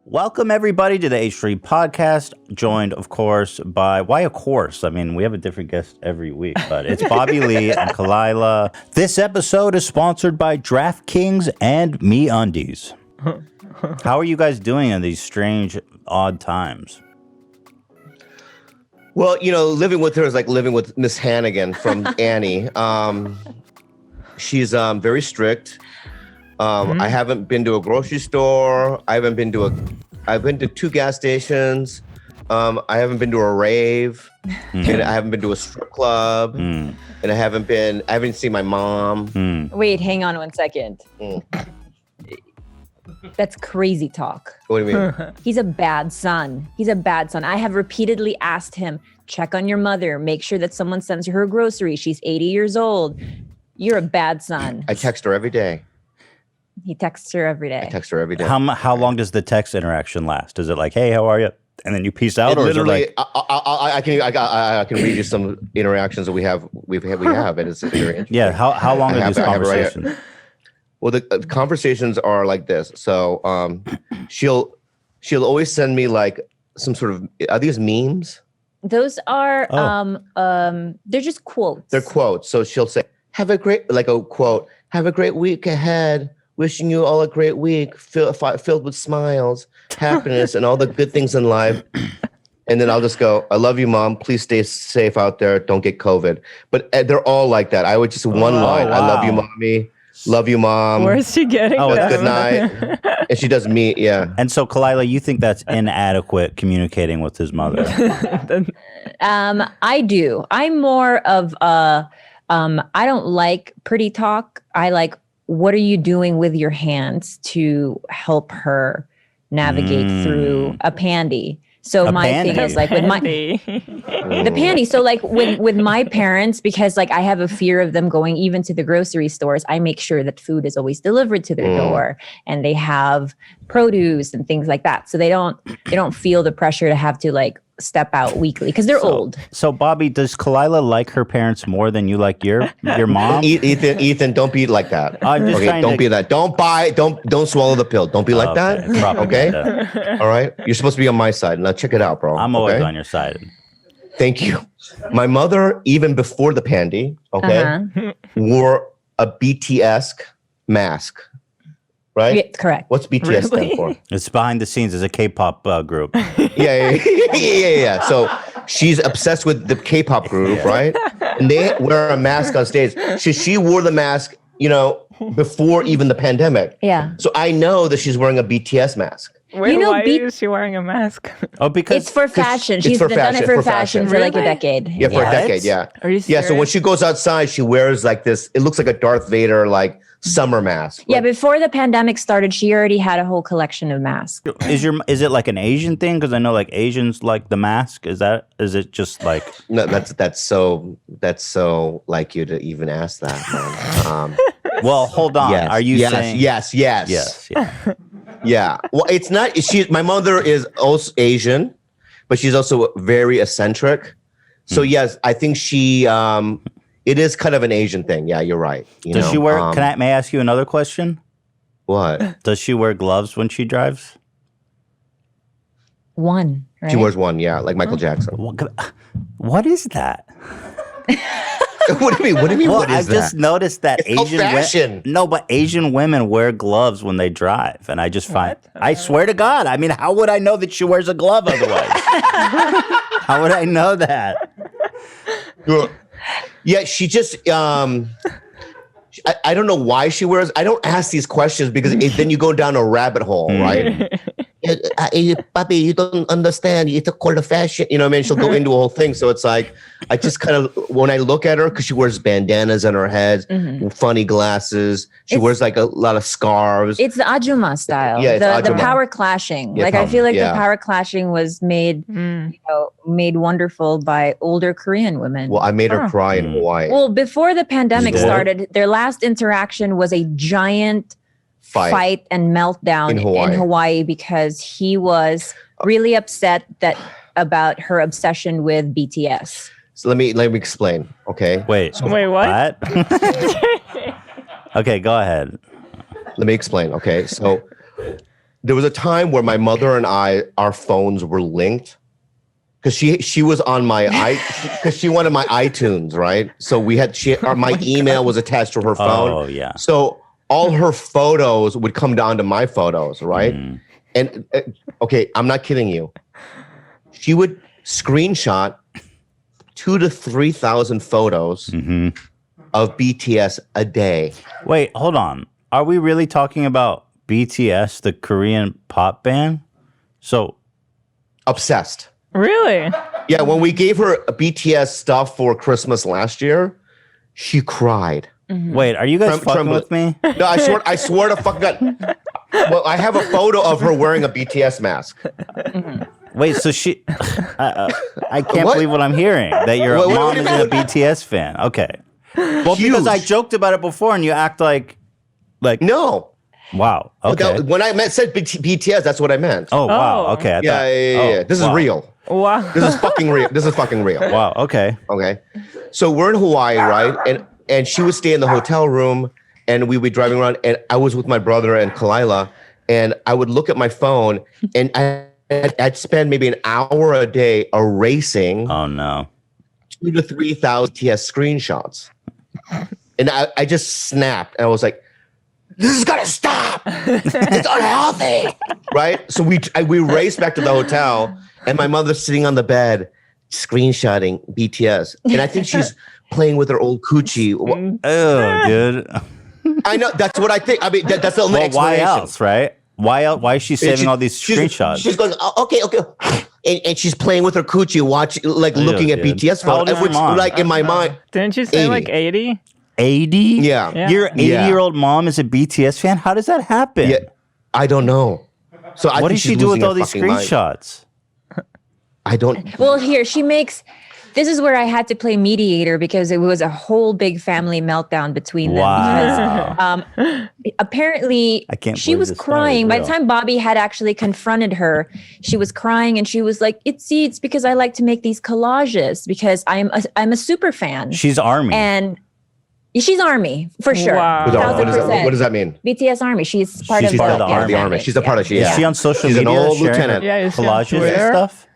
Welcome, everybody, to the H3 podcast, joined, of course, by, why of course? I mean, we have a different guest every week, but it's Bobby Lee and Khalyla. This episode is sponsored by DraftKings and MeUndies. How are you guys doing in these strange, odd times? Well, you know, living with her is like living with Miss Hannigan from Annie. She's very strict. I haven't been to a grocery store. I've been to 2 gas stations. I haven't been to a rave, and I haven't been to a strip club, and I haven't seen my mom. Wait, hang on 1 second. That's crazy talk. What do you mean? He's a bad son. I have repeatedly asked him, check on your mother, make sure that someone sends her groceries. She's 80 years old. You're a bad son. I text her every day. He texts her every day. I text her every day. How long does the text interaction last? Is it like, hey, how are you? And then you peace out, or literally, is it like, I can read you some interactions that we have, and it's very interesting. yeah? How long are these conversations? Well, the conversations are like this. So, she'll always send me like some sort of, are these memes? Those are they're just quotes. They're quotes. So she'll say, have a great week ahead. Wishing you all a great week, filled with smiles, happiness, and all the good things in life. And then I'll just go, I love you, Mom. Please stay safe out there. Don't get COVID. But they're all like that. I would just one line. Wow. I love you, Mommy. Love you, Mom. Where's she getting that? Good night. And she does me, yeah. And so, Khalyla, you think that's inadequate communicating with his mother? I do. I'm more of I don't like pretty talk. I like, what are you doing with your hands to help her navigate through a pandy? So my thing is like with the panty. So like with my parents, because like I have a fear of them going even to the grocery stores, I make sure that food is always delivered to their door, and they have produce and things like that. So they don't feel the pressure to have to like step out weekly because they're old. So Bobby, does Khalyla like her parents more than you like your mom? Ethan, don't be like that. I'm just trying don't be that. Don't swallow the pill. Don't be like that. Okay. All right. You're supposed to be on my side. Now check it out, bro. I'm always on your side. Thank you. My mother, even before the pandy, wore a BTS mask. Right? Yeah, correct. What's BTS stand for? It's behind the scenes as a K-pop group. Yeah. So she's obsessed with the K-pop group, right? And they wear a mask on stage. She wore the mask, before even the pandemic. Yeah. So I know that she's wearing a BTS mask. Wait, why is she wearing a mask? Oh, because it's for fashion. She's done it for fashion for like a decade. Yeah, for a decade, yeah. Are you serious? Yeah, so when she goes outside, she wears like this, it looks like a Darth Vader, like summer mask. Yeah, before the pandemic started, she already had a whole collection of masks. Is it like an Asian thing? Because I know like Asians like the mask. Is it just like? No, that's so like you to even ask that, man. Well, hold on. Yes, Are you saying yes? Yes. Yeah. Yeah. Well, it's not. My mother is also Asian, but she's also very eccentric. So yes, I think she. It is kind of an Asian thing. Yeah, you're right. Does she wear? May I ask you another question? What? Does she wear gloves when she drives? One. Right? She wears one. Yeah, like Michael Jackson. What is that? What do you mean? Well, what is I just noticed that Asian women wear gloves when they drive, and I just find. I swear to God, I mean, how would I know that she wears a glove otherwise? How would I know that? Yeah, she just. I don't know why she wears. I don't ask these questions because then you go down a rabbit hole, right? Papi, you don't understand. It's called a fashion. You know what I mean? She'll go into a whole thing. So it's like, I just kind of, when I look at her, because she wears bandanas on her head, funny glasses. She wears like a lot of scarves. It's the Ajuma style. Yeah, the power clashing. Yeah, I feel like the power clashing was made, made wonderful by older Korean women. Well, I made her cry in Hawaii. Well, before the pandemic started, their last interaction was a giant fight and meltdown in Hawaii because he was really upset about her obsession with BTS. So let me explain. Okay. Wait, what? Okay, go ahead. Let me explain. Okay. So there was a time where my mother and our phones were linked because she was on because she wanted my iTunes, right? So my email was attached to her phone. Oh, yeah. So all her photos would come down to my photos, right? And okay, I'm not kidding you. She would screenshot 2,000 to 3,000 photos of BTS a day. Wait, hold on. Are we really talking about BTS, the Korean pop band? So Obsessed. Really? Yeah, when we gave her BTS stuff for Christmas last year, she cried. wait, are you guys fucking with me? No, I swear to fucking God. Well, I have a photo of her wearing a BTS mask. Wait, so she... I can't What? believe what I'm hearing, that your What mom do you isn't a mean? BTS fan. Okay. Well, Huge. because I joked about it before and you act like... No. Wow. Okay. When I said BTS, that's what I meant. Oh, wow. Oh. Okay. Yeah. This is wow. real. Wow. This is fucking real. This is fucking real. Wow. Okay. Okay. So we're in Hawaii, right? And she would stay in the hotel room and we would be driving around and I was with my brother and Khalyla and I would look at my phone and I'd spend maybe an hour a day erasing Oh, no. 2,000 to 3,000 TS screenshots. And I just snapped and I was like, this is gonna stop. It's unhealthy. Right? So we raced back to the hotel and my mother's sitting on the bed screenshotting BTS. And I think she's playing with her old coochie. Oh, dude. I know, that's what I think. I mean, that's the only Well, why explanation. else, right? Why else? Why is she saving all these screenshots? She's going, oh, okay. And she's playing with her coochie, looking at dude. BTS How old is photos, your which, mom? like, in my mind, Didn't you say 80. like 80? 80? Yeah. Your Yeah. 80-year-old mom is a BTS fan? How does that happen? Yeah, I don't know. So I What think does she she's do with losing her all these fucking mind. screenshots? I don't. Well, here she makes. This is where I had to play mediator because it was a whole big family meltdown between them. Wow. Because, apparently, I can't she believe was this story is crying. By the real. time Bobby had actually confronted her, she was crying and she was like, "It's because I like to make these collages because I'm a super fan." She's Army. And she's Army for sure. Wow. What does that mean? BTS Army. She's part She's of part of the the army. She's a part of. is Yeah. she on social She's an media old sharing lieutenant. Yeah, is she on collages and Twitter? stuff?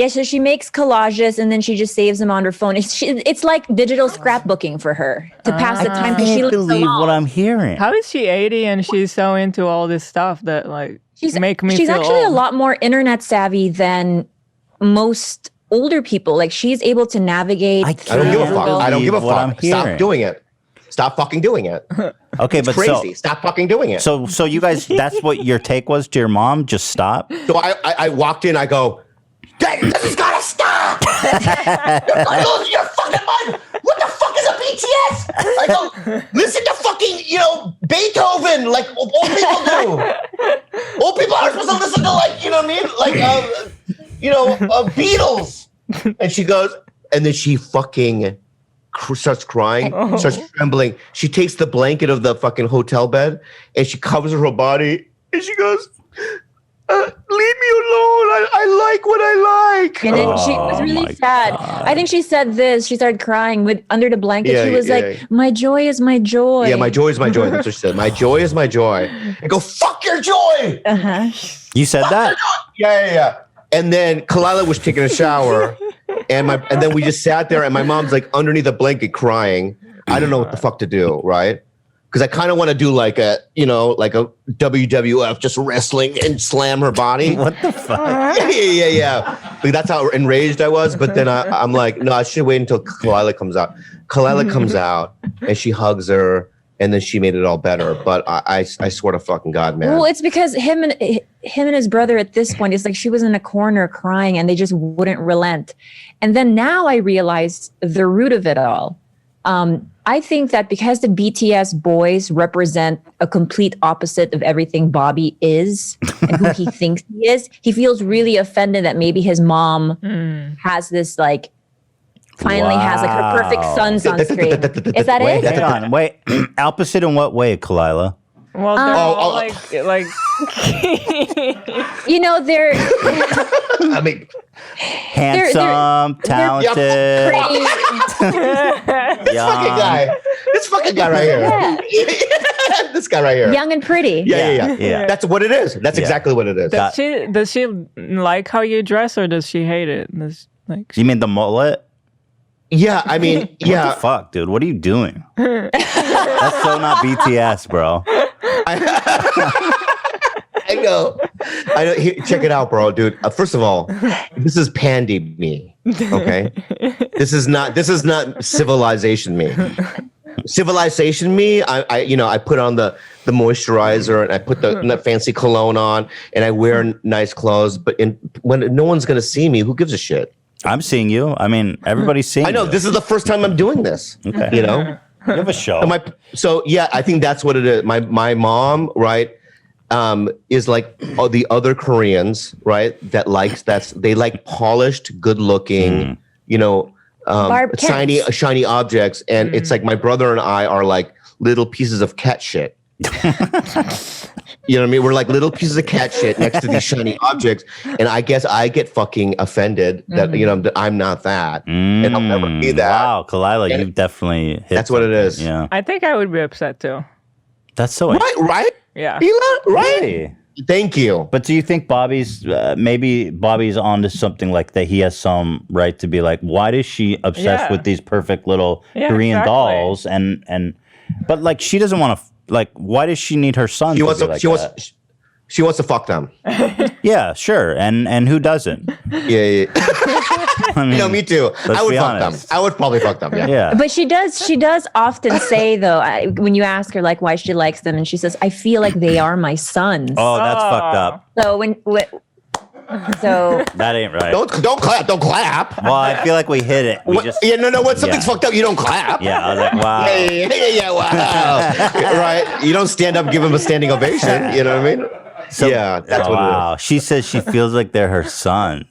Yeah, so she makes collages and then she just saves them on her phone. It's like digital scrapbooking for her to pass the time I because she can't lives believe alone. what I'm hearing. How is she 80 and she's so into all this stuff that like make me She's feel actually old? a lot more internet savvy than most older people. Like she's able to navigate. I I don't give a can't fuck. I don't give a believe what I'm fuck. Stop hearing. doing it. Stop fucking doing it. Okay, but Crazy. Stop fucking doing it. so you guys, that's what your take was to your mom? Just stop? So I walked in. I go, this has got to stop. You're going to lose your fucking mind. What the fuck is a BTS? I go, listen to fucking, Beethoven like old people do. Old people are supposed to listen to like, you know what I mean? Like, Beatles. And she goes, and then she fucking starts crying, starts trembling. She takes the blanket of the fucking hotel bed and she covers her whole body and she goes, leave me alone. I like what I like. And then she was Oh really my sad. God. I think she said this. She started crying with under the blanket. Yeah, she was yeah. like, "My joy is my joy." Yeah, my joy is my joy. That's what she said. My joy is my joy. I go, fuck your joy. Uh-huh. You said that? Yeah. And then Khalyla was taking a shower, and then we just sat there, and my mom's like underneath a blanket crying. I don't know what the fuck to do, right? Because I kind of want to do like a WWF, just wrestling and slam her body. What the fuck? Yeah. Like that's how enraged I was. But then I'm like, no, I should wait until Khalyla comes out. Khalyla comes out, and she hugs her, and then she made it all better. But I swear to fucking God, man. Well, it's because him and his brother at this point, it's like she was in a corner crying and they just wouldn't relent. And then now I realized the root of it all. I think that because the BTS boys represent a complete opposite of everything Bobby is and who he thinks he is, he feels really offended that maybe his mom has this like finally has like her perfect sons on screen. Is that Wait, it? hang on. Wait, opposite in what way, Khalyla? Well, they're all like You know, they're I mean, handsome, talented. This fucking guy right here. Yeah. This guy right here. Young and pretty. Yeah. That's what it is. That's exactly what it is. Does she like how you dress, or does she hate it? You mean the mullet? Yeah, I mean, What the fuck, dude? What are you doing? That's so not BTS, bro. I know. Here, check it out, bro, dude. First of all, this is pandy me. Okay, this is not civilization me. Civilization me. I put on the moisturizer and I put the fancy cologne on and I wear nice clothes. But when no one's gonna see me, who gives a shit? I'm seeing you. I mean, everybody's seeing you. I know. This is the first time I'm doing this. Okay. You know. You have a show. So yeah, I think that's what it is. My mom, right, is like the other Koreans, right, they like polished, good looking, shiny objects, and it's like my brother and I are like little pieces of cat shit. You know what I mean? We're like little pieces of cat shit next to these shiny objects, and I guess I get fucking offended that that I'm not that, and I'll never be that. Wow, Khalyla, you've definitely hit that's what it is. Yeah, I think I would be upset too. that's so Right? Yeah. Right? Hey. Thank you. But do you think Bobby's onto something like that? He has some right to be like, why is she obsessed with these perfect little Korean dolls? But like, she doesn't want to. Like, why does she need her son? She wants to fuck them. Yeah, sure. And who doesn't? Yeah. I mean, me too. I would fuck them. I would probably fuck them. Yeah. But she does often say though, when you ask her like why she likes them, and she says, "I feel like they are my sons." Oh, that's fucked up. So that ain't right. Don't clap. Well, I feel like we hit it. When something's fucked up, you don't clap. Yeah, I was like, wow. Wow. Right? You don't stand up, give him a standing ovation. You know what I mean? So, that's what it is. She says she feels like they're her sons.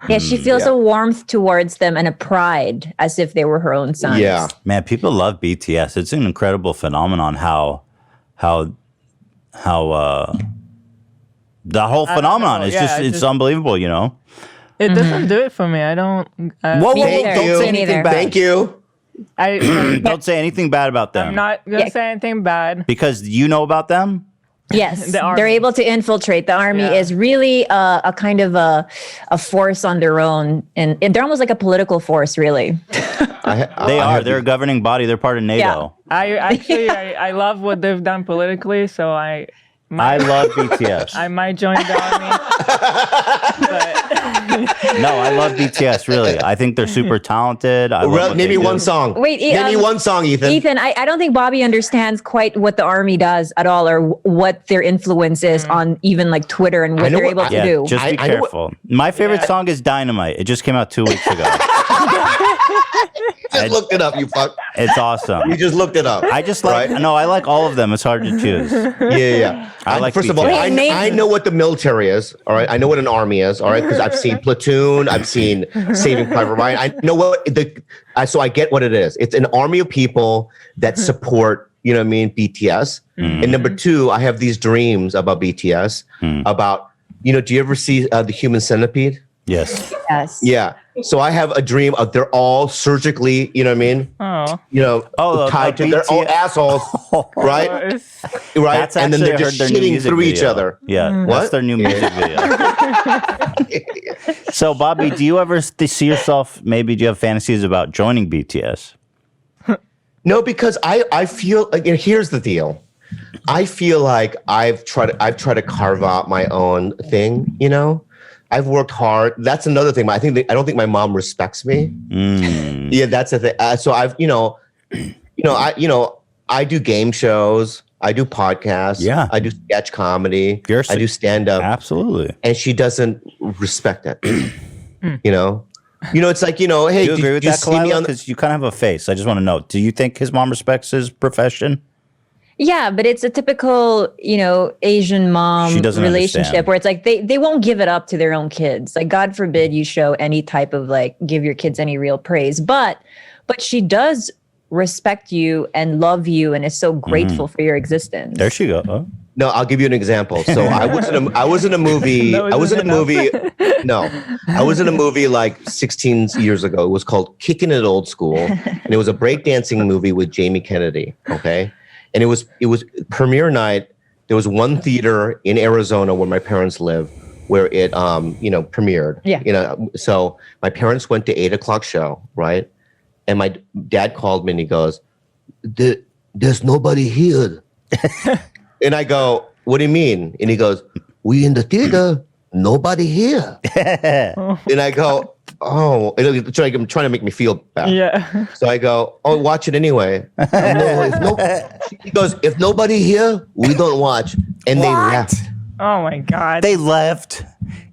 Yeah, she feels a warmth towards them and a pride as if they were her own sons. Yeah. Man, people love BTS. It's an incredible phenomenon how the whole phenomenon is it's unbelievable, you know? It doesn't do it for me. I don't. Don't say anything bad. Thank you. Don't say anything bad about them. I'm not going to say anything bad. Because you know about them? Yes, they're able to infiltrate. The army is really a kind of a force on their own. And they're almost like a political force, really. They are. They're a governing body. They're part of NATO. Yeah. I love what they've done politically, so I love BTS. I might join the army. No, I love BTS, really. I think they're super talented. Name me one song. Wait, name me one song, Ethan. Ethan, I don't think Bobby understands quite what the army does at all, or what their influence is on even like Twitter and what they're able to do. Just be careful. My favorite song is Dynamite. It just came out 2 weeks ago. Just looked it up, you fuck. It's awesome. You just looked it up. I just like, no, I like all of them. It's hard to choose. Yeah. First of all, I know what the military is. All right. I know what an army is. All right. Because I've seen Platoon. I've seen Saving Private Ryan. I know so I get what it is. It's an army of people that support, BTS. And number two, I have these dreams about BTS about, do you ever see The Human Centipede? Yes. Yeah. So I have a dream of they're all surgically, tied to, they're all assholes, right? Right. That's and then they're just shitting through each other. Yeah. That's their new music video. So, Bobby, do you ever see yourself, do you have fantasies about joining BTS? No, because I feel like, here's the deal. I feel like I've tried to carve out my own thing, I've worked hard. That's another thing. I don't think my mom respects me. Yeah, that's the thing. So I do game shows. I do podcasts. Yeah. I do sketch comedy. I do stand up. Absolutely. And she doesn't respect it. It's like, hey, do you agree with that, Khalyla? Because you kind of have a face. I just want to know. Do you think his mom respects his profession? Yeah, but it's a typical, Asian mom relationship where it's like they won't give it up to their own kids. Like, God forbid you show any type of give your kids any real praise. But she does respect you and love you and is so grateful for your existence. There she go. Oh. No, I'll give you an example. So I was in a movie. I was in a movie like 16 years ago. It was called Kicking It Old School, and it was a breakdancing movie with Jamie Kennedy. Okay, and it was premiere night. There was one theater in Arizona where my parents live, where it premiered. Yeah. So my parents went to 8:00 show, right? And my dad called me and he goes, "There's nobody here." And I go, "What do you mean?" And he goes, "We in the theater, nobody here." And I go, "Oh," and I'm trying to make me feel bad. Yeah. So I go, "Oh, watch it anyway." He goes, "If nobody here, we don't watch." And they left. Oh my God. They left.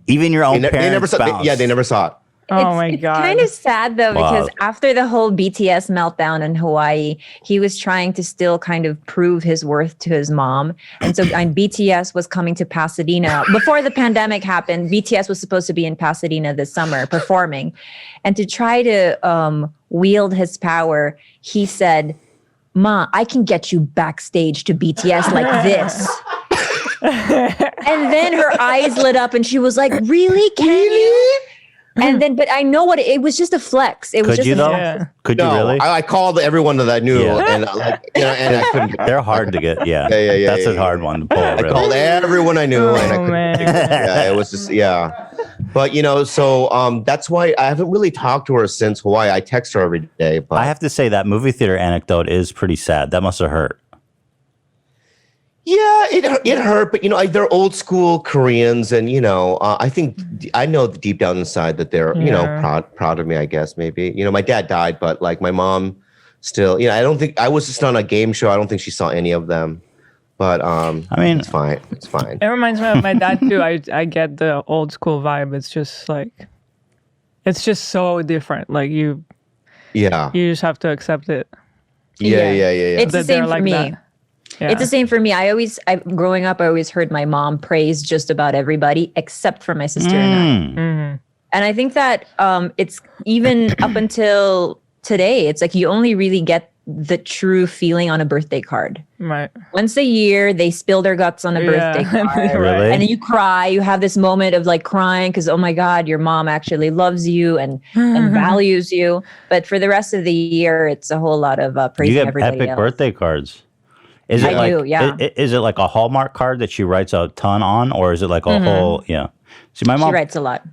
Even your own parents. They never saw. They never saw it. Oh my God. It's kind of sad though, because Wow. after the whole BTS meltdown in Hawaii, he was trying to still kind of prove his worth to his mom. And so BTS was coming to Pasadena. Before the pandemic happened, BTS was supposed to be in Pasadena this summer performing. And to try to wield his power, he said, "Ma, I can get you backstage to BTS like this." And then her eyes lit up and she was like, "Really? Can you?" And then, but I know what it was just a flex. It was Could just you a though? flex. Yeah. Could you really? I called everyone that I knew, Yeah. and and I couldn't. They're hard to get. Yeah. Yeah. That's a hard one to pull. I Really. called everyone I knew, and I couldn't. man. Yeah, it was just But so that's why I haven't really talked to her since Hawaii. I text her every day. But I have to say that movie theater anecdote is pretty sad. That must have hurt. yeah, it hurt. But they're old school Koreans, and I think I know deep down inside that they're proud of me. I guess maybe my dad died, but like my mom still. I don't think I was just on a game show. I don't think she saw any of them. But I mean, it's fine. It's fine. It reminds me of my dad too. I get the old school vibe. It's just like, it's just so different. Like you just have to accept it. Yeah. It's the That same they're for like me. that. Yeah. It's the same for me. Growing up, I always heard my mom praise just about everybody except for my sister and I. Mhm. And I think that it's even up until today, it's like you only really get the true feeling on a birthday card. Right. Once a year, they spill their guts on a birthday card. Really? And then you cry. You have this moment of like crying because, oh my God, your mom actually loves you and values you. But for the rest of the year, it's a whole lot of praising You get everybody epic else. birthday cards. Is it I do, yeah. Is it like a Hallmark card that she writes a ton on, or is it like a whole? Yeah. See, my She mom writes a lot.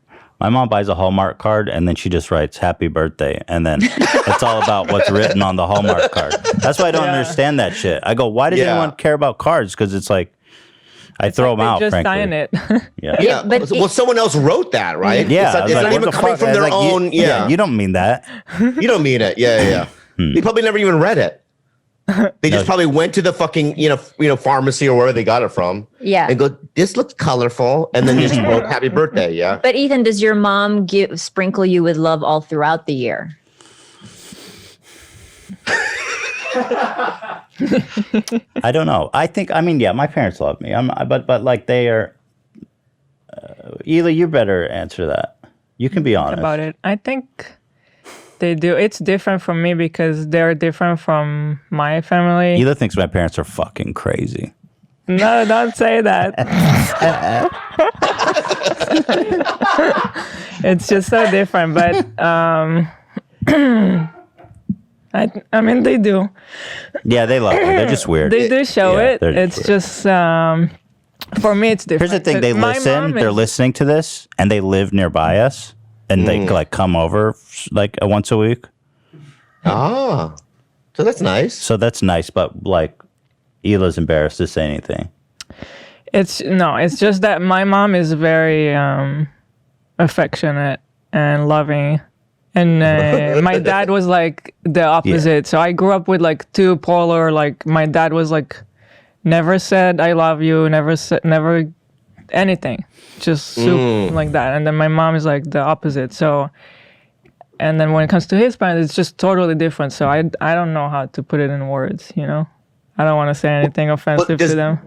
My mom buys a Hallmark card and then she just writes "Happy Birthday," and then it's all about what's written on the Hallmark card. That's why I don't understand that shit. I go, why does anyone care about cards? Because it's like I throw them out. Just Frankly, sign it. Yeah, but well, someone else wrote that, right? Yeah, it's not what even the coming fuck? from I was their like, own. you don't mean that. You don't mean it. Yeah. They probably never even read it. They just probably went to the fucking pharmacy or wherever they got it from. Yeah. And go, this looks colorful, and then just wrote "Happy Birthday." Yeah. But Ethan, does your mom sprinkle you with love all throughout the year? I don't know. Yeah, my parents love me. But like they are. Ela, you better answer that. You can be honest about it. I think they do. It's different from me because they're different from my family. Ela thinks my parents are fucking crazy. No, don't say that. It's just so different. But I mean, they do. Yeah, they love me. They're just weird. They do show it. they're It's just for me, it's different. Here's the thing: they My listen. mom They're is- listening to this, and they live nearby us, and they like come over like once a week. Ah, so that's nice. So that's nice, but like, Ela's embarrassed to say anything. It's just that my mom is very affectionate and loving, and my dad was like the opposite. So I grew up with like two polar. Like my dad was like never said I love you, never anything, just soup like that. And then my mom is like the opposite. So, and then when it comes to his parents, it's just totally different. So I don't know how to put it in words. I don't want to say anything offensive to them.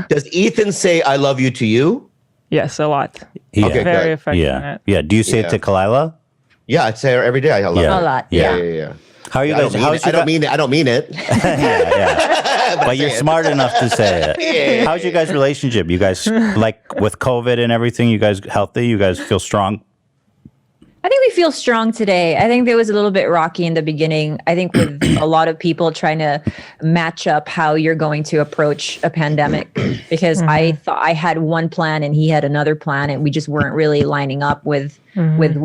Does Ethan say "I love you" to you? Yes, a lot. Yeah. Okay, Very good. affectionate. Yeah. Do you say it to Khalyla? Yeah, I'd say her every day. I love Yeah. her. A lot. Yeah. Yeah. How are you I guys? don't mean it. I don't mean it. yeah. But you're smart enough to say it. How's your guys' relationship? You guys, like with COVID and everything, you guys healthy? You guys feel strong? I think we feel strong today. I think there was a little bit rocky in the beginning. I think with a lot of people trying to match up how you're going to approach a pandemic, because I thought I had one plan and he had another plan, and we just weren't really lining up with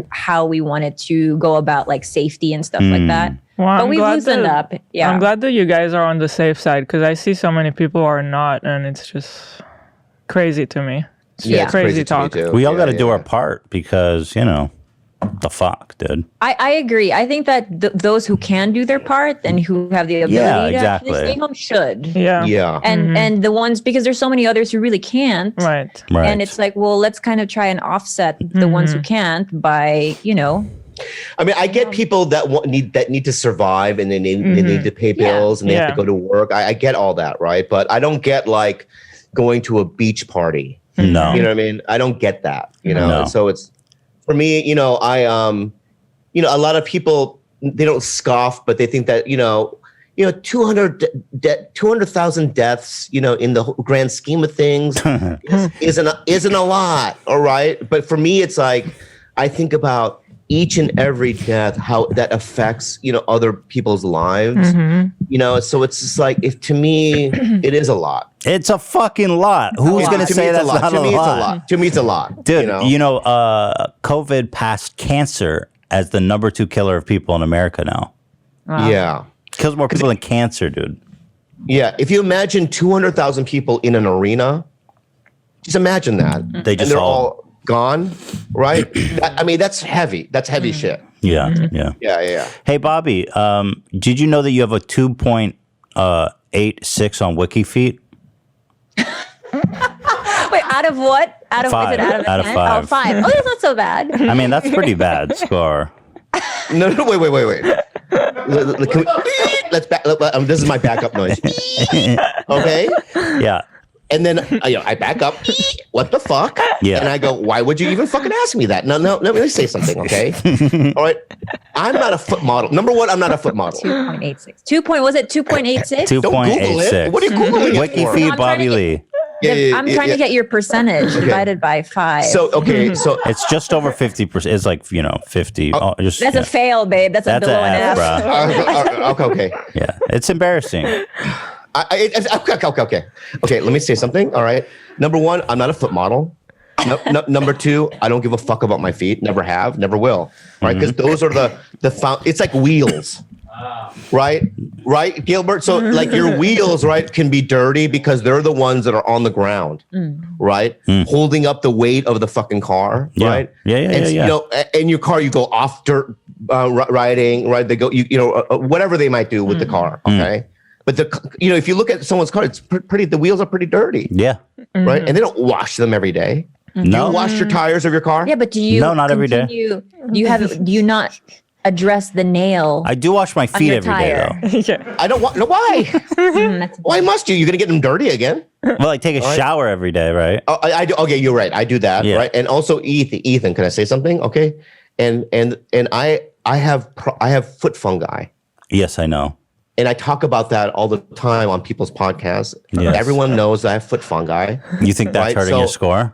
how we wanted to go about like safety and stuff like that. Well, but we loosened up. Yeah, I'm glad that you guys are on the safe side, because I see so many people are not, and it's just crazy to me. Yeah, it's crazy to me talk. too. We all got to do our part because, the fuck, dude. I agree. I think that those who can do their part and who have the ability to actually stay home should. Yeah. Yeah. And the ones, because there's so many others who really can't. Right. And it's like, well, let's kind of try and offset the ones who can't by, I mean, I get people that need to survive, and they need to pay bills, and they have to go to work. I get all that, right? But I don't get like going to a beach party. No. You know what I mean? I don't get that, No. And so it's, for me, I a lot of people, they don't scoff, but they think that, 200,000 deaths, in the grand scheme of things isn't a lot. All right. But for me, it's like, I think about each and every death, how that affects, other people's lives, so it's just like, to me, it is a lot. It's a fucking lot. Who's going to say that's not a lot? To me, it's a lot. Dude, COVID passed cancer as the number 2 killer of people in America now. Wow. Yeah. Kills more people than cancer, dude. Yeah. If you imagine 200,000 people in an arena, just imagine that. They're all gone, right? That's heavy. That's heavy shit. Yeah. Hey, Bobby, did you know that you have a 2.86 on WikiFeet? Wait, out of what? Out of 5. Is it out of 10? Out of 5. Oh, 5. Oh, that's not so bad. I mean, that's pretty bad score. No, wait. Let's back. This is my backup noise. Okay. Yeah. And then I back up. What the fuck? Yeah. And I go, why would you even fucking ask me that? No. Let me say something, okay? All right. I'm not a foot model. Number one, I'm not a foot model. 2.86. Was it 2.86? 2.86. Don't Google it. What are you Googling it for? WikiFeet Bobby Lee. I'm trying to get your percentage divided by 5. So It's just over 50%. It's like, 50. That's a fail, babe. That's a below an F. okay. Yeah. It's embarrassing. Okay, let me say something. All right. Number one, I'm not a foot model. Number 2, I don't give a fuck about my feet. Never have, never will. Right? Because those are the it's like wheels. Right, Gilbert? So like your wheels, right, can be dirty because they're the ones that are on the ground, right? Holding up the weight of the fucking car, right? Yeah. In your car, you go off dirt riding, right? They go, whatever they might do with the car, okay? But if you look at someone's car, it's pretty. The wheels are pretty dirty. Yeah. Right, and they don't wash them every day. No. Do you wash your tires of your car? Yeah, but do you? No, not every day. Do you not address the nail? I do wash my feet every day, though. I don't want. No, why? Why must you? You're gonna get them dirty again. Well, I take a shower every day, right? Oh, I do. Okay, you're right. I do that, right? And also, Ethan, can I say something? Okay, and I have foot fungi. Yes, I know. And I talk about that all the time on people's podcasts. Yes. Everyone knows I have foot fungi. You think that's hurting your score?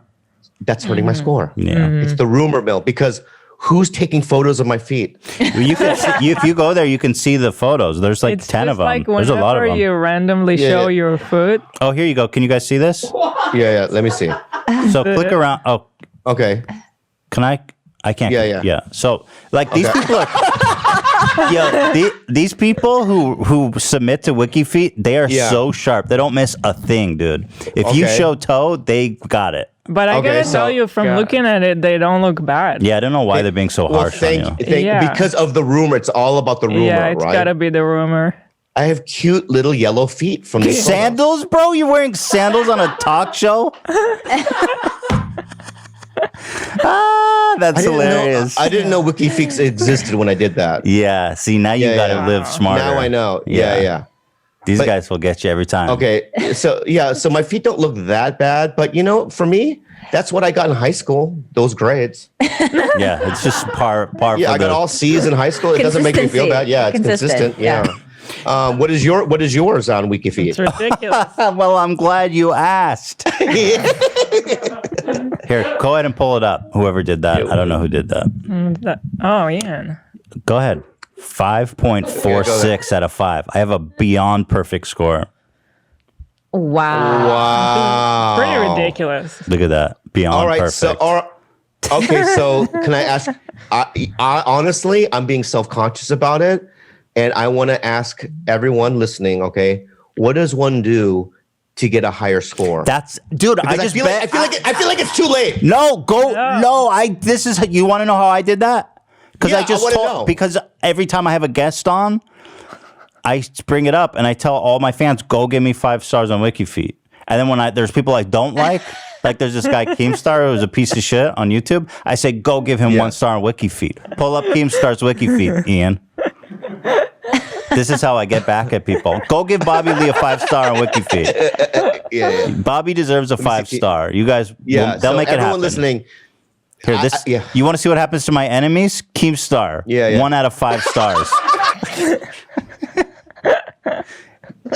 That's hurting my score. Yeah. It's the rumor mill, because who's taking photos of my feet? You can if you go there, you can see the photos. There's like 10 of them. Like There's a lot of them. you randomly show your foot. Oh, here you go. Can you guys see this? Yeah. Let me see. So click around. Oh, okay. Can I? I can't. Yeah. So like these people are. These people who submit to WikiFeet, they are so sharp. They don't miss a thing, dude. If you show toe, they got it. But I gotta tell you, from looking at it, they don't look bad. Yeah, I don't know why they're being so harsh on you. Because of the rumor. It's all about the rumor, yeah, it's right? gotta be the rumor. I have cute little yellow feet from the sandals, bro. You're wearing sandals on a talk show? That's hilarious. I didn't know WikiFeet existed when I did that. Yeah. See, now you got to live smarter. Now I know. Yeah. These guys will get you every time. Okay. So my feet don't look that bad, but for me, That's what I got in high school. Those grades. Yeah, it's just par. Yeah, I got all C's in high school. It doesn't make me feel bad. Yeah, it's consistent. Yeah. What is yours on WikiFeet? It's ridiculous. Well, I'm glad you asked. Here, go ahead and pull it up. Whoever did that, I don't know who did that. Oh, Ian. Go ahead. 5.46 out of 5. I have a beyond perfect score. Wow. Pretty ridiculous. Look at that. Beyond All right. perfect. Okay. So can I ask? Honestly, I'm being self-conscious about it, and I want to ask everyone listening. Okay, what does one do to get a higher score? That's, dude. Because I just feel bet. I feel like it's too late. No, go. No, this is. You want to know how I did that? Because Yeah, I just I wanna told. know. Because every time I have a guest on, I bring it up and I tell all my fans, go give me 5 stars on WikiFeet. And then when there's people I don't like there's this guy Keemstar who was a piece of shit on YouTube. I say, go give him 1 star on WikiFeet. Pull up Keemstar's WikiFeet, Ian. This is how I get back at people. Go give Bobby Lee a 5-star on WikiFeet. Yeah. Bobby deserves a 5-star. You guys, Yeah. they'll make it happen. Everyone listening. Here, You want to see what happens to my enemies? Keemstar. Yeah. 1 out of 5 stars.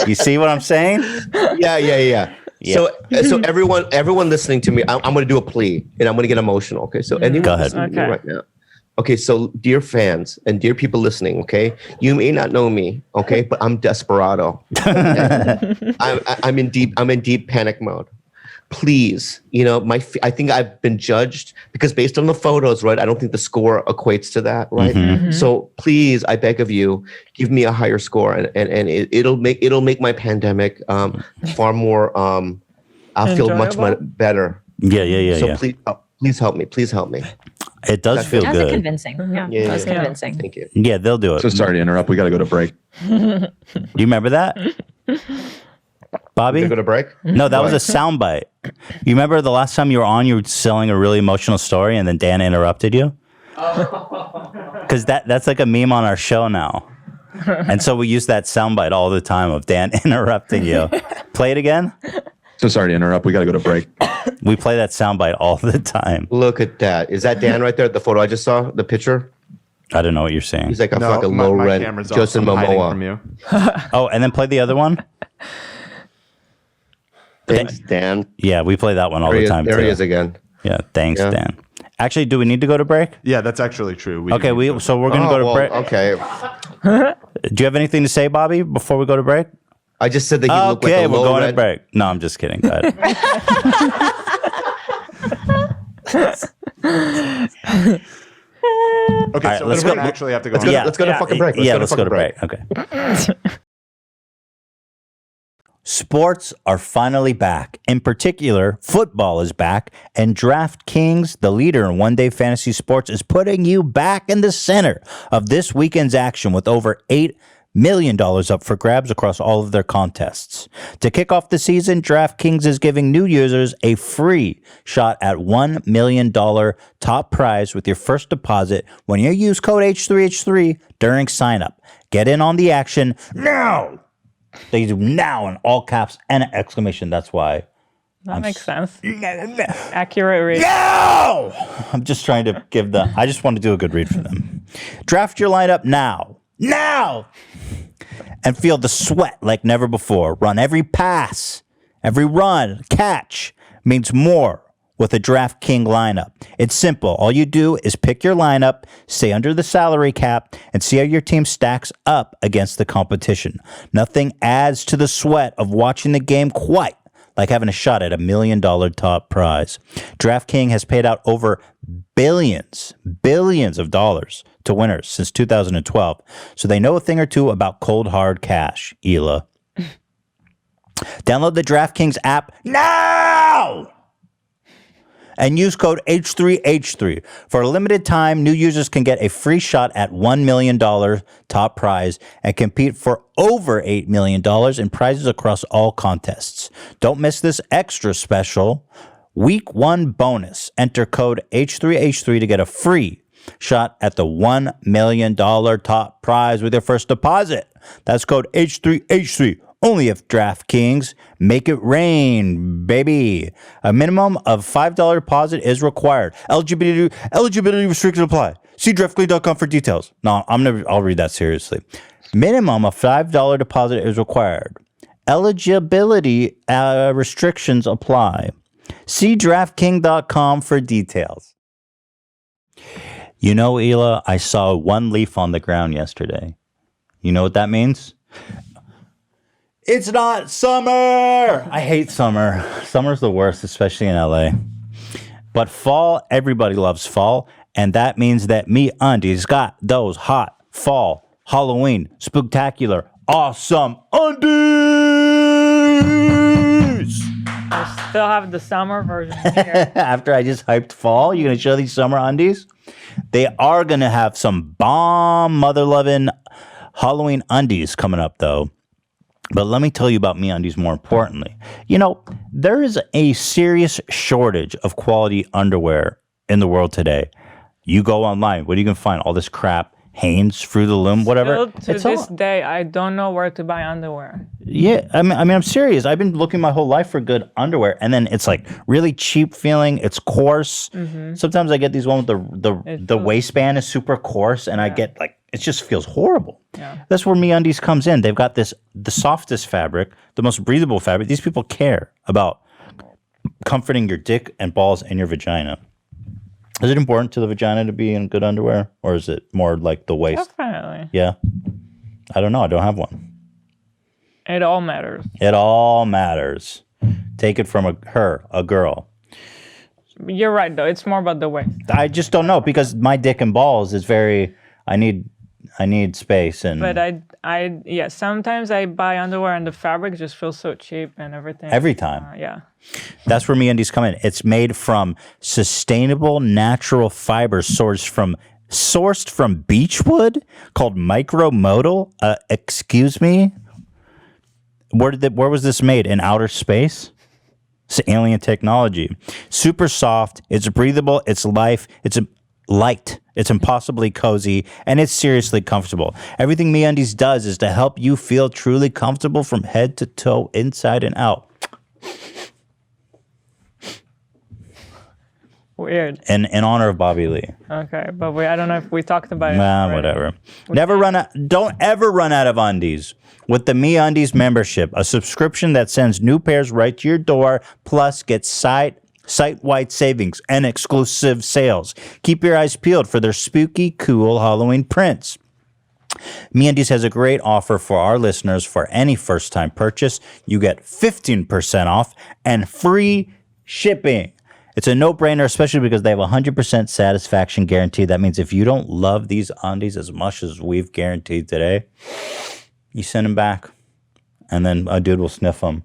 You see what I'm saying? Yeah. So everyone listening to me, I'm going to do a plea, and I'm going to get emotional. Okay. So anyone Go ahead. listening to me right now. Okay. So dear fans and dear people listening, okay, you may not know me, okay, but I'm desperado. I'm in deep panic mode. Please, I think I've been judged because based on the photos, right? I don't think the score equates to that, right? Mm-hmm. So please, I beg of you, give me a higher score, and it'll make my pandemic far more. I'll feel much better. Yeah. So please help me. Please help me. It does feel That's good. convincing. Yeah, that's convincing. Thank you. Yeah, they'll do it. So sorry to interrupt. We got to go to break. Do you remember that? Bobby? Go to break? No, that was a soundbite. You remember the last time you were on, you were selling a really emotional story and then Dan interrupted you? Because that's like a meme on our show now. And so we use that soundbite all the time of Dan interrupting you. Play it again? So sorry to interrupt. We got to go to break. We play that soundbite all the time. Look at that. Is that Dan right there? The photo I just saw, the picture? I don't know what you're saying. He's like a No, fucking my low-rent camera's off. Jason I'm hiding Momoa. from you. Oh, and then play the other one? Thanks, Dan. Yeah, we play that one all the time, There too. he is again. Yeah, thanks, Yeah. Dan. Actually, do we need to go to break? Yeah, that's actually true. Okay, so we're going to go to break. Okay. Do you have anything to say, Bobby, before we go to break? I just said that he looked like Okay, a we're going to low-rent. break. No, I'm just kidding. Go ahead. Okay, right, so let's we're go- actually have to go. Let's go to fucking break. Let's go to break. Okay. Sports are finally back. In particular, football is back, and DraftKings, the leader in one-day fantasy sports, is putting you back in the center of this weekend's action with over $8 million up for grabs across all of their contests. To kick off the season, DraftKings is giving new users a free shot at $1 million top prize with your first deposit when you use code H3H3 during sign-up. Get in on the action now! They do now in all caps and an exclamation. That's why. That makes sense. Accurate read. No! I'm just trying to give I just want to do a good read for them. Draft your lineup now. Now! And feel the sweat like never before. Run every pass, every run, catch means more with a DraftKings lineup. It's simple. All you do is pick your lineup, stay under the salary cap, and see how your team stacks up against the competition. Nothing adds to the sweat of watching the game quite like having a shot at $1 million top prize. DraftKings has paid out over billions of dollars to winners since 2012, so they know a thing or two about cold hard cash. Hila. Download the DraftKings app now! And use code H3H3. For a limited time, new users can get a free shot at $1 million top prize and compete for over $8 million in prizes across all contests. Don't miss this extra special Week 1 bonus. Enter code H3H3 to get a free shot at the $1 million top prize with your first deposit. That's code H3H3 Only if DraftKings make it rain, baby. A minimum of $5 deposit is required. Eligibility restrictions apply. See DraftKings.com for details. No, I'll read that seriously. Minimum of $5 deposit is required. Eligibility restrictions apply. See DraftKings.com for details. You know, Hila, I saw one leaf on the ground yesterday. You know what that means? It's not summer. I hate summer. Summer's the worst, especially in LA. But fall, everybody loves fall. And that means that MeUndies got those hot fall, Halloween, spooktacular, awesome undies. I still have the summer version here. After I just hyped fall, you're going to show these summer undies? They are going to have some bomb, mother-loving Halloween undies coming up, though. But let me tell you about MeUndies more importantly. You know, there is a serious shortage of quality underwear in the world today. You go online, what are you going to find? All this crap, Hanes, Fruit of the Loom, whatever. Still, to this day, I don't know where to buy underwear. Yeah, I mean, I'm serious. I've been looking my whole life for good underwear, and then it's like really cheap feeling. It's coarse. Mm-hmm. Sometimes I get these ones with the waistband is super coarse, and I get like, it just feels horrible. Yeah. That's where MeUndies comes in. They've got the softest fabric, the most breathable fabric. These people care about comforting your dick and balls and your vagina. Is it important to the vagina to be in good underwear, or is it more like the waist? Definitely. Yeah. I don't know. I don't have one. It all matters. It all matters. Take it from a girl. You're right, though. It's more about the waist. I just don't know, because my dick and balls is very. I need space and. But yeah. Sometimes I buy underwear and the fabric just feels so cheap and everything. Every time. Yeah. That's where MeUndies come in. It's made from sustainable natural fibers sourced from beechwood called micromodal. Excuse me. Where was this made? In outer space? It's alien technology. Super soft. It's breathable. It's light. It's impossibly cozy, and it's seriously comfortable. Everything MeUndies does is to help you feel truly comfortable from head to toe, inside and out. Weird. In honor of Bobby Lee. Okay, but I don't know if we talked about it. Whatever. Don't ever run out of undies. With the MeUndies membership, a subscription that sends new pairs right to your door, plus get site-wide savings and exclusive sales. Keep your eyes peeled for their spooky, cool Halloween prints. MeUndies has a great offer for our listeners. For any first-time purchase, you get 15% off and free shipping. It's a no-brainer, especially because they have a 100% satisfaction guarantee. That means if you don't love these undies as much as we've guaranteed today, you send them back, and then a dude will sniff them,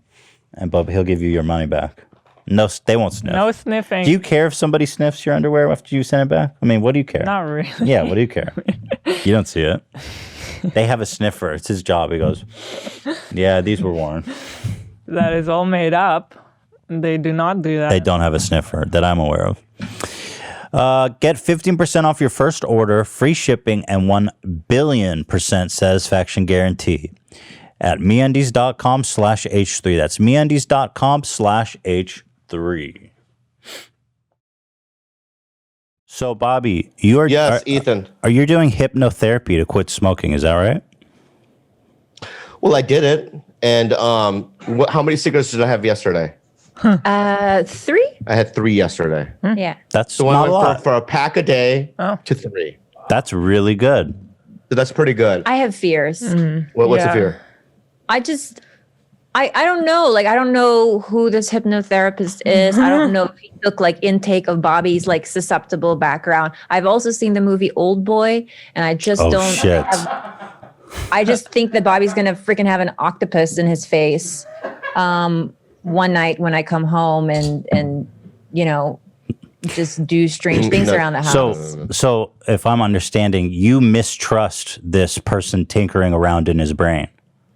but he'll give you your money back. No, they won't sniff. No sniffing. Do you care if somebody sniffs your underwear after you send it back? I mean, what do you care? Not really. Yeah, what do you care? You don't see it. They have a sniffer. It's his job. He goes, yeah, these were worn. That is all made up. They do not do that. They don't have a sniffer that I'm aware of. Get 15% off your first order, free shipping, and 1,000,000,000% satisfaction guarantee at MeUndies.com/H3. That's MeUndies.com/H3. So, Bobby, Ethan. Are you doing hypnotherapy to quit smoking? Is that right? Well, I did it. And how many cigarettes did I have yesterday? 3? I had 3 yesterday. Yeah. That's So I not a went lot. for a pack a day to 3. That's really good. So that's pretty good. I have fears. What's the fear? I don't know. Like, I don't know who this hypnotherapist is. I don't know if he took like intake of Bobby's like susceptible background. I've also seen the movie Old Boy, and I just Shit. I just think that Bobby's gonna freaking have an octopus in his face one night when I come home and you know, just do strange things around the house. So if I'm understanding, you mistrust this person tinkering around in his brain.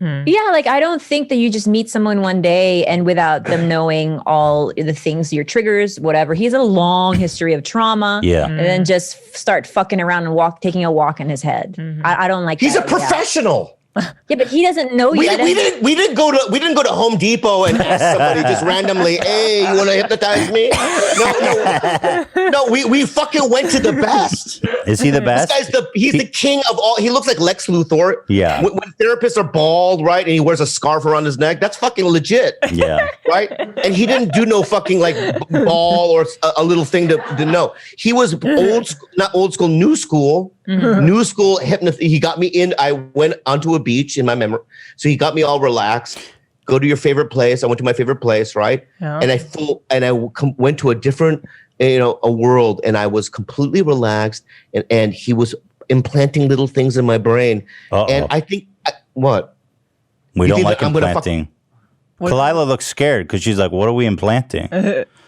Yeah, like I don't think that you just meet someone one day and without them knowing all the things, your triggers, whatever. He has a long history of trauma. Yeah. And then just start fucking around and taking a walk in his head. I don't like He's that. a professional. Yeah, but he doesn't know We yet. didn't go to Home Depot and ask somebody just randomly, hey, you want to hypnotize me? No, we fucking went to the best. Is he the best? This guy's he's the king of all. He looks like Lex Luthor. Yeah. When therapists are bald, right, and he wears a scarf around his neck, that's fucking legit. Yeah. Right? And he didn't do no fucking like ball or a little thing to know. He was new school. New school He got me in. I went onto a beach in my memory. So he got me all relaxed. Go to your favorite place. I went to my favorite place, right? Yeah. And I went to a different, a world, and I was completely relaxed. And he was implanting little things in my brain. Uh-oh. And I think what? We don't like implanting. Khalyla looks scared because she's like, "What are we implanting?"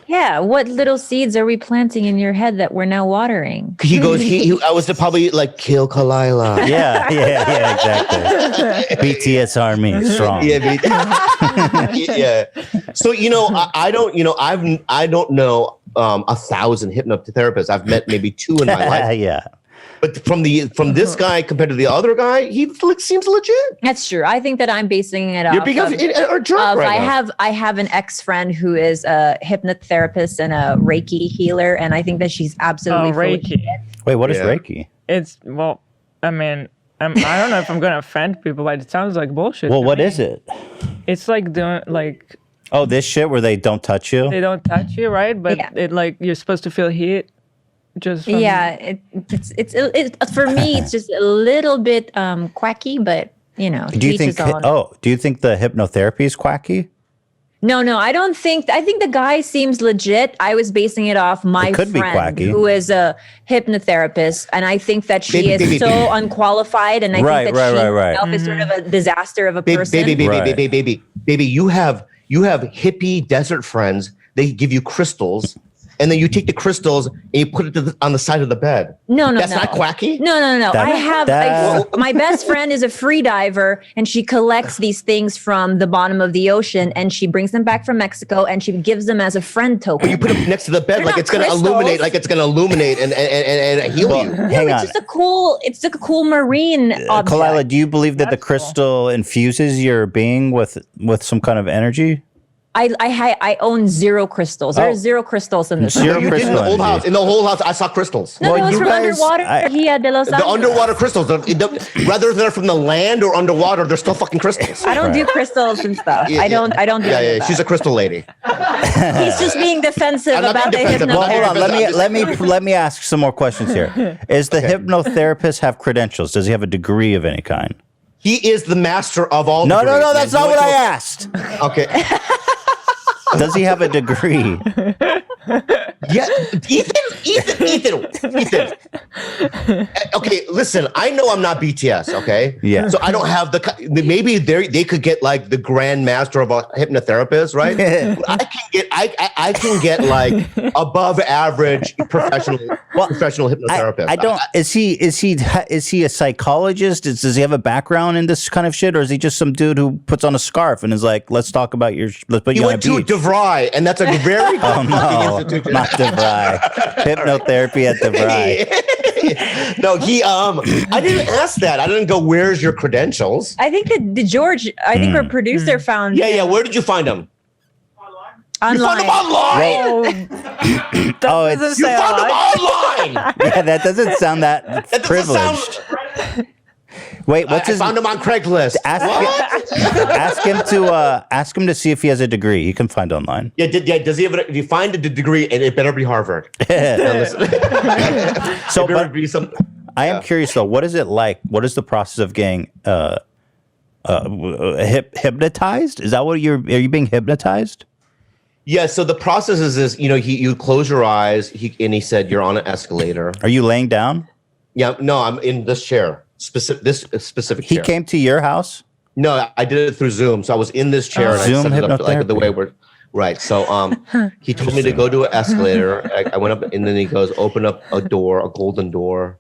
Yeah, what little seeds are we planting in your head that we're now watering? He goes, I was to probably like kill Khalyla. Yeah, exactly. BTS Army, strong. Yeah. So, I don't know 1,000 hypnotherapists. I've met maybe 2 in my life. Yeah. But from this guy compared to the other guy, he seems legit. That's true. I think that I'm basing it off. You're being a jerk right now. I have an ex-friend who is a hypnotherapist and a Reiki healer, and I think that she's absolutely Reiki. Wait, what is Reiki? It's I mean, I don't know if I'm gonna offend people, but it sounds like bullshit. Well, what is it? It's like doing like. Oh, this shit where they don't touch you. They don't touch you, right? But it like you're supposed to feel heat. Just from it's for me it's just a little bit quacky, but do you think the hypnotherapy is quacky? No, I don't think. I think the guy seems legit. I was basing it off my friend who is a hypnotherapist, and I think that she is so unqualified, and I think that she herself is sort of a disaster of a person. Baby, you have hippie desert friends. They give you crystals. And then you take the crystals and you put it on the side of the bed. No. That's not quacky? No. My best friend is a free diver, and she collects these things from the bottom of the ocean, and she brings them back from Mexico, and she gives them as a friend token. But you put them next to the bed like it's going to illuminate, and heal you. Hang on. It's just a cool marine object. Khalyla, do you believe that the crystal infuses your being with some kind of energy? I own 0 crystals. There are 0 crystals in this. 0 crystals in the old house. In the whole house, I saw crystals. No, it was from underwater. The underwater crystals. Whether they're from the land or underwater, they're still fucking crystals. I don't do crystals and stuff. I don't do that. Yeah, she's a crystal lady. He's just being defensive about the hypnotherapy. Well, hold on. Let me ask some more questions here. Is the hypnotherapist have credentials? Does he have a degree of any kind? He is the master of all. No. That's not what I asked. Okay. Does he have a degree? Yeah, Ethan. Okay, listen. I know I'm not BTS. Okay. Yeah. So I don't have maybe they could get like the grand master of a hypnotherapist, right? I can get like above average professional hypnotherapist. I don't. Is he a psychologist? Does he have a background in this kind of shit, or is he just some dude who puts on a scarf and is like, let's talk about let's put you on a beach? He went to DeVry, and that's a very good institution. Not DeVry. Hypnotherapy at DeVry. No, I didn't ask that. I didn't go, where's your credentials? I think our producer found. Yeah. Where did you find them? Online. You found them online? You found them online? Yeah, that doesn't sound that privileged. Wait, what's his? I found him on Craigslist. Ask him to see if he has a degree. He can find online. Yeah. Does he have? If you find a degree, and it better be Harvard. So, I am curious though. What is it like? What is the process of getting hypnotized? Is that what are you being hypnotized? Yeah. So the process is this. You close your eyes. He said you're on an escalator. Are you laying down? Yeah. No, I'm in this chair. This specific chair. He came to your house? No, I did it through Zoom. So I was in this chair and Zoom I set it up hypnotherapy. like the way we're right. So he told me to go to an escalator. I went up, and then he goes, open up a golden door.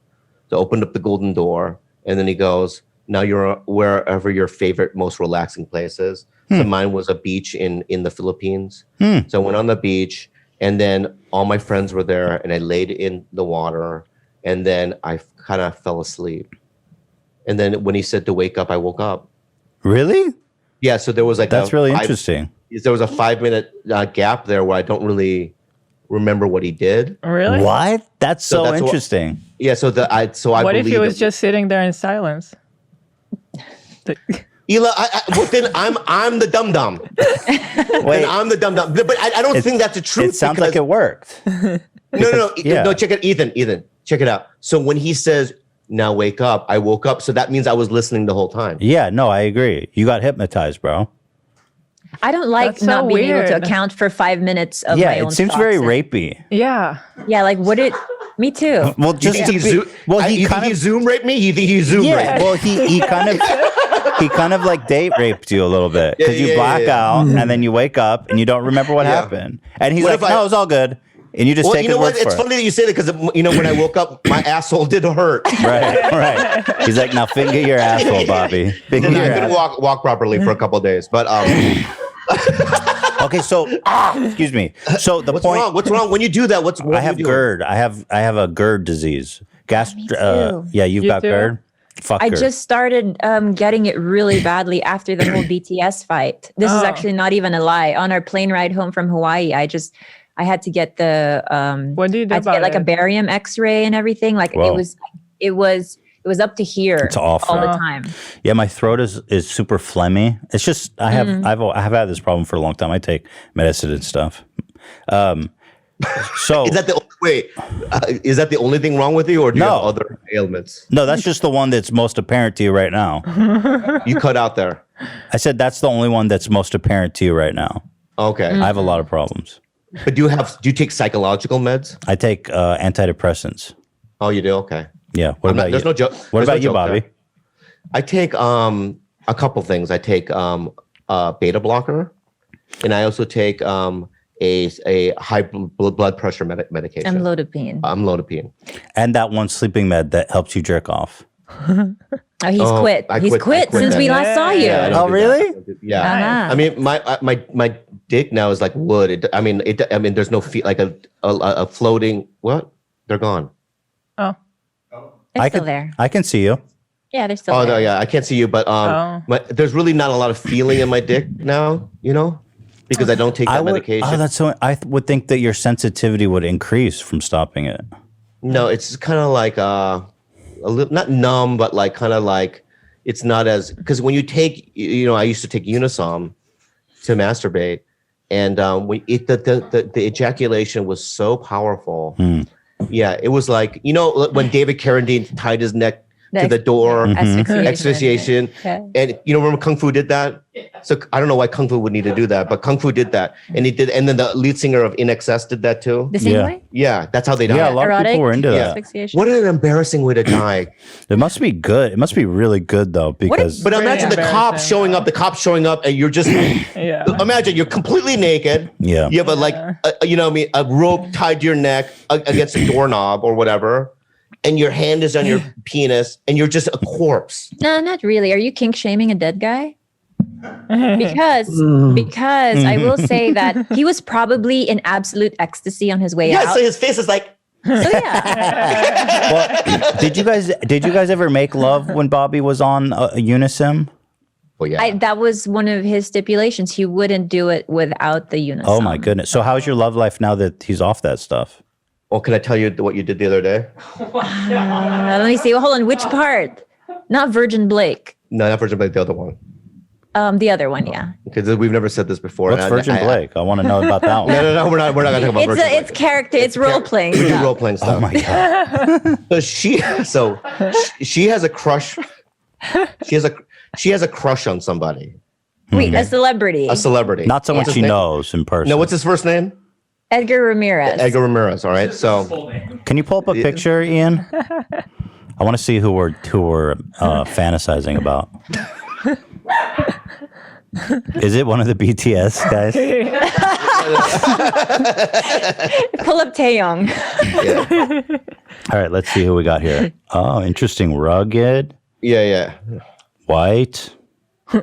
So I opened up the golden door, and then he goes, now you're wherever your favorite, most relaxing place is. So mine was a beach in the Philippines. So I went on the beach, and then all my friends were there, and I laid in the water, and then I kind of fell asleep. And then when he said to wake up, I woke up. Really? Yeah. So there was like That's really interesting. There was a 5-minute gap there where I don't really remember what he did. Really? What? That's so interesting. Yeah. So I What if he was just sitting there in silence? Ela, well, then I'm the dum dum. Wait, I'm the dum dum. But I don't think that's the truth. It sounds like it worked. No. Check it, Ethan. Check it out. So when he says, "Now wake up," I woke up. So that means I was listening the whole time. Yeah, no, I agree. You got hypnotized, bro. I don't like That's not so being able to weird. account for 5 minutes of Yeah, my own it seems thoughts very and- rapey. Yeah. Yeah, like what it. Me too. Well, You just think to he be, Zoom? well, You he think kind he of Zoom raped me? You think he Zoom raped yeah. me? Well, he kind of like date raped you a little bit because you black out and then you wake up and you don't remember what happened. And he's What like, if I- "No, it's all good," and you just Well, take you his know what? word It's for funny that you say that because when I woke up, my asshole did hurt. it. Right. He's like, "Now finger your asshole, Bobby. Finger And your I couldn't asshole." walk properly for a couple of days. But Okay, so excuse me. So the what's point. wrong? What's wrong when you do that? What's wrong? I have GERD. I have a GERD disease. too. Yeah, you've You got too? GERD. Fuck I her. just started getting it really badly after the whole BTS fight. This is Oh. actually not even a lie. On our plane ride home from Hawaii, I had to get the What do you do I had to about get like a it? barium X-ray and everything. Like Whoa. it was up to here It's awful. all the Oh. time. Yeah, my throat is super phlegmy. It's just I've had this problem for a long time. I take medicine and stuff. So Is that the wait? Is that the only thing wrong with you, or do you No. have other ailments? no, that's just the one that's most apparent to you right now. You cut out there. I said that's the only one that's most apparent to you right now. Okay, I have a lot of problems. but do you take psychological meds? I take antidepressants. Oh, you do. Okay. Yeah. What about you? There's no joke. What there's no about you, joke Bobby? there. I take a couple things. I take beta blocker, and I also take a high blood pressure medication. Amlodipine. Amlodipine. And that one sleeping med that helps you jerk off. Oh, he's Oh, quit. I He's quit- I quit quit since that. we last saw you. I don't Oh, do that. really? I don't do- Yeah. Uh-huh. I mean, my dick now is like wood. I mean, there's no like a floating. What? They're gone. Oh. They're still there. I can see you. Yeah, they're still Oh there. no, yeah, I can't see you, but Oh. there's really not a lot of feeling in my dick now. You know, because I don't take that medication. Oh, that's so. Would think that your sensitivity would increase from stopping it. No, it's kind of like a little not numb, but like kind of like it's not as because when you take, I used to take Unisom to masturbate, and the ejaculation was so powerful. Yeah, it was like when David Carradine tied his neck to the door, asphyxiation, Okay. and remember Kung Fu did that. So I don't know why Kung Fu would need to do that, but Kung Fu did that, and he did, and then the lead singer of INXS did that too. The same Yeah. way? Yeah, that's how they died. Yeah, a lot of people were into Yeah. that. Asphyxiation. What an embarrassing way to die. It must be good. It must be really good though, because But Pretty imagine the cops embarrassing. showing up, and you're just Yeah. imagine you're completely naked. Yeah. You have a rope tied to your neck against a doorknob or whatever, and your hand is on your penis, and you're just a corpse. No, not really. Are you kink shaming a dead guy? Because I will say that he was probably in absolute ecstasy on his way Yeah, out. so his face is like, So yeah, well, did you guys ever make love when Bobby was on Unisim? well, yeah. that was one of his stipulations. He wouldn't do it without the unison. Oh my goodness. So how's your love life now that he's off that stuff? Well, can I tell you what you did the other day? Let me see. Well, hold on. Which part? Not Virgin Blake. No, not Virgin Blake, the other one. The other one, yeah. Because we've never said this before. What's and Virgin Blake? I want to know about that one. No, we're not gonna talk about Virgin Blake. It's character. It's role playing. We do role playing stuff. Oh my god. So she has a crush. She has a crush on somebody, Wait, a celebrity. a celebrity. Not someone What's his she name? knows in person. No, what's his first name? Edgar Ramirez. Edgar Ramirez. All right. So Can you pull up a picture, Ian? I want to see who we're fantasizing about. Is it one of the BTS guys? Pull up Taeyong. yeah, All right, let's see who we got here. Oh, interesting. Rugged, yeah, white.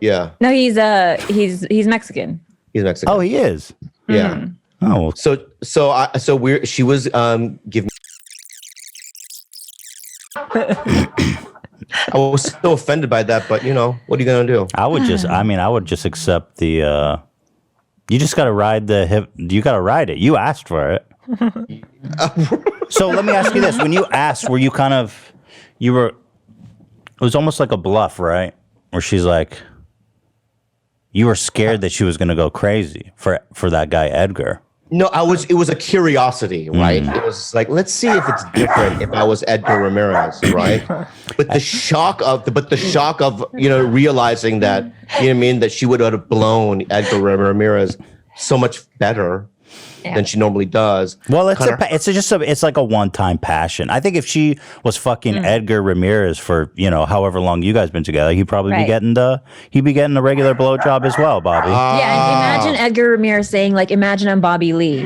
yeah. No, he's Mexican. He's Mexican. Oh, he is. yeah. Oh, well, She was giving. I was so offended by that, but what are you gonna do? I would just accept the. You just gotta ride the hip. You gotta ride it. You asked for it. So let me ask you this: when you asked, were you kind of, you were? It was almost like a bluff, right? Where she's like, you were scared that she was gonna go crazy for that guy Edgar. No, it was a curiosity, right? It was like, let's see if it's different if I was Edgar Ramirez, right? But the shock of realizing that, that she would have blown Edgar Ramirez so much better than she normally does. Well, it's like a one-time passion. I think if she was fucking Edgar Ramirez for, however long you guys been together, he'd probably be getting the regular blowjob as well, Bobby. Yeah, and imagine Edgar Ramirez saying, like, imagine I'm Bobby Lee.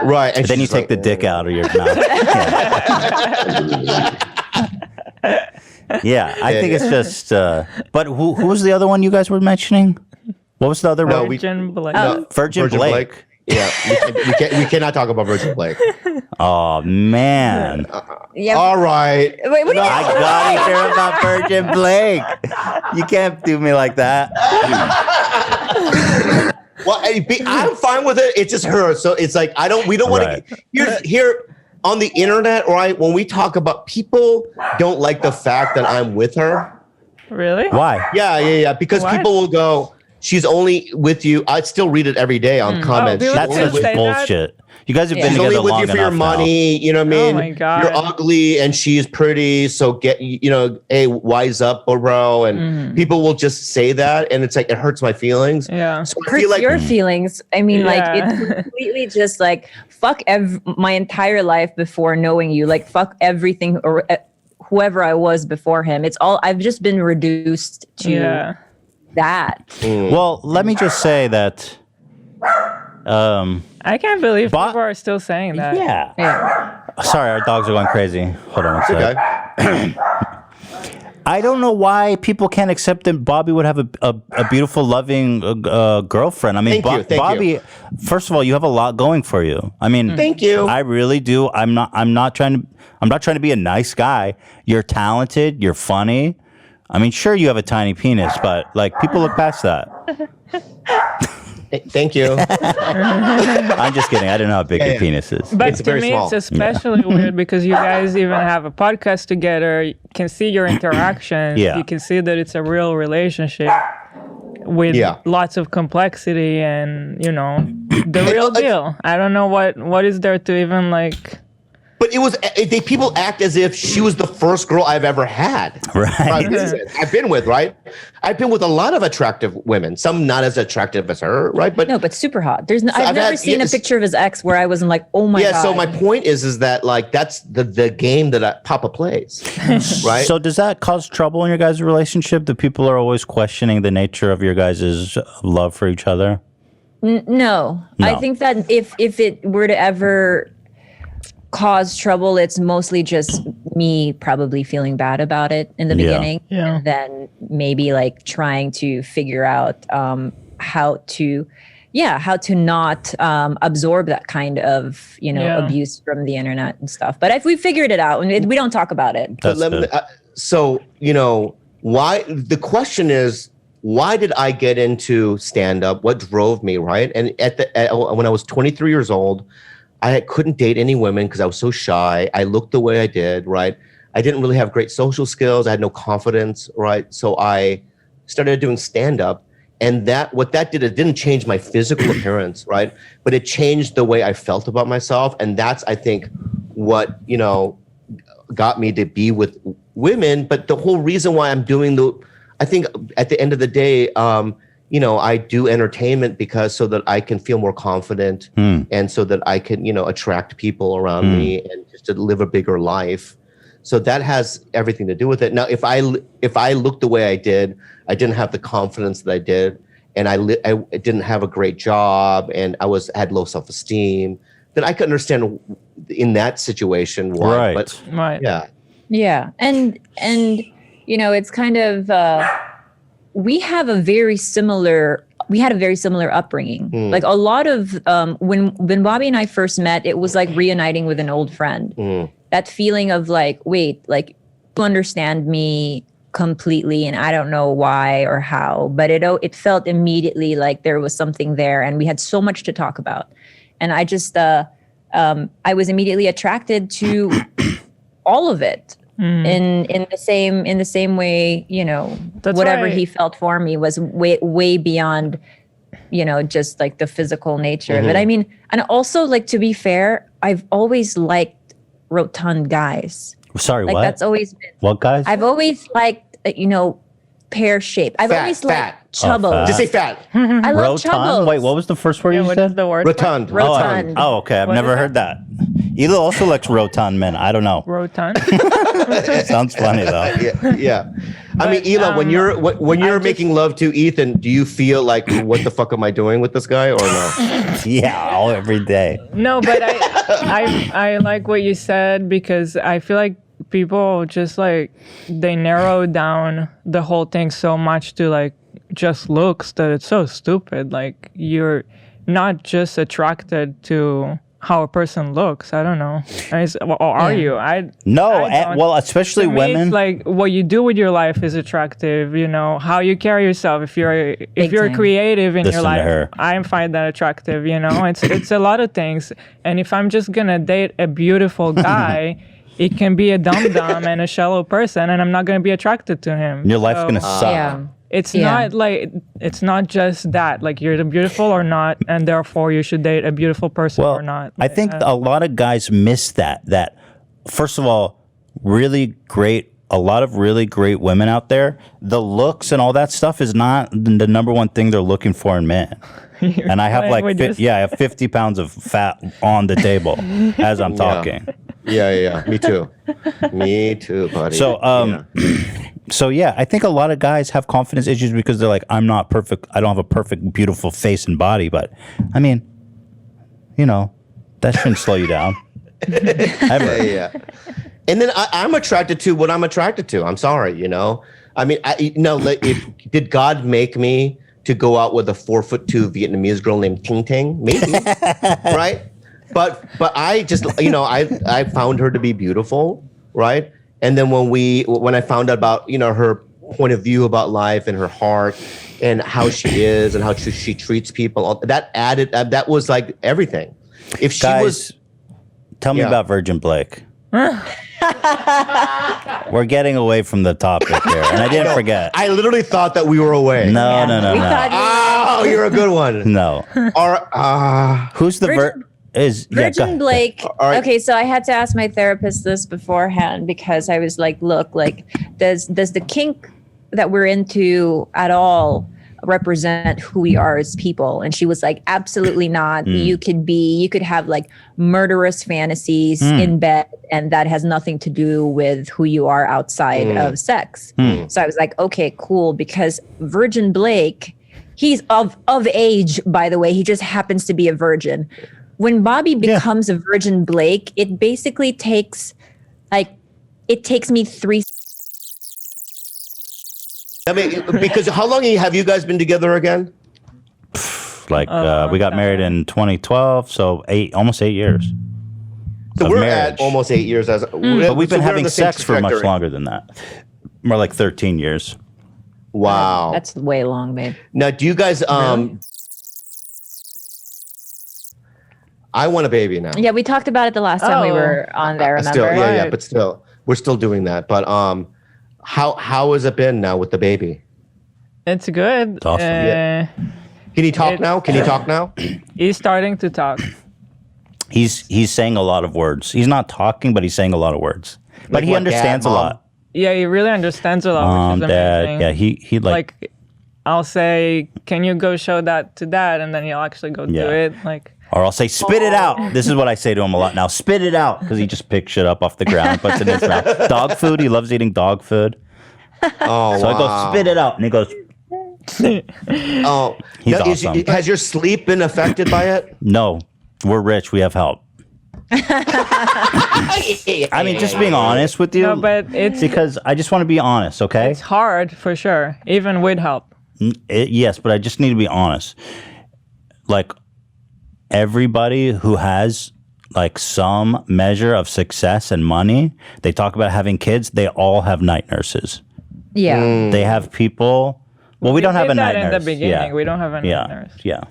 Right. And then you take the dick out of your mouth. Yeah, I think it's just, but who was the other one you guys were mentioning? What was the other one? Virgin Blake. Virgin Blake. Yeah, we cannot talk about Virgin Blake. Oh man! All right. Wait, what? I gotta hear about Virgin Blake. You can't do me like that. Well, I'm fine with it. It's just her, so it's like we don't want to. Here on the internet, right? When we talk about, people don't like the fact that I'm with her. Really? Why? Yeah. Because people will go, she's only with you. I still read it every day on comments. Oh, that's just bullshit. You guys have been she's together only with long you for your enough money. You know what I mean? Oh my God. You're ugly and she's pretty. So hey, wise up, bro. And people will just say that, and it's like, it hurts my feelings. Yeah. So I Hurts feel like your feelings. I mean, like, Yeah. it's completely just like, fuck my entire life before knowing you. Like, fuck everything or whoever I was before him. It's all, I've just been reduced to that. Well, let me just say that. I can't believe people are still saying that. Yeah. Sorry, our dogs are going crazy. Hold on one second. okay. I don't know why people can't accept that Bobby would have a beautiful, loving girlfriend. I mean, Thank you. Bobby. First of all, you have a lot going for you. I mean, Thank you. I really do. I'm not trying to be a nice guy. You're talented. You're funny. I mean, sure, you have a tiny penis, but like, people look past that. Thank you. I'm just kidding. I don't know how big your penis is. But It's to very me, small. it's especially weird because you guys even have a podcast together. You can see your interaction. Yeah. You can see that it's a real relationship with lots of complexity and, the real deal. I don't know what is there to even like... But people act as if she was the first girl I've ever had. Right. I've been with, right? I've been with a lot of attractive women, some not as attractive as her, right? But No, but super hot. I've never seen a picture of his ex where I wasn't like, oh my God. yeah, so my point is that like, that's the game that Papa plays, right? So does that cause trouble in your guys' relationship? That people are always questioning the nature of your guys' love for each other? No. I think that if it were to ever cause trouble, it's mostly just me probably feeling bad about it in the beginning, and then maybe like trying to figure out how to not absorb that kind of abuse from the internet and stuff. But if we figured it out, and we don't talk about it. Why? The question is, why did I get into stand-up? What drove me, right? And when I was 23 years old, I couldn't date any women because I was so shy. I looked the way I did, right? I didn't really have great social skills. I had no confidence, right? So I started doing stand-up, and what that did, it didn't change my physical appearance, right? But it changed the way I felt about myself, and that's, I think, what got me to be with women. But the whole reason why I'm doing I think at the end of the day, I do entertainment so that I can feel more confident and so that I can, attract people around me and just to live a bigger life. So that has everything to do with it. Now, if I looked the way I did, I didn't have the confidence that I did, and I didn't have a great job, and had low self-esteem, then I could understand in that situation why. Right. But, Right. Yeah. Yeah. And it's kind of we had a very similar upbringing. Like a lot of when Bobby and I first met, it was like reuniting with an old friend. That feeling of like, wait, like understand me completely, and I don't know why or how, but it felt immediately like there was something there, and we had so much to talk about. And I just I was immediately attracted to all of it. In the same way, That's whatever why- he felt for me was way beyond, just like the physical nature of it. I mean, and also, like, to be fair, I've always liked rotund guys. Sorry, Like what? that's always been. What guys? I've always liked, pear shape. I've Fat, always fat. liked chubbos. fat. Just say fat. I love Rotund? chubbos. Wait, what was the first word Yeah, you what said? is the word? Rotund. Rotund. Oh, okay. I've What never is heard that. Ela also likes rotund men. I don't know. Rotund. Sounds funny though. Yeah. I mean, Ela, when you're making love to Ethan, do you feel like, what the fuck am I doing with this guy, or no? Yeah, every day. No, but I like what you said, because I feel like people just like they narrow down the whole thing so much to like just looks that it's so stupid. Like, you're not just attracted to how a person looks. I don't know. Or are you? No, I don't. well, especially To me, women. it's like what you do with your life is attractive. How you carry yourself. If you're time. creative in Listen your to life, her. I find that attractive. It's a lot of things. And if I'm just gonna date a beautiful guy, it can be a dumb and a shallow person, and I'm not gonna be attracted to him. Your life's So gonna suck. Yeah. It's Yeah. not like it's not just that. Like, you're beautiful or not, and therefore you should date a beautiful person Well, or not. I think a lot of guys miss that. That, first of all, a lot of really great women out there, the looks and all that stuff is not the number one thing they're looking for in men. And I have playing with this. I have 50 pounds of fat on the table as I'm talking. Yeah. Me too. Me too, buddy. So, I think a lot of guys have confidence issues because they're like, I'm not perfect. I don't have a perfect, beautiful face and body. But, I mean, that shouldn't slow you down. Ever. Yeah. And then I'm attracted to what I'm attracted to. I'm sorry, I mean, did God make me to go out with a 4'2" Vietnamese girl named Ting Ting? Maybe, right? But I just, I found her to be beautiful, right? And then when I found out about, her point of view about life and her heart and how she is and how she treats people, that was like everything. If she Guys, tell me about Virgin Blake. We're getting away from the topic here, and I didn't forget. I literally thought that we were away. No. We thought Oh, you're a good one. No. Or, Who's the Virgin Blake. All right. Okay, so I had to ask my therapist this beforehand, because I was like, look, like, does the kink that we're into at all represent who we are as people? And she was like, absolutely not. You could have like murderous fantasies in bed, and that has nothing to do with who you are outside of sex. So I was like, okay, cool, because Virgin Blake, he's of age, by the way. He just happens to be a virgin. When Bobby becomes a Virgin Blake, it basically takes me 3. I mean, because how long have you guys been together again? we got married in 2012, so almost 8 years. So of we're marriage. at almost 8 years. But we've been so we're having in the same sex for much trajectory. longer than that. More like 13 years. Wow. That's way long, babe. Now, do you guys? I want a baby now. Yeah, we talked about it the last time we were on there. Remember? Still, yeah, Right. but still, we're still doing that. But how has it been now with the baby? It's good. It's awesome. Yeah. Can you talk now? Can you talk now? He's starting to talk. He's saying a lot of words. He's not talking, but he's saying a lot of words. But Like he what, understands Dad, a Mom? lot. Yeah, he really understands a lot, which is Dad. amazing. Yeah, he like I'll say, "Can you go show that to Dad?" And then he'll actually go do Yeah. it. Like, or I'll say, spit it out. This is what I say to him a lot now. Spit it out. Because he just picks shit up off the ground and puts it in his mouth. Dog food. He loves eating dog food. Oh, So I go, spit it out. And he goes, Oh, He's now, awesome. has your sleep been affected by it? no, we're rich. We have help. I mean, just being honest with you. no, but it's Because I just want to be honest, okay? it's hard for sure, even with help. Yes, but I just need to be honest. Like, everybody who has like some measure of success and money, they talk about having kids, they all have night nurses. Yeah. They have people. Well, we don't have a did night that in nurse. the beginning. We don't have a night nurse. Yeah.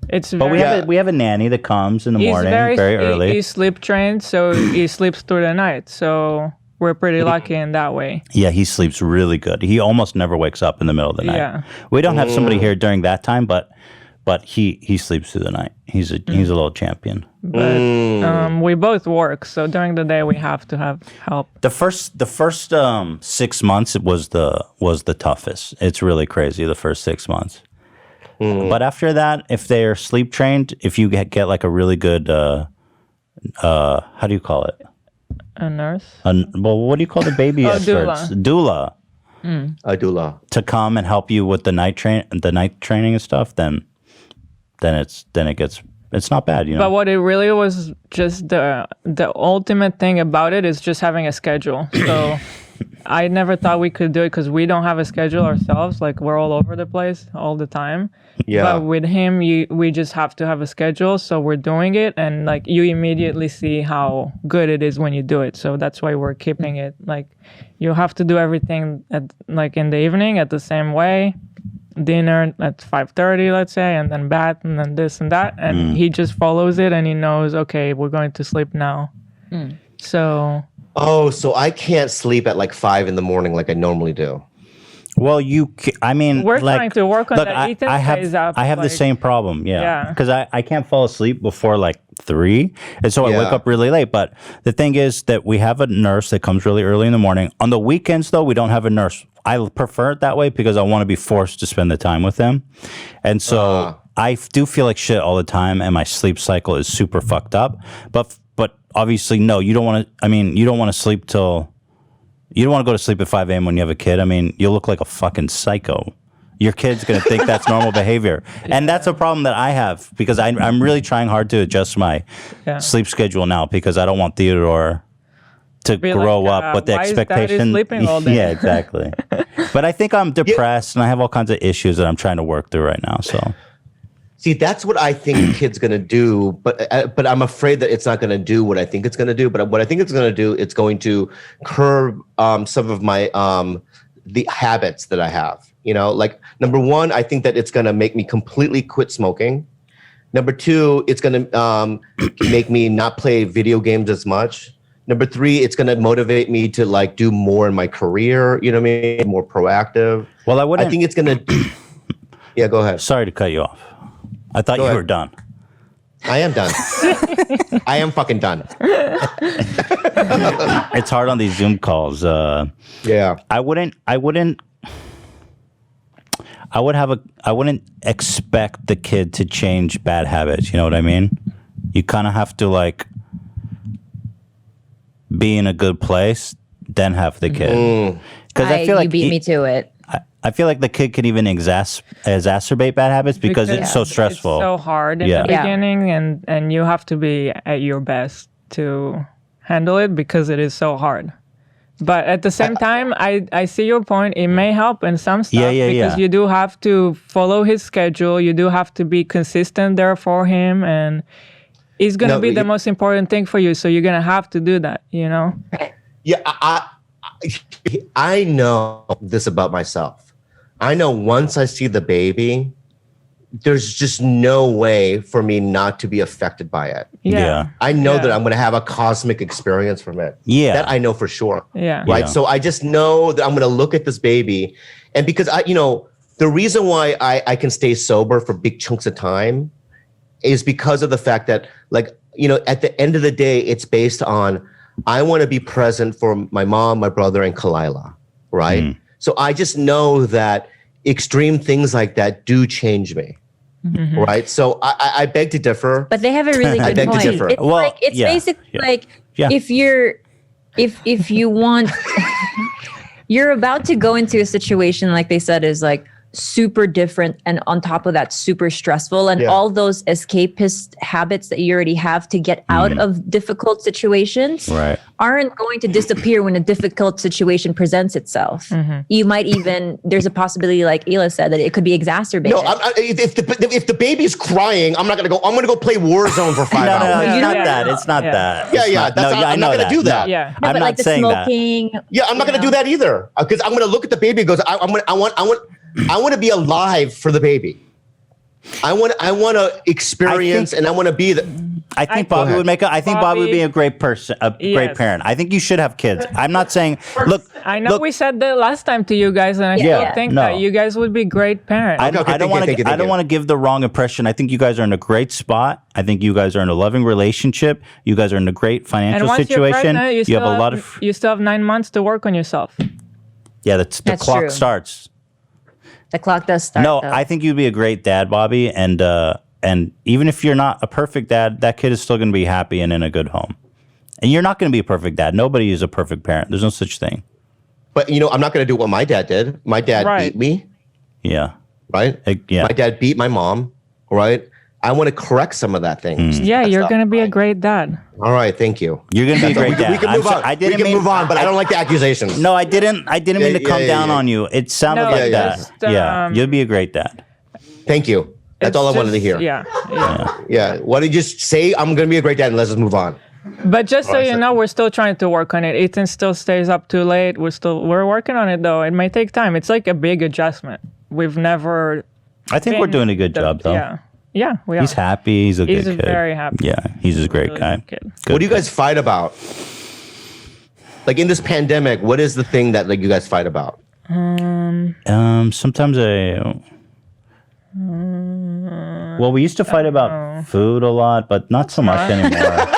It's But very, we have a nanny that comes in the he's morning very early. He's sleep trained, so he sleeps through the night. So we're pretty lucky in that way. Yeah, he sleeps really good. He almost never wakes up in the middle of the night. Yeah. We don't have somebody here during that time, but he sleeps through the night. He's a little champion. But we both work, so during the day we have to have help. The first 6 months was the toughest. It's really crazy the first 6 months. But after that, if they're sleep trained, if you get like a really good how do you call it? A nurse? Well, what do you call the baby experts? Doula. A doula. To come and help you with the night training and stuff, then it's not bad, you know. But what it really was, just the ultimate thing about it is just having a schedule. So I never thought we could do it because we don't have a schedule ourselves. Like, we're all over the place all the time. Yeah. But with him, we just have to have a schedule. So we're doing it, and like you immediately see how good it is when you do it. So that's why we're keeping it. Like, you have to do everything like in the evening at the same way. Dinner at 5:30, let's say, and then bath, and then this and that, and he just follows it, and he knows, okay, we're going to sleep now. So So I can't sleep at like 5 in the morning like I normally do. Well, we're trying to work on that. Ethan I stays up, have the like- same problem, Yeah. because I can't fall asleep before like 3, and so I wake up really late. But the thing is that we have a nurse that comes really early in the morning. On the weekends, though, we don't have a nurse. I prefer it that way because I want to be forced to spend the time with them, and so I do feel like shit all the time, and my sleep cycle is super fucked up. But obviously, no, you don't want to. I mean, you don't want to sleep till. You don't want to go to sleep at 5 a.m. when you have a kid. I mean, you'll look like a fucking psycho. Your kid's going to think that's normal behavior. And that's a problem that I have because I'm really trying hard to adjust my sleep schedule now because I don't want Theodore to grow up with the why is expectation. Daddy sleeping all day? Yeah, exactly. But I think I'm depressed and I have all kinds of issues that I'm trying to work through right now. So. See, that's what I think the kid's going to do, but I'm afraid that it's not going to do what I think it's going to do. But what I think it's going to do, it's going to curb some of my the habits that I have. You know, like number one, I think that it's going to make me completely quit smoking. Number two, it's going to make me not play video games as much. Number three, it's going to motivate me to like do more in my career. You know what I mean? More proactive. Well, I think it's going to. Yeah, go ahead. Sorry to cut you off. I thought you were done. I am done. I am fucking done. It's hard on these Zoom calls. Yeah. I wouldn't expect the kid to change bad habits. You know what I mean? You kind of have to like be in a good place, then have the kid. Because I feel like you beat me to it. I feel like the kid can even exacerbate bad habits because it's so stressful. It's so hard in the beginning, and you have to be at your best to handle it because it is so hard. But at the same time, I see your point. It may help in some stuff because you do have to follow his schedule. You do have to be consistent there for him, and it's going to be the most important thing for you. So you're going to have to do that, you know? Yeah, I know this about myself. I know once I see the baby, there's just no way for me not to be affected by it. Yeah. I know that I'm going to have a cosmic experience from it. Yeah. That I know for sure. Yeah. Right. Yeah. So I just know that I'm going to look at this baby. And because the reason why I can stay sober for big chunks of time is because of the fact that at the end of the day, it's based on, I want to be present for my mom, my brother, and Khalyla. Right. So I just know that extreme things like that do change me. Right. So I beg to differ. But they have a really good beg to point. differ. It's basically like if you want, you're about to go into a situation, like they said, is like super different, and on top of that super stressful, and all those escapist habits that you already have to get out of difficult situations aren't going to disappear when a difficult situation presents itself. You might even, there's a possibility, like Hila said, that it could be exacerbated. No, if the baby's crying, I'm going to go play Warzone for 5 hours. No, it's not that. It's not that. I'm not going to do that. No, I'm but not like the saying smoking. Yeah, I'm not going to do that either. Because I'm going to look at the baby and goes, I want to be alive for the baby. I want to experience, and I want to be the. I think Bobby would Bobby would be a great person, great parent. I think you should have kids. I'm not saying. Look, I know we said that last time to you guys, and I still think that you guys would be great parents. I don't want to give the wrong impression. I think you guys are in a great spot. I think you guys are in a loving relationship. You guys are in a great financial situation. You have a lot of. You still have 9 months to work on yourself. Yeah, the clock true. Starts. The clock does start. No, though. I think you'd be a great dad, Bobby, and even if you're not a perfect dad, that kid is still going to be happy and in a good home. And you're not going to be a perfect dad. Nobody is a perfect parent. There's no such thing. But I'm not going to do what my dad did. My dad beat me. Yeah. Right. Yeah. My dad beat my mom. Right. I want to correct some of that things. Yeah, you're going to be a great dad. All right, thank you. You're going to be a great dad. We can move on. We can move on, but I don't like the accusations. No, I didn't mean to come down on you. It sounded like that. Yeah, you'll be a great dad. Thank you. That's all I wanted to hear. Yeah. Why don't you just say I'm going to be a great dad and let's just move on? But just so you know, we're still trying to work on it. Ethan still stays up too late. We're working on it though. It may take time. It's like a big adjustment. We've never. I think we're doing a good job though. Yeah. Yeah, we are. He's happy. He's a good kid. He's very happy. Yeah, he's a great guy. What do you guys fight about? Like in this pandemic, what is the thing that you guys fight about? Sometimes well, we used to fight about food a lot, but not so much anymore.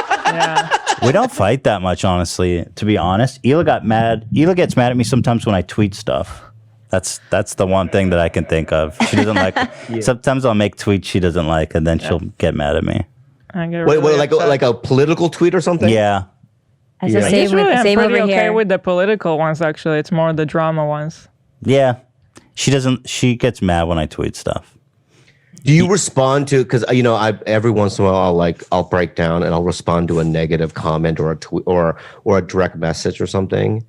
We don't fight that much, honestly. To be honest, Hila gets mad at me sometimes when I tweet stuff. That's the one thing that I can think of. She doesn't like. Sometimes I'll make tweets she doesn't like, and then she'll get mad at me. Like a political tweet or something? Yeah. Same over okay here. with the political ones. Actually, it's more the drama ones. Yeah, she doesn't. She gets mad when I tweet stuff. Do you respond to? Because I every once in a while I'll break down and I'll respond to a negative comment or a tweet or a direct message or something.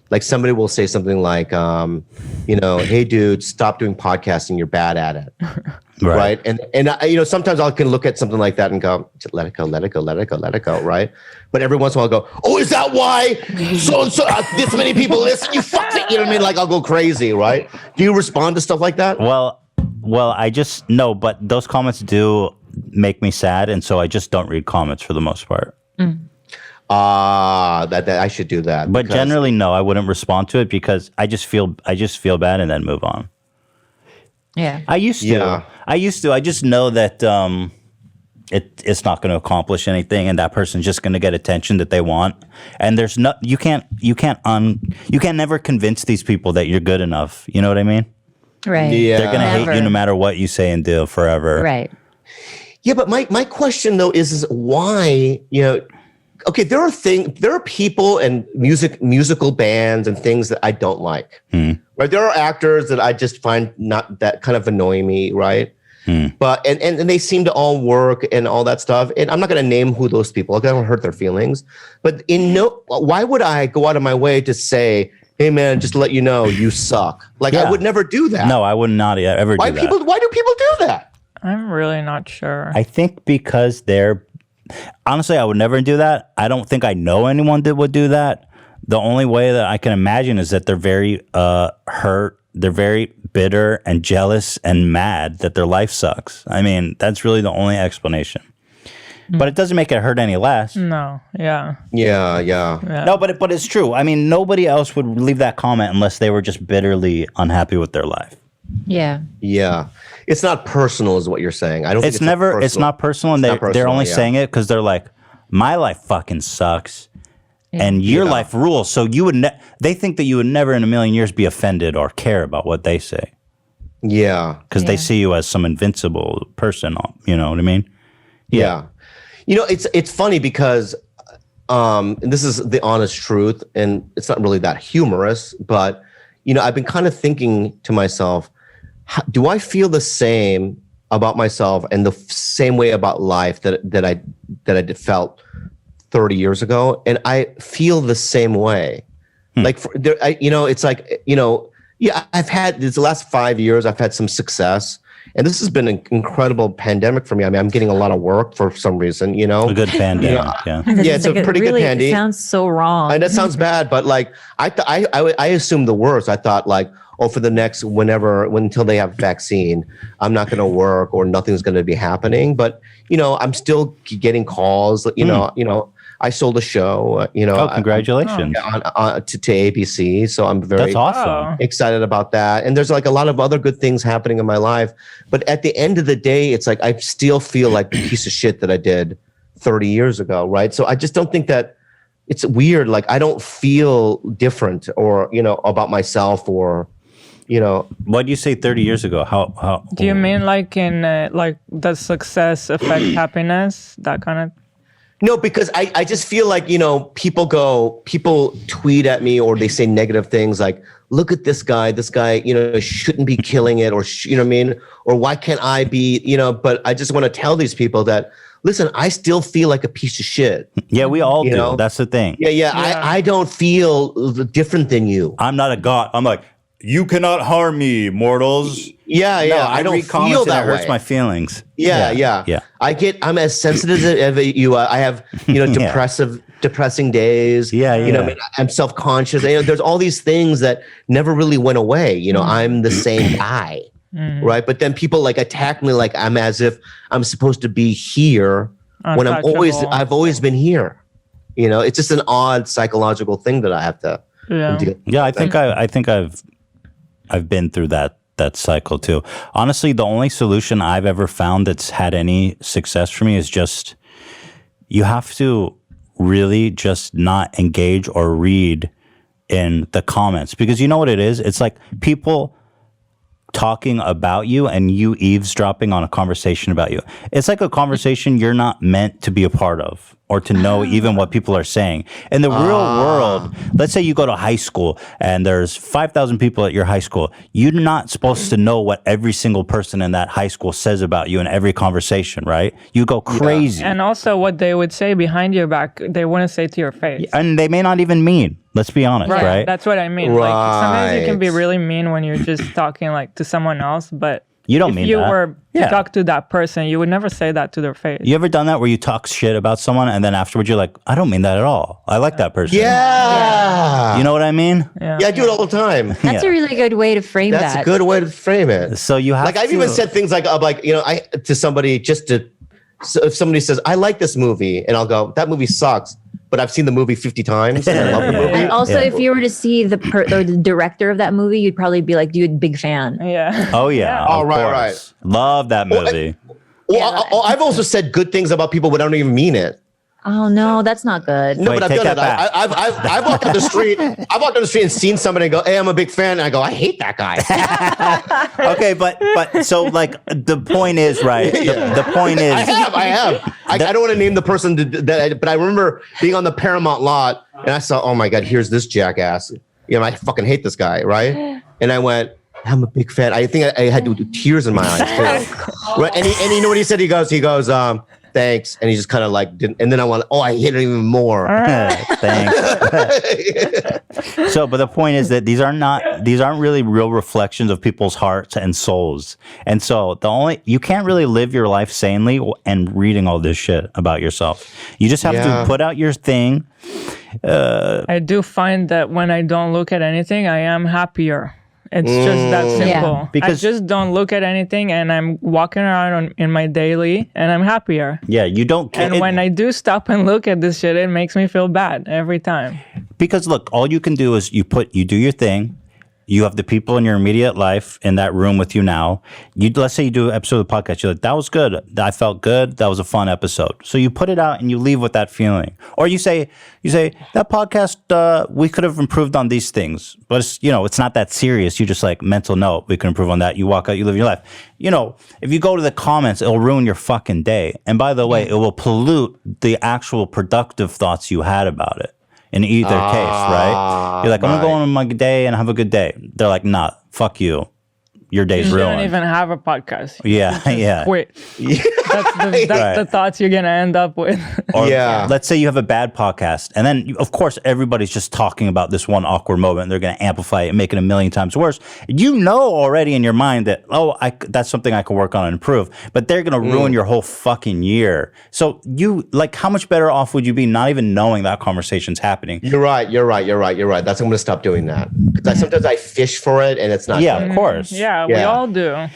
Like somebody will say something like, hey dude, stop doing podcasting. You're bad at it. Right. And sometimes I can look at something like that and go, let it go, let it go, let it go, let it go. Right. But every once in a while I'll go, oh, is that why so this many people listen? You fuck it. You know what I mean? Like I'll go crazy. Right. Do you respond to stuff like that? Well, I just no, but those comments do make me sad. And so I just don't read comments for the most part. That I should do that. But generally, no, I wouldn't respond to it because I just feel bad and then move on. Yeah, I used to. I just know that it's not going to accomplish anything, and that person's just going to get attention that they want. And there's no, you can never convince these people that you're good enough. You know what I mean? Right. Yeah. They're going to hate you no matter what you say and do forever. Right. Yeah, but my question though is why okay, there are people and musical bands and things that I don't like. Right? There are actors that I just find not that kind of annoy me, right? But and they seem to all work and all that stuff. And I'm not going to name who those people are. I don't hurt their feelings. But why would I go out of my way to say, hey man, just to let you know, you suck? Like I would never do that. No, I would not ever do that. Why do people do that? I'm really not sure. I think because honestly, I would never do that. I don't think I know anyone that would do that. The only way that I can imagine is that they're very hurt. They're very bitter and jealous and mad that their life sucks. I mean, that's really the only explanation. But it doesn't make it hurt any less. No, yeah. Yeah. No, but it's true. I mean, nobody else would leave that comment unless they were just bitterly unhappy with their life. Yeah. Yeah. It's not personal is what you're saying. I don't think it's not personal, and they're only saying it because they're like, my life fucking sucks and your life rules. So they think that you would never in a million years be offended or care about what they say. Yeah. Because they see you as some invincible person, you know what I mean? Yeah. It's funny because and this is the honest truth, and it's not really that humorous, but I've been kind of thinking to myself, do I feel the same about myself and the same way about life that I felt 30 years ago? And I feel the same way. Like, it's like, yeah, I've had the last 5 years, I've had some success. And this has been an incredible pandemic for me. I mean, I'm getting a lot of work for some reason, A good pandemic, yeah. Yeah, it's a pretty good It sounds so wrong. And that sounds bad, but like, I assumed the worst. I thought like, for the next until they have vaccine, I'm not going to work or nothing's going to be happening. But, I'm still getting calls, I sold a show, congratulations. to ABC. So I'm very That's awesome. excited about that. And there's like a lot of other good things happening in my life. But at the end of the day, it's like, I still feel like the piece of shit that I did 30 years ago. Right. So I just don't think that it's weird. Like, I don't feel different or, about myself or, What do you say 30 years ago? How Do you mean like in like does success affect happiness? That kind of. No, because I just feel like, people tweet at me or they say negative things like, look at this guy, shouldn't be killing it or, you know what I mean? Or why can't I be, but I just want to tell these people that, listen, I still feel like a piece of shit. Yeah, we all do. That's the thing. Yeah. I don't feel different than you. I'm not a god. I'm like, you cannot harm me, mortors. Yeah. No, I don't read comments feel and that it hurts way. my feelings. Yeah. I'm as sensitive as you. I have, depressing days. Yeah. I'm self-conscious. There's all these things that never really went away. I'm the same guy, right? But then people like attack me like I'm as if I'm supposed to be here when I've always been here. It's just an odd psychological thing that I have to. Yeah, I think I've been through that cycle too. Honestly, the only solution I've ever found that's had any success for me is just you have to really just not engage or read in the comments, because you know what it is? It's like people talking about you and you eavesdropping on a conversation about you. It's like a conversation you're not meant to be a part of or to know even what people are saying. In the real world, let's say you go to high school and there's 5,000 people at your high school. You're not supposed to know what every single person in that high school says about you in every conversation, right? You go crazy. And also what they would say behind your back, they wouldn't say to your face. And they may not even mean. Let's be honest, right? That's what I mean. Right. Like sometimes you can be really mean when you're just talking like to someone else, but You don't if mean you that. were to talk to that person, you would never say that to their face. You ever done that where you talk shit about someone and then afterwards you're like, I don't mean that at all. I like that person. Yeah. You know what I mean? Yeah, I do it all the time. That's a really good way to frame That's that. a good way to frame it. So you have Like I've even said things like to somebody so if somebody says, I like this movie, and I'll go, that movie sucks, but I've seen the movie 50 times and I love the movie. And also, if you were to see the director of that movie, you'd probably be like, dude, big fan. Yeah. Oh, yeah. Oh, of right. course. Love that movie. I've also said good things about people, but I don't even mean it. Oh, no, that's not good. No, Wait, but I've take done it. that back. I've walked down the street. I've walked down the street and seen somebody and go, "Hey, I'm a big fan." And I go, "I hate that guy." Okay, but so like the point is, right? The point is, I have. I don't want to name the person, but I remember being on the Paramount lot and I saw, oh my God, here's this jackass. I fucking hate this guy, right? And I went, I'm a big fan. I think I had tears in my eyes too. Right? And you know what he said? He goes, thanks. And he just kind of like didn't. And then I went, I hate it even more. thanks. So, but the point is that these aren't really real reflections of people's hearts and souls. And so you can't really live your life sanely and reading all this shit about yourself. You just have to put out your thing. I do find that when I don't look at anything, I am happier. It's just that simple. Yeah. Because I just don't look at anything and I'm walking around in my daily and I'm happier. Yeah, you don't care. And when I do stop and look at this shit, it makes me feel bad every time. Because look, all you can do is you do your thing. You have the people in your immediate life in that room with you now. Let's say you do an episode of the podcast. You're like, that was good. I felt good. That was a fun episode. So you put it out and you leave with that feeling. Or you say that podcast, we could have improved on these things, but it's not that serious. You just like mental note. We could improve on that. You walk out, you live your life. If you go to the comments, it'll ruin your fucking day. And by the way, it will pollute the actual productive thoughts you had about it. In either case, right? You're like, I'm going to go on my day and have a good day. They're like, nah, fuck you. your day's You ruined. don't even have a podcast. Yeah, yeah. Quit. That's the thoughts you're gonna end up with. Or Yeah. let's say you have a bad podcast, and then of course everybody's just talking about this one awkward moment. And they're going to amplify it and make it a million times worse. You know already in your mind that that's something I can work on and improve. But they're going to ruin your whole fucking year. So how much better off would you be not even knowing that conversation's happening? You're right. That's I'm going to stop doing that. Because sometimes I fish for it and it's not. Yeah, good. of course. Yeah, we all do.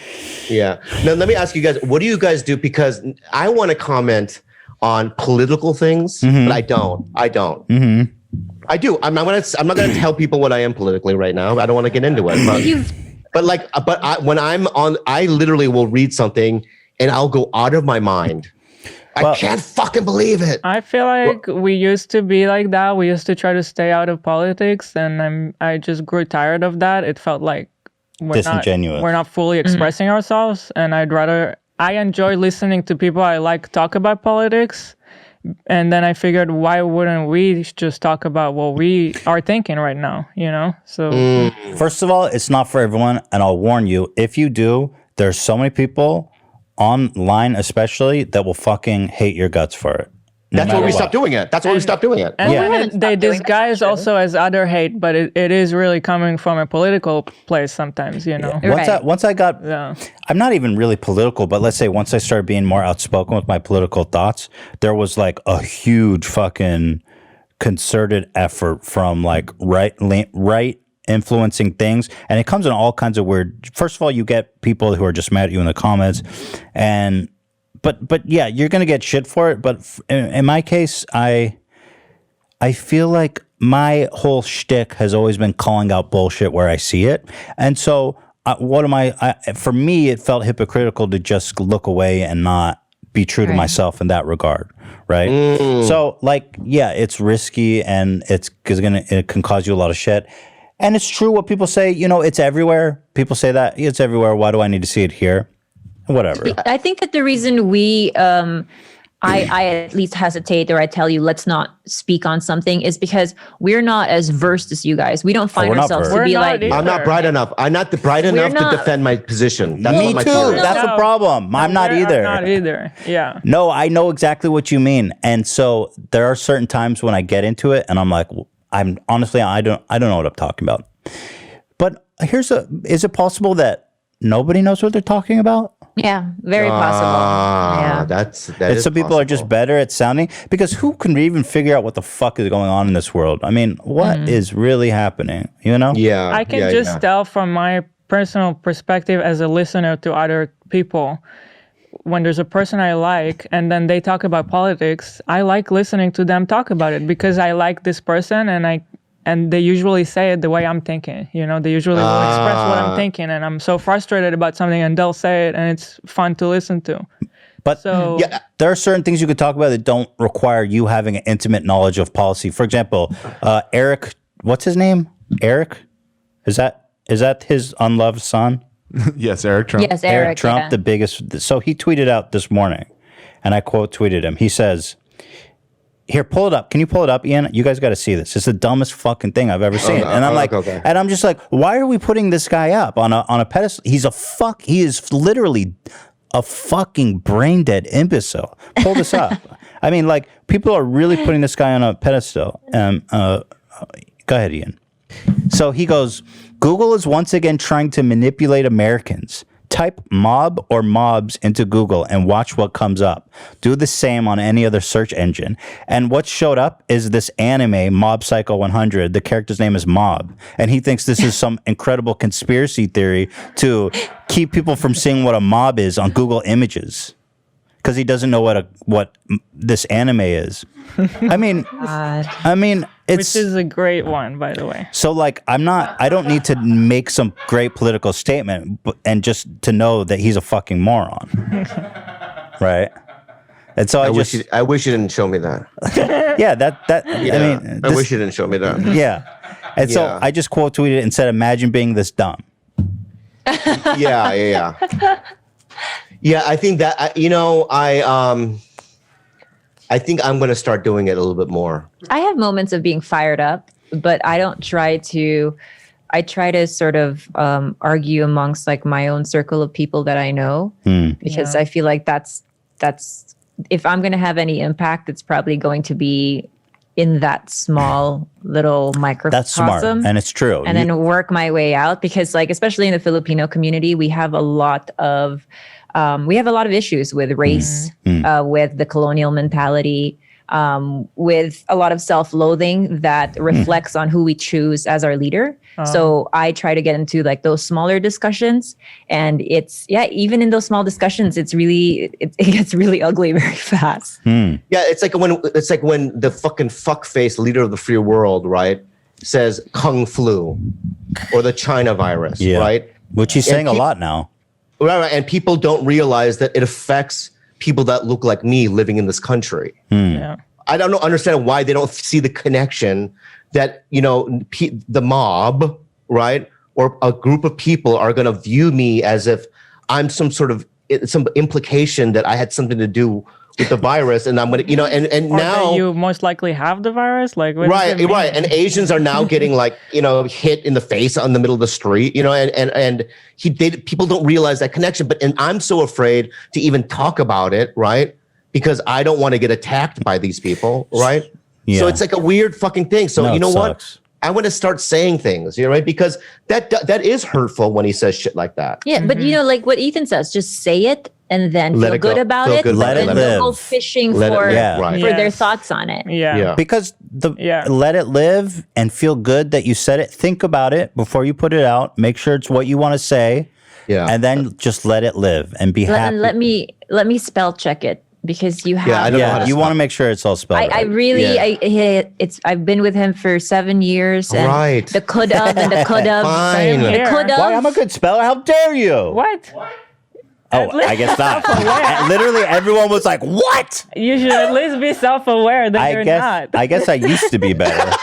Yeah. Now let me ask you guys, what do you guys do? Because I want to comment on political things, but I don't. I do. I'm not gonna tell people what I am politically right now. I don't want to get into it. When I'm on, I literally will read something and I'll go out of my mind. I can't fucking believe it. I feel like we used to be like that. We used to try to stay out of politics, and I just grew tired of that. It felt like Disingenuous. we're not fully expressing ourselves, and I enjoy listening to people I like talk about politics. And then I figured, why wouldn't we just talk about what we are thinking right now, So First of all, it's not for everyone. And I'll warn you, if you do, there's so many people online especially that will fucking hate your guts for it. That's why we stopped doing it. And Yeah. then they disguise also as other hate, but it is really coming from a political place sometimes, Once I got, I'm not even really political, but let's say once I started being more outspoken with my political thoughts, there was like a huge fucking concerted effort from like right influencing things, and it comes in all kinds of weird. First of all, you get people who are just mad at you in the comments, and but yeah, you're gonna get shit for it. But in my case, I feel like my whole shtick has always been calling out bullshit where I see it, and so for me, it felt hypocritical to just look away and not be true to myself in that regard, right? So it's risky and it can cause you a lot of shit. And it's true what people say, it's everywhere. People say that it's everywhere. Why do I need to see it here? Whatever. I think that the reason I at least hesitate, or I tell you, let's not speak on something, is because we're not as versed as you guys. We don't find ourselves to be like, I'm not bright enough. I'm not bright enough to defend my position. That's Me my too. point. That's the problem. I'm not either. I'm not either. Yeah. No, I know exactly what you mean. And so there are certain times when I get into it and I'm like, I don't know what I'm talking about. But is it possible that nobody knows what they're talking about? yeah, very possible. Yeah. That is Some people are just better at sounding, because who can even figure out what the fuck is going on in this world? I mean, what is really happening? Yeah. I can just tell from my personal perspective as a listener to other people, when there's a person I like and then they talk about politics, I like listening to them talk about it because I like this person, and they usually say it the way I'm thinking. They usually will express what I'm thinking, and I'm so frustrated about something and they'll say it and it's fun to listen to. But there are certain things you could talk about that don't require you having an intimate knowledge of policy. For example, Eric, what's his name? Eric? Is that his unloved son? Yes, Eric Trump. Yes, Eric Trump, yeah. the biggest. So he tweeted out this morning, and I quote tweeted him. He says, here, pull it up. Can you pull it up, Ian? You guys got to see this. It's the dumbest fucking thing I've ever seen. And I'm and I'm just like, why are we putting this guy up on a pedestal? He is literally a fucking brain dead imbecile. Pull this up. I mean, people are really putting this guy on a pedestal. Go ahead, Ian. So he goes, Google is once again trying to manipulate Americans. Type mob or mobs into Google and watch what comes up. Do the same on any other search engine. And what showed up is this anime, Mob Psycho 100. The character's name is Mob. And he thinks this is some incredible conspiracy theory to keep people from seeing what a mob is on Google Images. Because he doesn't know what this anime is. I mean, it's... Which is a great one, by the way. So, I don't need to make some great political statement and just to know that he's a fucking moron. Right? And so I wish you didn't show me that. Yeah, I wish you didn't show me that. Yeah. And so I just quote tweeted and said, imagine being this dumb. Yeah. Yeah, I think that, I think I'm going to start doing it a little bit more. I have moments of being fired up, but I don't try to I try to sort of argue amongst like my own circle of people that I know, because I feel like that's if I'm going to have any impact, it's probably going to be in that small little microcosm. That's smart, and it's true. And then work my way out, because like, especially in the Filipino community, we have a lot of issues with race, with the colonial mentality, with a lot of self-loathing that reflects on who we choose as our leader. So I try to get into like those smaller discussions, and even in those small discussions, it gets really ugly very fast. Yeah, it's like when the fucking fuckface leader of the free world, right, says Kung flu or the China virus, right? Which he's saying a lot now. Right, and people don't realize that it affects people that look like me living in this country. Yeah. I don't understand why they don't see the connection that, the mob, right, or a group of people are going to view me as if I'm some implication that I had something to do with the virus, and I'm going to, and Or now that you most likely have the virus. Like, what does it mean? right, and Asians are now getting like, hit in the face on the middle of the street, and people don't realize that connection, and I'm so afraid to even talk about it, right? Because I don't want to get attacked by these people, right? Yeah. So it's like a weird fucking thing. So No, you know it what? sucks. I want to start saying things, right? Because that is hurtful when he says shit like that. Yeah, but like what Ethan says, just say it and then Let feel it go. good about Feel it. good about and it. then Let it go live. fishing Let it for live, right. their Yes. thoughts on it. Yeah. Because let it live and feel good that you said it. Think about it before you put it out. Make sure it's what you want to say. Yeah. And then just let it live and be happy. Let me spell check it, because you have. I don't know how to you spell. want to make sure it's all spelled I right. really, Yeah. I've been with him for 7 years, and Right. the could have and the could have, Fine. the could Why? I'm a have. good speller. How dare you? What? Oh, I guess not. Literally, everyone was like, "What?" You should at least be self-aware that you're not. I guess I used to be better.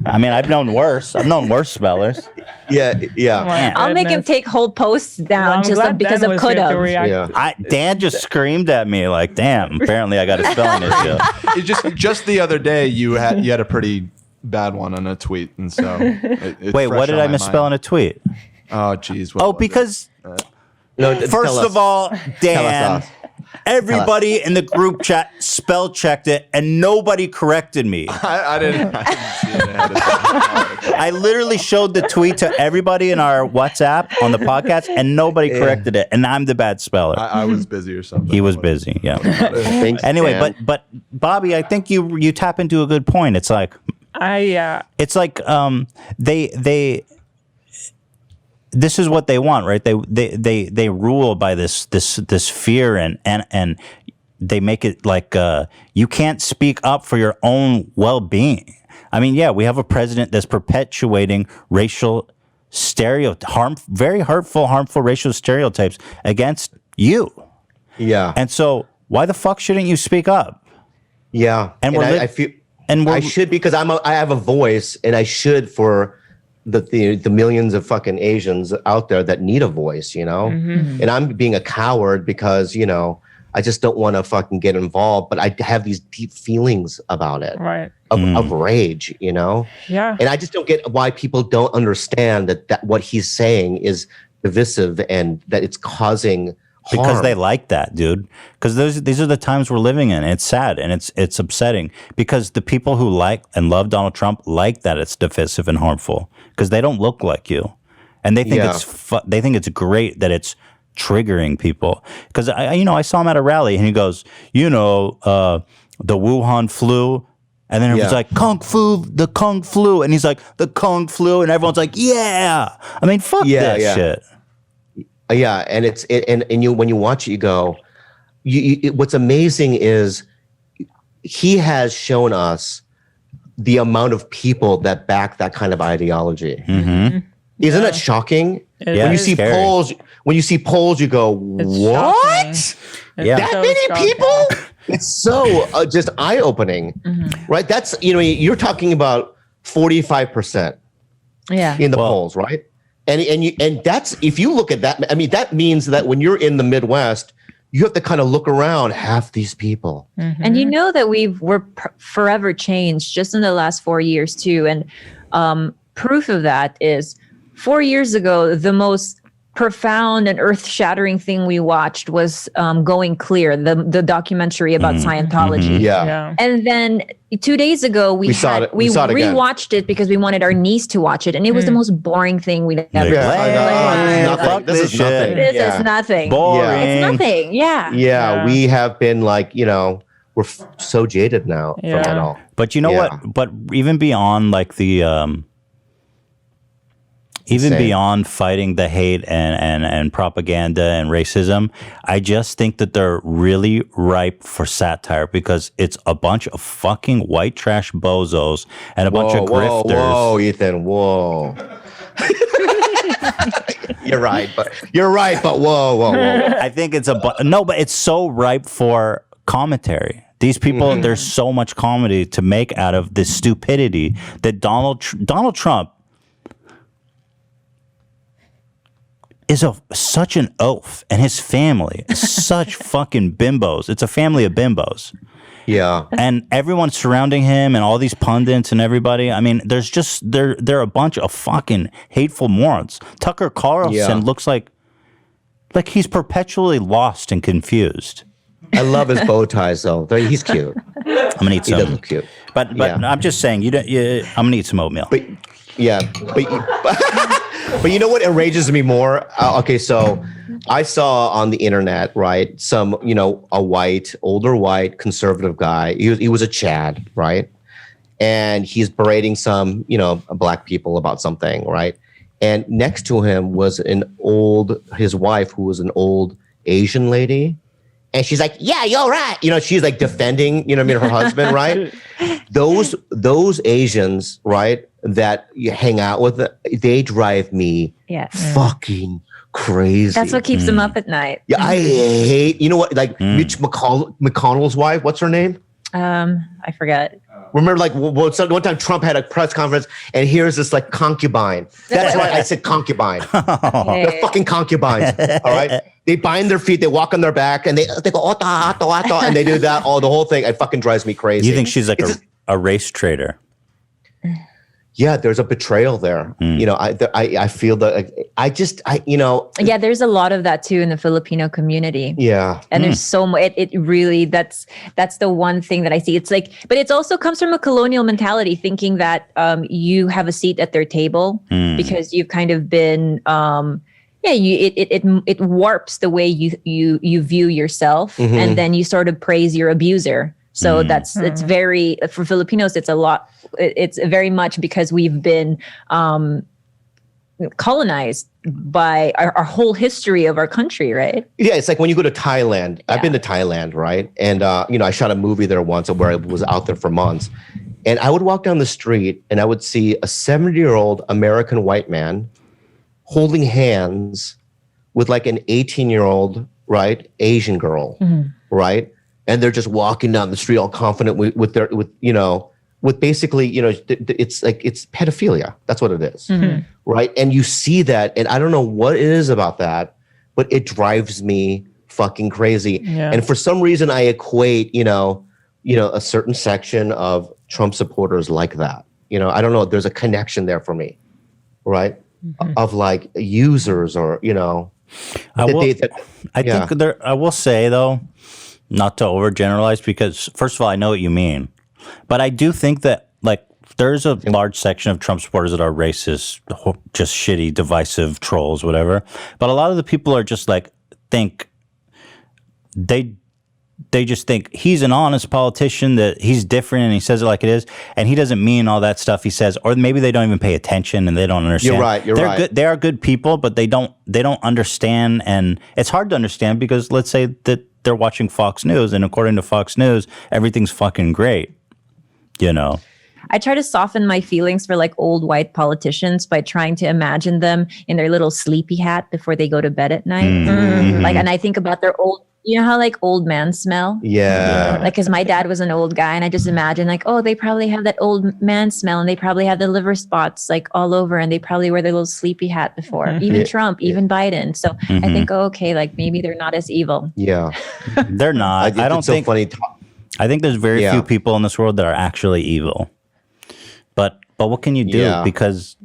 I mean, I've known worse. I've known worse spellers. Yeah. Man. I'll make him take whole posts down I'm just glad because Dan of was could here to have. react. Yeah. Dan just screamed at me like, "Damn! Apparently, I got a spelling issue." It just the other day you had a pretty bad one on a tweet, and so Wait, what did I misspell in a tweet? Oh, geez. Oh, because No, first of all, Dan, us. everybody in the group chat spell checked it, and nobody corrected me. I didn't see it ahead of time. I literally showed the tweet to everybody in our WhatsApp on the podcast, and nobody corrected it. And I'm the bad speller. I was busy or something. He was busy. Yeah. Thanks, Anyway, Dan. but Bobby, I think you tap into a good point. It's like they this is what they want, right? They rule by this fear and they make it like you can't speak up for your own well-being. I mean, yeah, we have a president that's perpetuating racial very hurtful, harmful racial stereotypes against you. Yeah. And so why the fuck shouldn't you speak up? Yeah. And I feel and I should, because I have a voice, and I should for the millions of fucking Asians out there that need a voice, and I'm being a coward because, I just don't want to fucking get involved, but I have these deep feelings about it, Right. of rage, Yeah. and I just don't get why people don't understand that what he's saying is divisive and that it's causing harm. Because they like that, dude. Because these are the times we're living in. It's sad and it's upsetting because the people who like and love Donald Trump like that it's divisive and harmful because they don't look like you, and they think they think it's great that it's triggering people. Because I saw him at a rally and he goes, the Wuhan flu. And then it was like, the Kung flu. And he's like, the Kung flu. And everyone's like, yeah. I mean, fuck that shit. Yeah, and when you watch it, you go, what's amazing is he has shown us the amount of people that back that kind of ideology. Mm-hmm. Isn't it shocking? Yeah, when you it's see scary. polls, you go, what? Yeah. That many people? It's so just eye-opening, right? That's you're talking about 45% in the polls, right? And that's, if you look at that, I mean, that means that when you're in the Midwest, you have to kind of look around half these people. And you know that we're forever changed just in the last 4 years too. And proof of that is 4 years ago, the most profound and earth-shattering thing we watched was Going Clear, the documentary about Scientology. Yeah. And then 2 days ago, we saw it again. rewatched it because we wanted our niece to watch it, and it was the most boring thing we'd ever Yeah. seen. Fuck this shit. This is nothing. Boring. It's nothing. Yeah, we have been like, we're so jaded now from it all. But you know what? But even beyond like the even beyond fighting the hate and propaganda and racism, I just think that they're really ripe for satire because it's a bunch of fucking white trash bozos and a bunch of grifters. Whoa, Ethan, whoa. You're right, but whoa. I think it's but it's so ripe for commentary. These people, there's so much comedy to make out of this stupidity that Donald Trump is such an oaf, and his family is such fucking bimbos. It's a family of bimbos. Yeah. And everyone surrounding him and all these pundits and everybody, I mean, there's just, they're a bunch of fucking hateful morons. Tucker Carlson looks like he's perpetually lost and confused. I love his bow ties, though. He's cute. I'm gonna eat some. He does look cute. But I'm just saying, I'm gonna eat some oatmeal. But but you know what enrages me more? Okay, so I saw on the internet, right, some, a older white conservative guy. He was a Chad, right? And he's berating some, black people about something, right? And next to him was his wife, who was an old Asian lady. And she's like, yeah, you're right. She's like defending, her husband, right? Those Asians, right, that you hang out with, they drive me fucking crazy. That's what keeps them up at night. Yeah, I hate, like Mitch McConnell's wife, what's her name? I forget. Remember, like, one time Trump had a press conference, and here's this, like, concubine. That's right, I said concubine. They're fucking concubines, all right? They bind their feet, they walk on their back, and they go, ota, ota, ota, and they do that, the whole thing. It fucking drives me crazy. You think she's like a race traitor? Yeah, there's a betrayal there. I feel that Yeah, there's a lot of that too in the Filipino community. Yeah. And there's so much, it really, that's the one thing that I see. It's like, but it also comes from a colonial mentality, thinking that you have a seat at their table because you've kind of been, it warps the way you view yourself, and then you sort of praise your abuser. So it's very, for Filipinos, it's very much because we've been colonized by our whole history of our country, right? Yeah, it's like when you go to Thailand. I've been to Thailand, right? And, I shot a movie there once where I was out there for months. And I would walk down the street and I would see a 70-year-old American white man holding hands with like an 18-year-old, right, Asian girl, right? And they're just walking down the street all confident with basically, it's like, it's pedophilia. That's what it is, right? And you see that, and I don't know what it is about that, but it drives me fucking crazy. Yeah. And for some reason, I equate, a certain section of Trump supporters like that. I don't know. There's a connection there for me, right? Of like users or, I will say though, not to overgeneralize, because first of all, I know what you mean, but I do think that like there's a large section of Trump supporters that are racist, just shitty, divisive trolls, whatever. But a lot of the people are just like they just think he's an honest politician, that he's different and he says it like it is, and he doesn't mean all that stuff he says, or maybe they don't even pay attention and they don't understand. You're right. Good, they are good people, but they don't understand, and it's hard to understand because let's say that they're watching Fox News, and according to Fox News, everything's fucking great. I try to soften my feelings for like old white politicians by trying to imagine them in their little sleepy hat before they go to bed at night. Like, and I think about their old, how like old man smell? Yeah. Like, cause my dad was an old guy, and I just imagine like, oh, they probably have that old man smell, and they probably have the liver spots like all over, and they probably wear their little sleepy hat before. Even Trump, even Biden. So I think, okay, like maybe they're not as evil. Yeah. They're not. I don't think. Funny. I think there's very few people in this world that are actually evil. But what can you do? Yeah. Because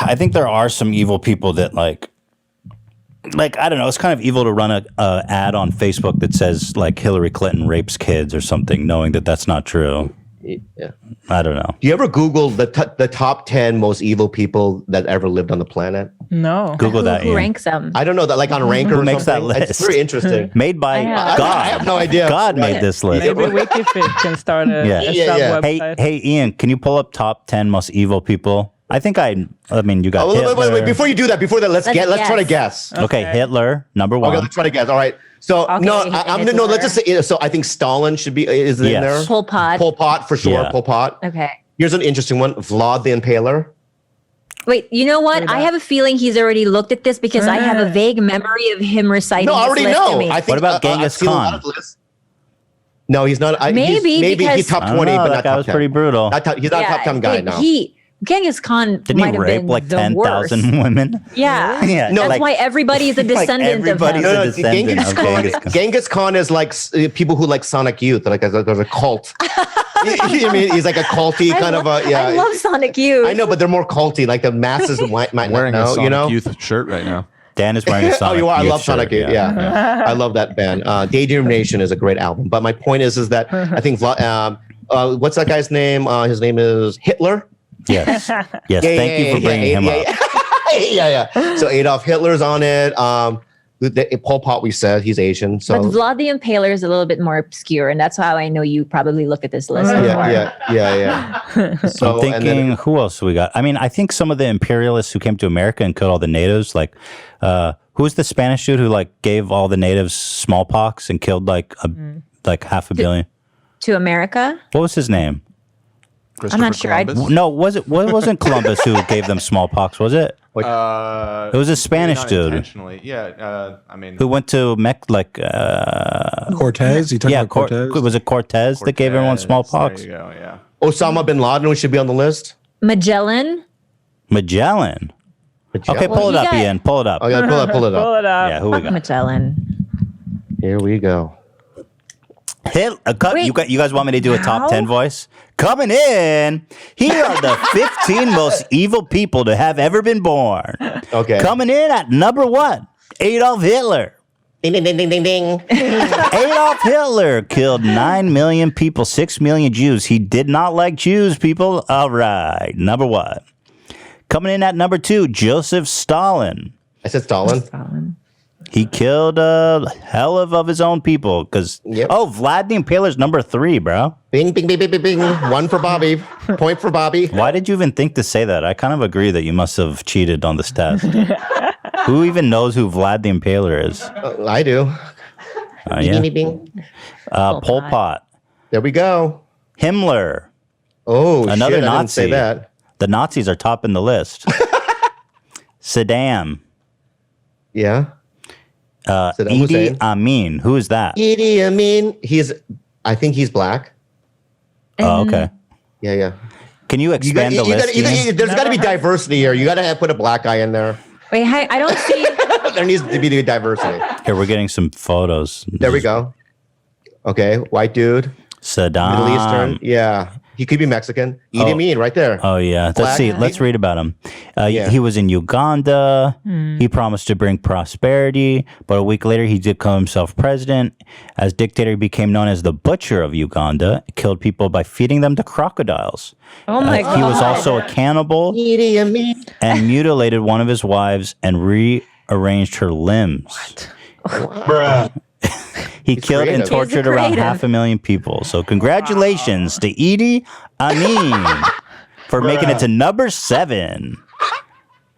I think there are some evil people that like I don't know. It's kind of evil to run a ad on Facebook that says like Hillary Clinton rapes kids or something, knowing that that's not true. Yeah. I don't know. Do you ever Google the top 10 most evil people that ever lived on the planet? No. Google that. Who Ian. ranks them? I don't know that, like on Ranker. Who or makes that something. list? It's very interesting. Made by I God. I have no idea. God made this list. Maybe WikiFeet can start a sub website. Hey, Ian, can you pull up top 10 most evil people? I mean, you got Hitler. Wait, before you do that, let's try to guess. Okay, Hitler, number one. Okay, let's try to guess. All right. So Okay, let's just say. So I think Stalin should be in there. Pol Pot. Pol Pot for sure. Yeah. Pol Pot. Okay. Here's an interesting one. Vlad the Impaler. Wait, you know what? I have a feeling he's already looked at this because I have a vague memory of him reciting No, I this already list to know. me. I think, What about I've Genghis seen a lot Khan? of lists. No, he's not. Maybe he's because- top I don't 20, know, but that not guy top was 10. pretty brutal. He's not a top 10 guy. No. Genghis Khan Didn't might he have rape been like the 10,000 women? Yeah. Yeah, That's like- why everybody is a like descendant of everybody's him. a descendant of Genghis Khan. Genghis Khan is like people who like Sonic Youth. Like there's a cult. I mean, he's like a culty kind of a I love Sonic Youth. I know, but they're more culty. Like the masses might not Wearing know. a Sonic You know. Youth shirt right now. Dan is wearing a Sonic you are. I Youth love Sonic shirt, Youth. Yeah. I love that band. Daydream Nation is a great album. But my point is that I think what's that guy's name? His name is Hitler. Yes. Yes. Thank you for bringing him up. Yeah. So Adolf Hitler's on it. Pol Pot, we said he's Asian. So But Vlad the Impaler is a little bit more obscure, and that's how I know you probably look at this list. yeah. So I'm thinking, who else we got? I mean, I think some of the imperialists who came to America and killed all the natives, like who's the Spanish dude who like gave all the natives smallpox and killed like 500 million? To America? What was his name? I'm not sure. No, wasn't Columbus who gave them smallpox, was it? It was a Spanish not dude. Intentionally. Yeah. I mean, Who went to Cortez? You talking about Cortez? Was it Cortez that gave everyone smallpox? There you go. Yeah. Osama bin Laden should be on the list. Magellan? Magellan. Okay, pull it you up, got- Ian. Pull it up. Oh, yeah, pull it up. Pull it up. Yeah, who we Fuck got? Magellan. Here we go. Wait, you guys want me to do a top how? 10 voice? Coming in, here are the 15 most evil people to have ever been born. Okay. Coming in at number 1, Adolf Hitler. Ding ding ding ding ding ding. Adolf Hitler killed 9 million people, 6 million Jews. He did not like Jews, people. All right, number 1. Coming in at number 2, Joseph Stalin. I said Stalin. He killed a hell of his own people. Because Vlad the Impaler's number 3, bro. Bing bing bing bing bing bing. One for Bobby. Point for Bobby. Why did you even think to say that? I kind of agree that you must have cheated on this test. Who even knows who Vlad the Impaler is? I do. Yeah. Bing bing bing. Pol Pot. There we go. Himmler. Oh, Another shit, I didn't Nazi. say that. The Nazis are topping the list. Saddam. Yeah. Saddam Idi Hussein. Amin. Who is that? Idi Amin. I think he's black. Oh, okay. Yeah. Can you expand the list? Ian? There's got to be diversity here. You got to put a black guy in there. Wait, I don't see. There needs to be the diversity. Here, we're getting some photos. There we go. Okay, white dude, Saddam. Middle Eastern. Yeah, he could be Mexican. Idi Amin, right there. Oh, yeah. Let's Black. see. Let's read about him. Yeah. He was in Uganda. He promised to bring prosperity, but a week later, he did call himself president. As dictator, he became known as the Butcher of Uganda. He killed people by feeding them to crocodiles. Oh my God. He was also a cannibal Idi Amin. and mutilated one of his wives and rearranged her limbs. He killed and creative. tortured He's around creative. 500,000 people. So congratulations to Idi Amin for making it to number 7.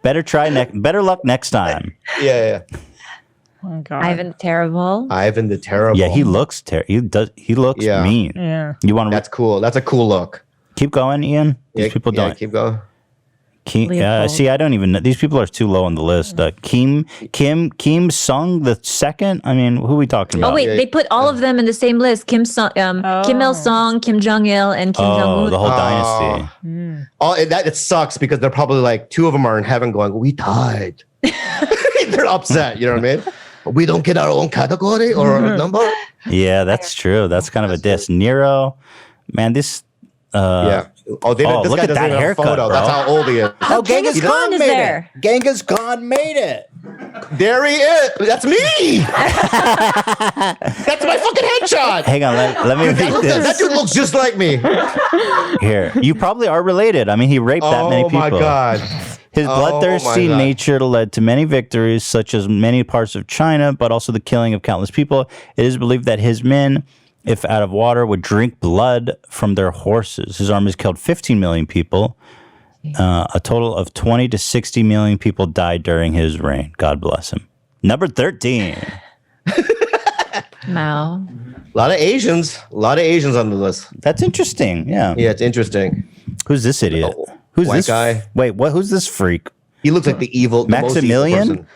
Better luck next time. Yeah. Oh, God. Ivan the Terrible. Ivan the Terrible. Yeah, he looks he looks Yeah. mean. Yeah. You want to That's cool. That's a cool look. keep going, Ian? These people don't. keep going. Leopold. See, I don't even know. These people are too low on the list. Kim Sung the second. I mean, who are we talking about? Oh wait, they put all of them in the same list: Kim Il Sung, Kim Jong Il, and Kim Jong Un. The whole dynasty. It sucks because they're probably like 2 of them are in heaven going, we died. They're upset. You know what I mean? We don't get our own category or number. Yeah, that's true. That's kind of a diss. Nero, man, this Oh, this look guy at doesn't that even have a haircut, photo. bro. That's how old he is. Oh, Genghis Genghis Khan Khan is made there. it. Genghis Khan made it. There he is. That's me. That's my fucking headshot. Hang on, let me read That this. dude looks just like me. Here, you probably are related. I mean, he raped that many people. Oh my god. His Oh bloodthirsty my God. nature led to many victories, such as many parts of China, but also the killing of countless people. It is believed that his men, if out of water, would drink blood from their horses. His armies killed 15 million people. A total of 20 to 60 million people died during his reign. God bless him. Number 13. Mao. A lot of Asians on the list. That's interesting. Yeah. Yeah, it's interesting. Who's this idiot? Who's White this guy. Wait, what? Who's this freak? He looks like the most evil Maximilian? person.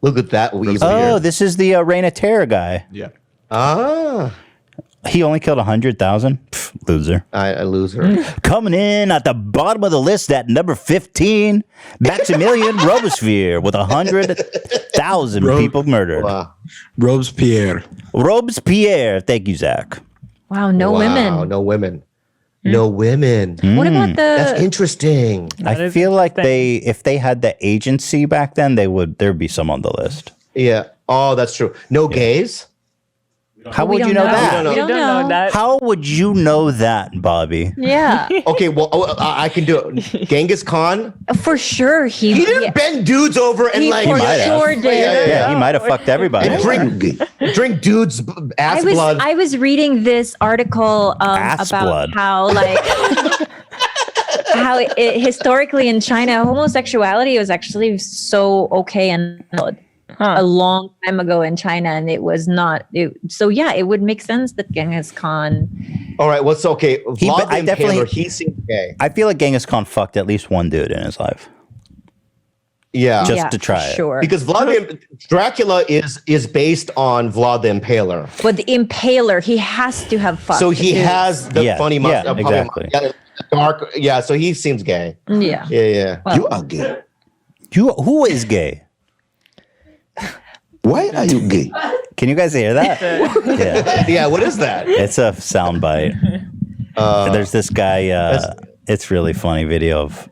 Look at that weasel Oh, here. this is the Reign of Terror guy. Yeah. Ah, He only killed 100,000. Loser. I lose her. Coming in at the bottom of the list at number 15, Maximilian Robespierre with 100,000 people murdered. Wow. Robespierre. Robespierre. Thank you, Zach. Wow, no Wow, women. no women. No women. What about That's the interesting. I is feel like interesting. if they had the agency back then, there'd be some on the list. Yeah. Oh, that's true. No gays. How We would you don't know know. that? We You don't don't know know. that. How would you know that, Bobby? yeah? Okay, well, I can do it. Genghis Khan. For sure, He didn't bend dudes over and He like for might have. sure did. Yeah, he might have fucked everybody. and drink dudes' ass blood. I was reading this article Ass about blood. how like historically in China homosexuality was actually so okay and a long time ago in China, and it was not. So yeah, it would make sense that Genghis Khan. All right, what's okay? Vlad I the definitely- Impaler, he seems gay. I feel like Genghis Khan fucked at least one dude in his life. Yeah. Just to try for it. sure. Because Dracula is based on Vlad the Impaler. But the Impaler, he has to have fucked. So he dudes. has the Yeah, funny yeah, mustache. exactly. Dark. Yeah, so he seems gay. Yeah. Yeah. Well, You are gay. Who is gay? Why are you gay? Can you guys hear that? Yeah, Yeah, what is that? it's a soundbite. There's this guy. It's really funny video of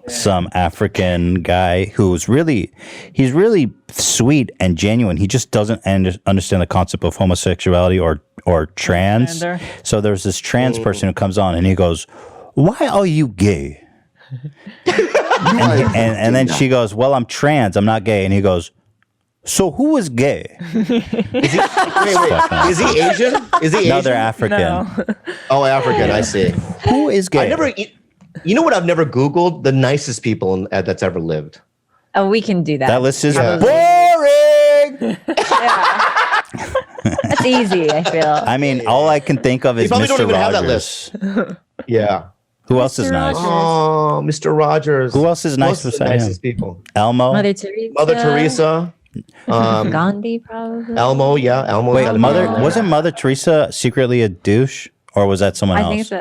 some African guy he's really sweet and genuine. He just doesn't understand the concept of homosexuality or trans. Transgender. So there's this trans person who comes on and he goes, "Why are you gay?" and then she goes, "Well, I'm trans. I'm not gay." And he goes, "So who is gay?" Wait. Is he Asian? Is he Asian? No, they're African. No. Oh, African. I see. Who is gay? I never. You know what? I've never Googled the nicest people that's ever lived. Oh, we can do that. That list is Yeah. boring. That's easy. I feel. I mean, all I can think of is probably don't Mr. even have that Rogers. Yeah. Who else is Mr. nice? Rogers. Oh, Mr. Rogers. Who else is nice Who's the beside him? nicest people? Elmo. Mother Teresa. Mother Teresa. Gandhi, probably. Elmo. Yeah, Elmo. Wait, gotta be Mother on there. wasn't Mother Teresa secretly a douche, or was that someone else?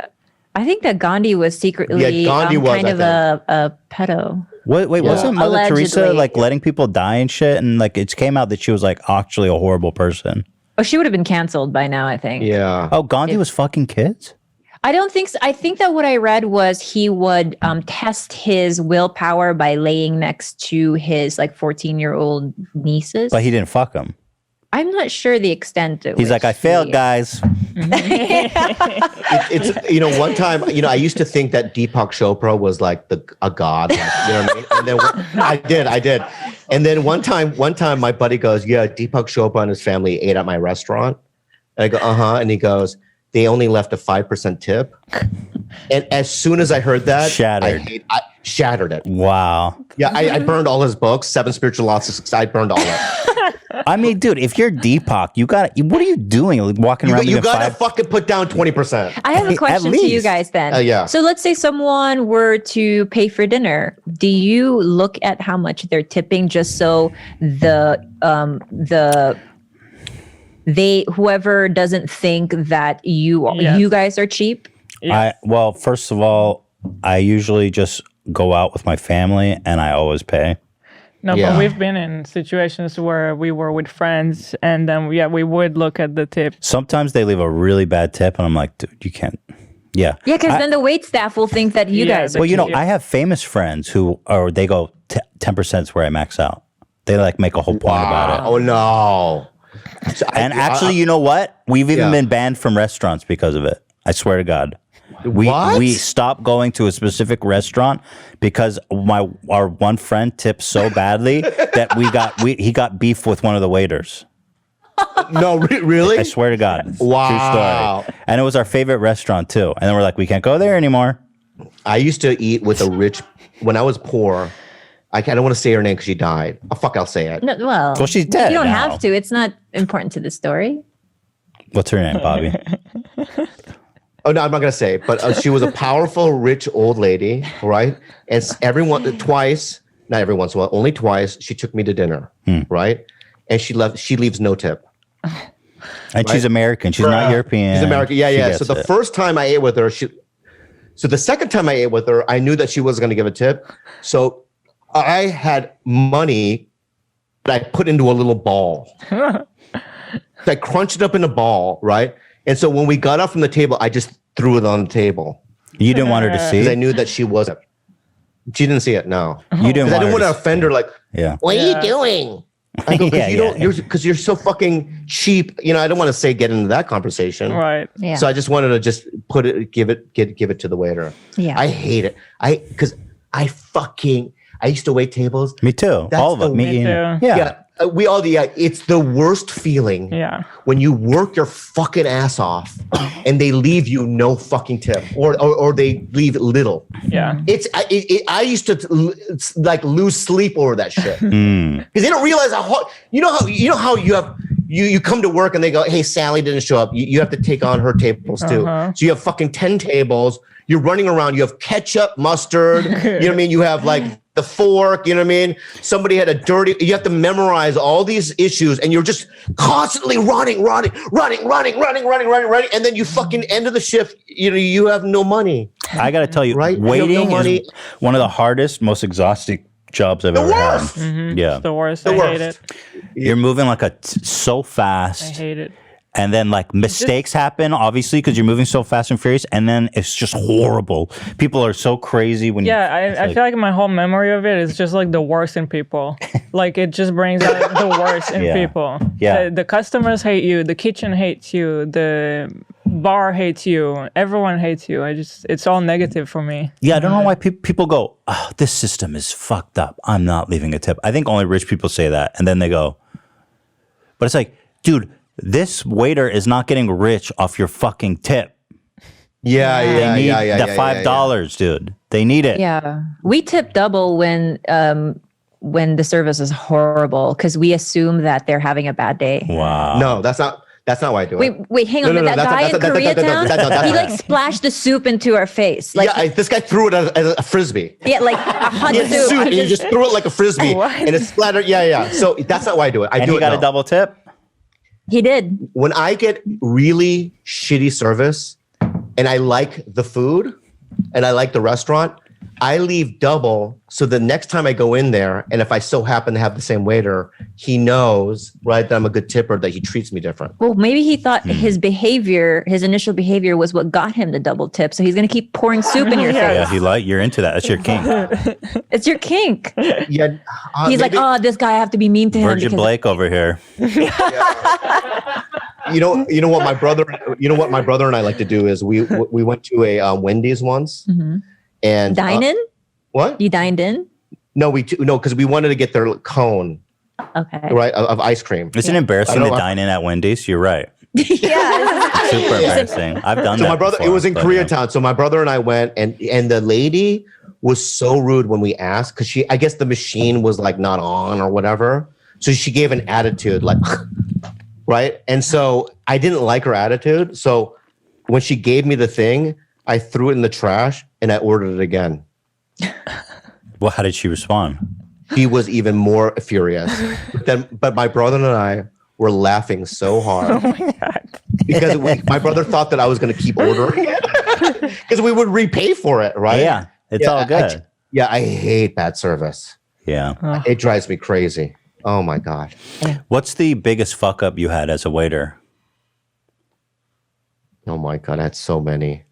I think that Gandhi was secretly Yeah, Gandhi was, kind I of a pedo. Wait, wasn't Mother Teresa Allegedly. like letting people die and shit? And like it came out that she was like actually a horrible person. Oh, she would have been canceled by now, I think. Yeah. Oh, Gandhi was fucking kids? I don't think so. I think that what I read was he would test his willpower by laying next to his like 14-year-old nieces. But he didn't fuck them. I'm not sure the extent to He's which like, I failed, he- guys. It's one time I used to think that Deepak Chopra was like a god, like, you know what I mean? And then I did, and then one time my buddy goes, yeah, Deepak Chopra and his family ate at my restaurant, and I go, and he goes, they only left a 5% tip, and as soon as I heard that, I shattered it. Wow. Yeah, I burned all his books, 7 Spiritual Laws. I burned all that. I mean, dude, if you're Deepak, what are you doing? Like, walking around You leaving gotta 5? fucking put down 20%. I have a At question to you least. guys then. Yeah. So let's say someone were to pay for dinner. Do you look at how much they're tipping just so whoever doesn't think that you guys are cheap? Well, first of all, I usually just go out with my family and I always pay. No, Yeah. but we've been in situations where we were with friends and then we would look at the tip. Sometimes they leave a really bad tip and I'm like, dude, you can't Yeah. Yeah, because then the wait staff will think that you Yeah, guys are Well, you know, cute. I have famous friends who are, they go, 10% is where I max out. They like make a whole point about it. Oh no. So And actually, you know what? We've even Yeah. been banned from restaurants because of it. I swear to God. What? We stopped going to a specific restaurant because our one friend tipped so badly that he got beef with one of the waiters. No, really? I swear to God. Wow. True story. And it was our favorite restaurant too. And then we're like, we can't go there anymore. I used to eat with a rich when I was poor. I don't want to say her name because she died. Oh, fuck, I'll say it. No, well, she's dead You don't now. have to. It's not important to the story. What's her name, Bobby? Oh no, I'm not gonna say it. But she was a powerful, rich old lady, right? And not every once in a while, only twice, she took me to dinner, right? And she leaves no tip. And she's American. She's not European. She's American. Yeah, She yeah. gets So the it. first time I ate with her, so the second time I ate with her, I knew that she wasn't going to give a tip. So I had money that I put into a little ball. So I crunched it up in a ball, right? And so when we got up from the table, I just threw it on the table You didn't want her to see because I it? knew that she wasn't. She didn't see it. No, You didn't because I want didn't want her to offend her. Like, Yeah. what are you doing? I go, because because you're so fucking cheap. You know, I don't want to say get into that conversation. Right. Yeah. So I just wanted to just give it to the waiter. Yeah. I hate it. Because I used to wait tables. Me too. That's All of the- them. Me Me, too. yeah. Yeah. We all it's the worst feeling. Yeah. When you work your fucking ass off and they leave you no fucking tip or they leave little. Yeah. I used to like lose sleep over that shit because Mm. they don't realize how hard. You know how you come to work and they go, hey, Sally didn't show up. You have to take on her tables too. So you have fucking 10 tables. You're running around. You have ketchup, mustard. You know what I mean? You have like the fork. You know what I mean? Somebody had you have to memorize all these issues and you're just constantly running. And then you fucking end of the shift, you have no money. I got to tell you, Right? You have waiting no money. is one of the hardest, most exhausting jobs I've ever worst. had. Yeah. It's the worst. The I hate worst. it. You're moving like so I fast. hate it. And then like mistakes happen, obviously, because you're moving so fast and furious. And then it's just horrible. People are so crazy when I feel like my whole memory of it is just like the worst in people. Like it just brings out the worst in Yeah. people. Yeah. The customers hate you. The kitchen hates you. The bar hates you. Everyone hates you. It's all negative for me. Yeah, I don't know why people go, oh, this system is fucked up. I'm not leaving a tip. I think only rich people say that. And then they go, but it's like, dude, this waiter is not getting rich off your fucking tip. Yeah, They need yeah. that $5, dude. They need it. Yeah. We tip double when the service is horrible because we assume that they're having a bad day. Wow. No, that's not why I do it. Wait, hang on. No, That guy in Koreatown, he like not- splashed the soup into our face. Like, this guy threw it as a frisbee. yeah, like a hot He had soup. soup, and he just threw it like a frisbee, What? and it splattered. Yeah. So that's not why I do it. I And do he it got now. a double tip? He did. When I get really shitty service, and I like the food, and I like the restaurant, I leave double. So the next time I go in there, and if I so happen to have the same waiter, he knows, right, that I'm a good tipper, that he treats me different. Well, maybe he thought his initial behavior was what got him the double tip. So he's going to keep pouring soup in your Yeah, face. you're into that. That's your kink. It's your kink. Yeah, He's like, maybe- oh, this guy, I have to be mean to him. Virgin because Blake over here. you know what my brother and I like to do is we went to a Wendy's once, and Dine in? what? You dined in? No, because we wanted to get their cone, Okay. right, of ice cream. Isn't it embarrassing I to don't- dine in at Wendy's? You're right. Yeah. Super embarrassing. I've done So that my brother, before, it was in but, Koreatown. So my brother and I went, and the lady was so rude when we asked, because I guess the machine was like not on or whatever. So she gave an attitude like, right? And so I didn't like her attitude. So when she gave me the thing, I threw it in the trash and I ordered it again. Well, how did she respond? He was even more furious. But my brother and I were laughing so hard. Oh my God. Because my brother thought that I was going to keep ordering it because we would repay for it, right? Yeah, it's all good. I hate bad service. Yeah. It drives me crazy. Oh my God. What's the biggest fuck up you had as a waiter? Oh my God. I had so many.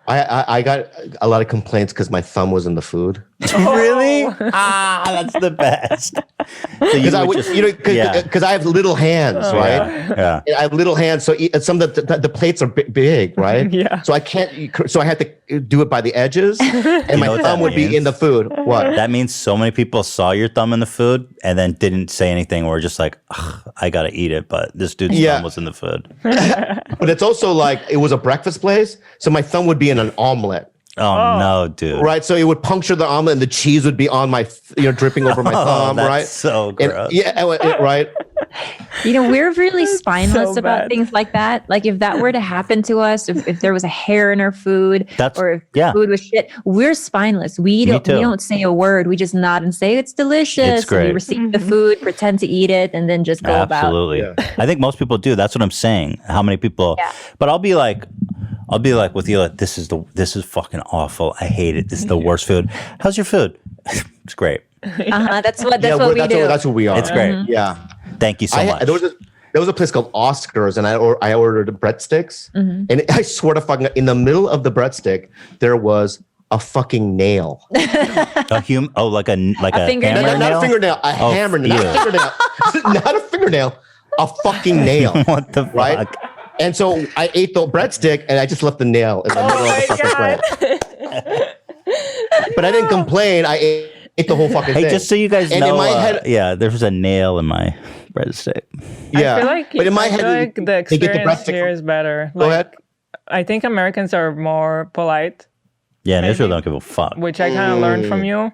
I got a lot of complaints because my thumb was in the food. Really? That's the best. So Because I would, just- because I have little hands, right? yeah. I have little hands, so some of the plates are big, right? Yeah. So I can't. So I had to do it by the edges, and my know what thumb that would be means? in the food. What? That means so many people saw your thumb in the food and then didn't say anything, or were just like, "Ugh, I gotta eat it," but this dude's thumb was in the food. But it's also like it was a breakfast place, so my thumb would be in an omelet. Oh no, dude! Right, so it would puncture the omelet, and the cheese would be on my, dripping over my thumb. That's right, so And- gross. right. We're really spineless so about bad. things like that. Like if that were to happen to us, if there was a hair in our food, or if yeah. food was shit, we're spineless. We too. don't say a word. We just nod and say it's delicious. It's great. And we receive the food, pretend to eat it, and then just go about. Absolutely. Yeah. I think most people do. That's what I'm saying. How many people? Yeah. But I'll be like with you, like, this is fucking awful. I hate it. This is the worst food. How's your food? It's great. That's what Yeah, we do. that's what we are. It's great. Yeah. Thank you so much. There was a place called Oscars, and I ordered breadsticks, and I swear to fucking, in the middle of the breadstick there was a fucking nail. like a fingernail? hammer Not nail? a fingernail, a hammer, not ew. a fingernail, not a fingernail, a fucking nail. What the fuck? Right? And so I ate the breadstick, and I just left the nail in the middle of the fucking plate. But I didn't complain. I ate the whole fucking Hey, thing. just so you guys And know, in my head, there was a nail in my breadstick. yeah. I feel like, but in my I feel head, like the they get the experience breadstick here from- is better. Go ahead. I think Americans are more polite, Yeah, and Maybe. Israel don't give a fuck. which I kind of learned from you.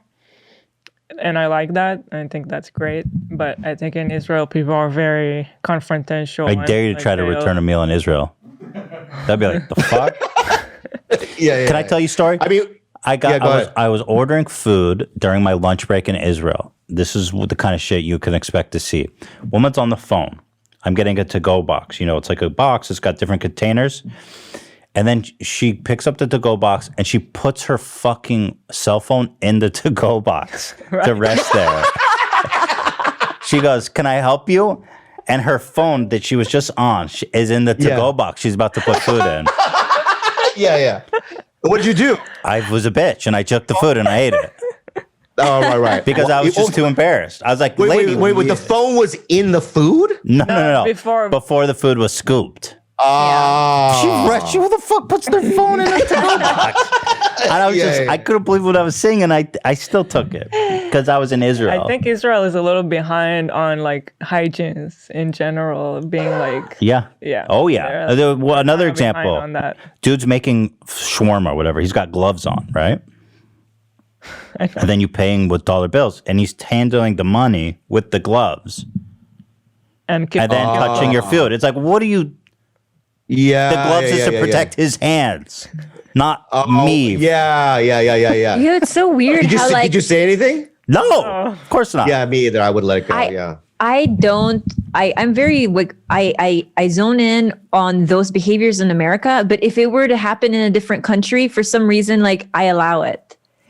And I like that. I think that's great. But I think in Israel, people are very confrontational. I dare you to try to return a meal in Israel. That'd be like, the fuck? Yeah. Can I tell you a story? I mean, go ahead. I was ordering food during my lunch break in Israel. This is the kind of shit you can expect to see. Woman's on the phone. I'm getting a to-go box. It's like a box. It's got different containers. And then she picks up the to-go box and she puts her fucking cell phone in the to-go box to rest there. She goes, "Can I help you?" And her phone that she was just on is in the to-go box. She's about to put food in. Yeah. What did you do? I was a bitch and I took the food and I ate it. Oh, right. Because I was just too embarrassed. I was like, lady. Wait, the phone was in the food? No. Before the food was scooped. Oh. She who the fuck puts their phone in a to-go box? And I was I couldn't believe what I was seeing, and I still took it because I was in Israel. I think Israel is a little behind on like hygiene in general, being like Yeah. Oh yeah. Another kinda behind example. on that. Dude's making shawarma or whatever. He's got gloves on, right? And then you paying with dollar bills, and he's handling the money with the gloves, and and then touching your food. It's like, what do you? Yeah. The gloves is to protect his hands, not me. Yeah. Yeah, it's so weird Did you, how did you say anything? No, of course not. Yeah, me either. I would let it go. Yeah. I'm very like I zone in on those behaviors in America, but if it were to happen in a different country, for some reason, like I allow it.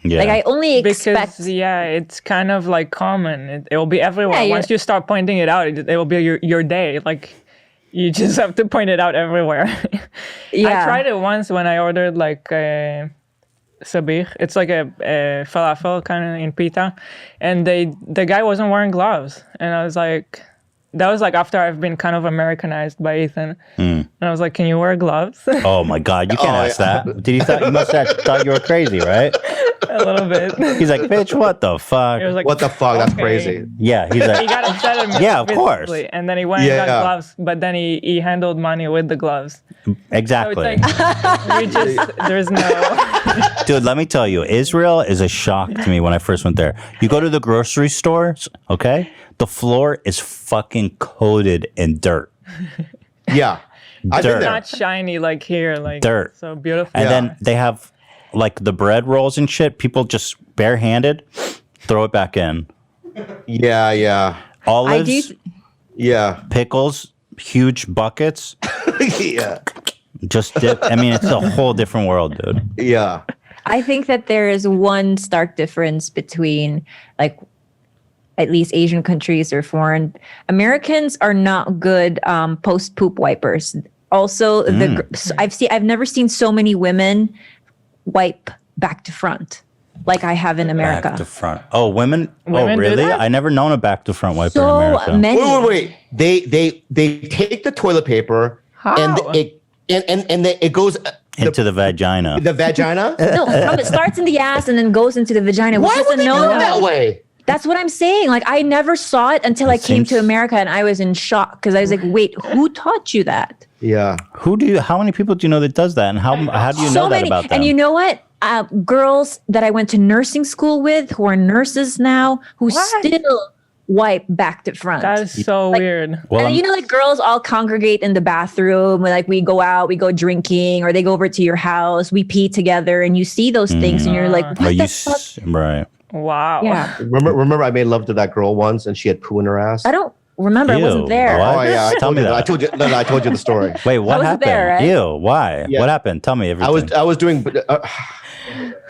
Yeah. Like I only expect. because it's kind of like common. It will be everywhere. Yeah, Once you start pointing it out, it will be your day. Like you just have to point it out everywhere. Yeah. I tried it once when I ordered like sabich. It's like a falafel kind of in pita, and the guy wasn't wearing gloves, and I was like, that was like after I've been kind of Americanized by Ethan, and I was like, can you wear gloves? Oh my God, you can't ask that. You must have thought you were crazy, right? A little bit. He's like, bitch, what the fuck? It was like, What the fuck? That's okay. crazy. Yeah, he's He like, got upset at me. Yeah, of course. visibly, and then he went and Yeah. got gloves, but then he handled money with the gloves. So exactly. it's like, there's no. Dude, let me tell you, Israel is a shock to me when I first went there. You go to the grocery stores, okay? The floor is fucking coated in dirt. Yeah. I've been Dirt. there. Not shiny like here, like Dirt. so beautiful. And Yeah. then they have like the bread rolls and shit. People just barehanded throw it back in. Yeah. Olives, Yeah. pickles, huge buckets. Yeah. Just dip. I mean, it's a whole different world, dude. Yeah. I think that there is one stark difference between like at least Asian countries or foreign. Americans are not good post poop wipers. Also, I've never seen so many women wipe back to front like I have in America. Back to front. Oh, women? Women do really? that? I never known a back to front wiper in So America. many. Wait. They take the toilet paper and How? it goes Into the vagina. the vagina. No, it starts in the ass and then goes into the vagina. Why which is would a they do no-no. it that way? That's what I'm saying. Like, I never saw it until I came to seems- America, and I was in shock because I was like, wait, who taught you that? Yeah. How many people do you know that does that? And how do you know that about them? And you know what? Girls that I went to nursing school with who are nurses now who still wipe back to front. That is so weird. Well, And you know, like girls all congregate in the bathroom. Like we go out, we go drinking, or they go over to your house, we pee together, and you see those things, and you're like, what are the you fuck? right? Wow. Yeah, Remember, I made love to that girl once, and she had poo in her ass. I don't remember. I wasn't Ew, there. what? Oh yeah, Tell me that. I told you. No, I told you the story. Wait, what I wasn't happened? there, right? Ew, why? Yeah. What happened? Tell me everything. I was doing.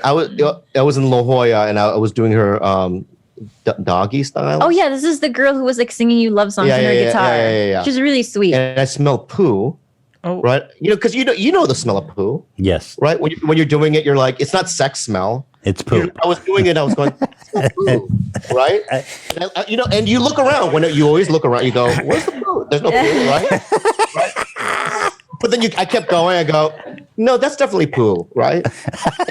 I was in La Jolla, and I was doing her doggy style. Oh yeah, this is the girl who was like singing you love songs Yeah, on her yeah, yeah, guitar. yeah. She's really sweet. And I smelled poo. Oh. Right, because you know the smell of poo, Yes, right? When you're doing it, you're like, it's not sex smell. it's poop. I was doing it. I was going, poo, right? And and you look around when you always look around. You go, where's the poo? There's no poo, right? Right? But then I kept going. I go, no, that's definitely poo, right?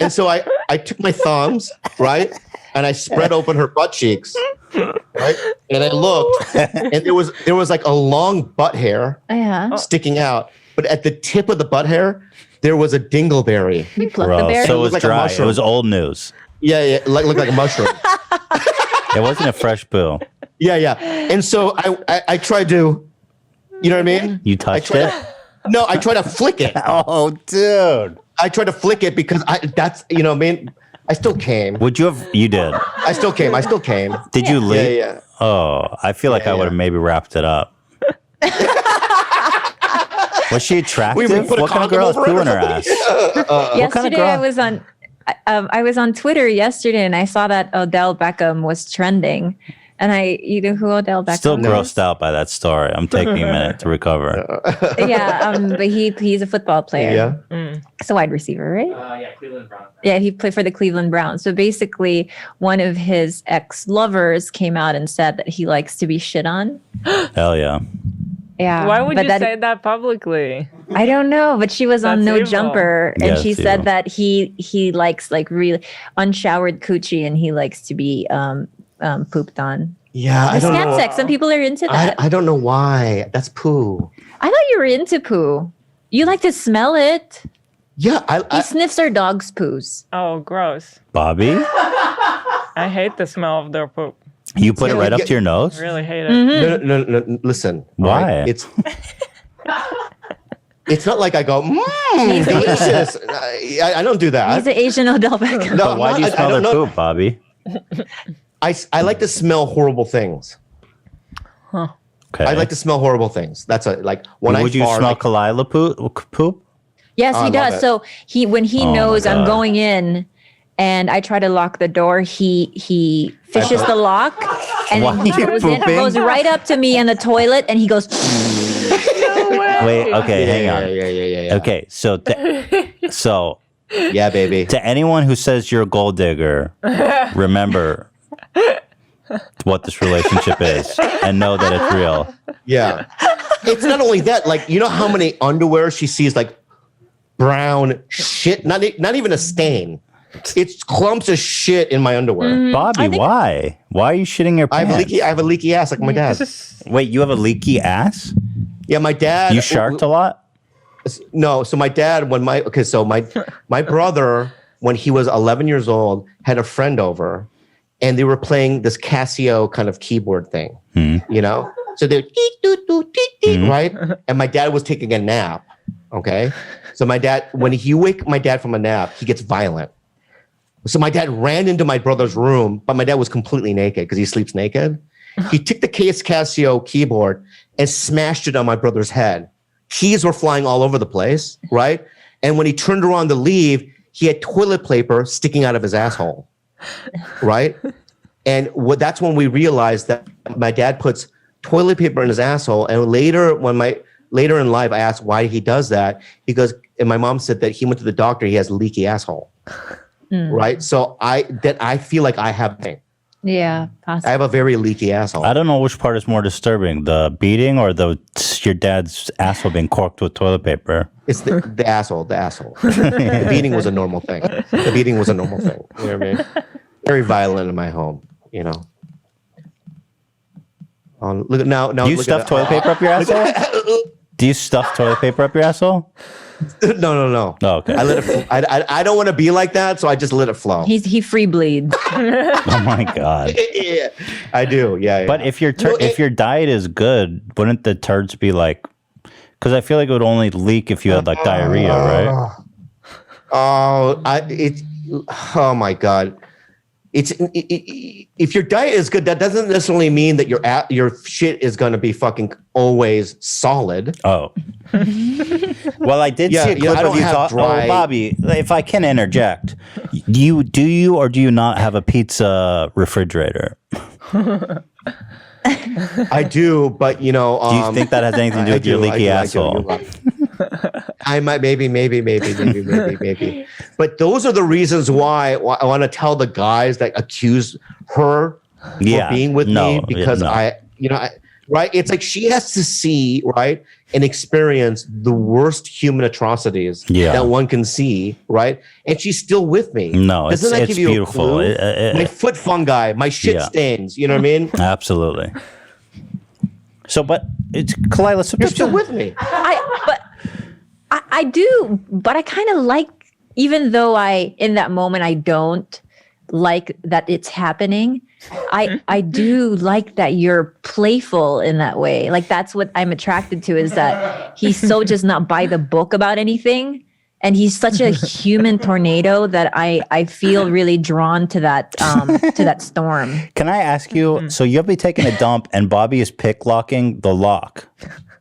And so I took my thumbs, right, and I spread open her butt cheeks, right, and I looked, and there was like a long butt hair Yeah, sticking out, but at the tip of the butt hair there was a dingleberry. you plucked the Gross. berry. So it was Like a dry. It mushroom. was old news. Yeah, looked like a mushroom. It wasn't a fresh poo. Yeah. And so I tried to, you know what I mean? You touched tried it? No, I tried to flick it. Oh, dude. I tried to flick it because that's, you know what I mean? I still came. Would you have? You did. I still came. Did you leave? Yeah. Oh, I feel like I would have maybe wrapped it up. Was she attractive? We put a What kind of condom girl has over it poo or in her ass? Yesterday, girl? I was on Twitter yesterday, and I saw that Odell Beckham was trending. And you know who Odell Beckham Still is? grossed out by that story. I'm taking a minute to recover. Yeah, but he's a football player. Yeah. It's a wide receiver, right? Yeah, Cleveland Browns. Yeah, he played for the Cleveland Browns. So basically, one of his ex-lovers came out and said that he likes to be shit on. Hell yeah. Yeah. Why would but you say that publicly? I don't know, but she was on That's No evil. Jumper, and Yeah, she it's said evil. that he likes like really unshowered coochie, and he likes to be pooped on. Yeah, I It's don't cat know. sex. Some people are into that. I don't know why. That's poo. I thought you were into poo. You like to smell it. Yeah, He sniffs our dog's poos. Oh, gross. Bobby, I hate the smell of their poop. you put it right up to your nose? Really hate it. Mm-hmm. no. Listen. all Why? right? It's not like I go, delicious. I don't do that. He's an Asian Odell Beckham. No, But why do you I smell don't their know. poop, Bobby? I like to smell horrible things. Okay. I like to smell horrible things. That's like when Would I you fart. smell Khalyla poop? Yes, I he love does. it. So when he Oh my knows I'm God. going in, and I try to lock the door, he fishes the lock, and Why then he are you goes in, pooping? goes right up to me in the toilet, and he goes. Wait, okay, hang on. Yeah. Okay, so Yeah, baby. to anyone who says you're a gold digger, remember what this relationship is and know that it's real. Yeah. It's not only that, like, you know how many underwear she sees, like, brown shit? Not even a stain. It's clumps of shit in my underwear. Bobby, why? Why are you shitting your I pants? have a leaky ass like my dad. Wait, you have a leaky ass? Yeah, my dad. You sharked a lot? No, so my dad, my brother, when he was 11 years old, had a friend over, and they were playing this Casio kind of keyboard thing, you know? So they're right? And my dad was taking a nap, okay? So when you wake my dad from a nap, he gets violent. So my dad ran into my brother's room, but my dad was completely naked because he sleeps naked. He took the Casio keyboard and smashed it on my brother's head. Keys were flying all over the place, right? And when he turned around to leave, he had toilet paper sticking out of his asshole, right? And that's when we realized that my dad puts toilet paper in his asshole. And later, when later in life, I asked why he does that. He goes, and my mom said that he went to the doctor. He has leaky asshole, right? So I feel like I have pain. Yeah, possibly. I have a very leaky asshole. I don't know which part is more disturbing, the beating or your dad's asshole being corked with toilet paper. It's the asshole. The beating was a normal thing. You know what I mean? Very violent in my home, you know. Look at now. Do you stuff toilet paper up your asshole? Do you stuff toilet paper up your asshole? No. Oh, okay. I let it. I don't want to be like that, so I just let it flow. He free bleeds. Oh my god. Yeah, I do. Yeah. But if your diet is good, wouldn't the turds be like? Because I feel like it would only leak if you had like diarrhea, right? Oh my god. If your diet is good, that doesn't necessarily mean that your shit is going to be fucking always solid. Oh. Well, I did see a clip of you talking. Oh, Bobby, if I can interject, do you or do you not have a pizza refrigerator? I do, but you know, do you think that has anything to do with your leaky asshole? I might, maybe. But those are the reasons why I want to tell the guys that accuse her for being with me, because right? It's like she has to see, right, and experience the worst human atrocities that one can see, right? And she's still with me. No, doesn't that give you beautiful. A clue? My foot fungi, my shit stains. You know what I mean? Absolutely. So, but it's Khalyla. So you're still with me. I do, but I kind of like, even though in that moment I don't like that it's happening, I do like that you're playful in that way. Like that's what I'm attracted to, is that he's so just not by the book about anything. And he's such a human tornado that I feel really drawn to that storm. Can I ask you, so you'll be taking a dump and Bobby is pick locking the lock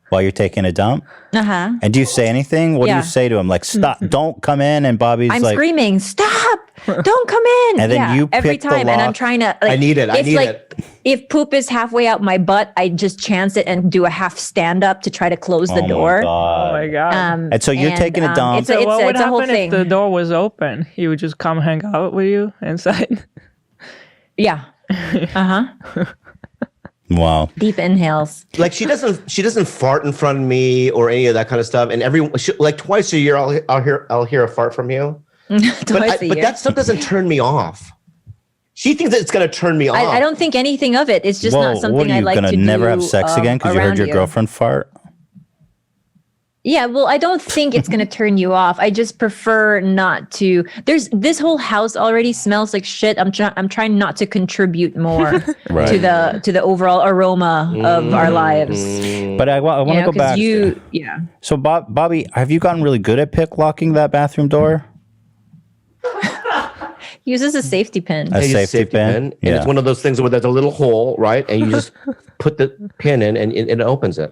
while you're taking a dump? Uh-huh. And do you say anything? What do you say to him? Like, stop, don't come in. And Bobby's I'm like screaming, stop, don't come in. And then you every pick the time, and I'm lock. trying to. Like, I need it. If poop is halfway out my butt, I just chance it and do a half stand up to try to close the door. Oh my god! And so you're taking a dump. So what would a whole happen thing. if the door was open? He would just come hang out with you inside. Yeah. Uh-huh. Wow. Deep inhales. Like she doesn't fart in front of me or any of that kind of stuff. And like twice a year, I'll hear a fart from you. But that stuff doesn't turn me off. She thinks that it's going to turn me off. I don't think anything of it. It's just not something I like to do. What, are you going to never have sex again because you heard your girlfriend fart? Yeah, well, I don't think it's going to turn you off. I just prefer not to. This whole house already smells like shit. I'm trying not to contribute more to the overall aroma of our lives. But I want to go back. So Bobby, have you gotten really good at pick locking that bathroom door? He uses a safety pin. A safety pin. And it's one of those things where there's a little hole, right? And you just put the pin in and it opens it.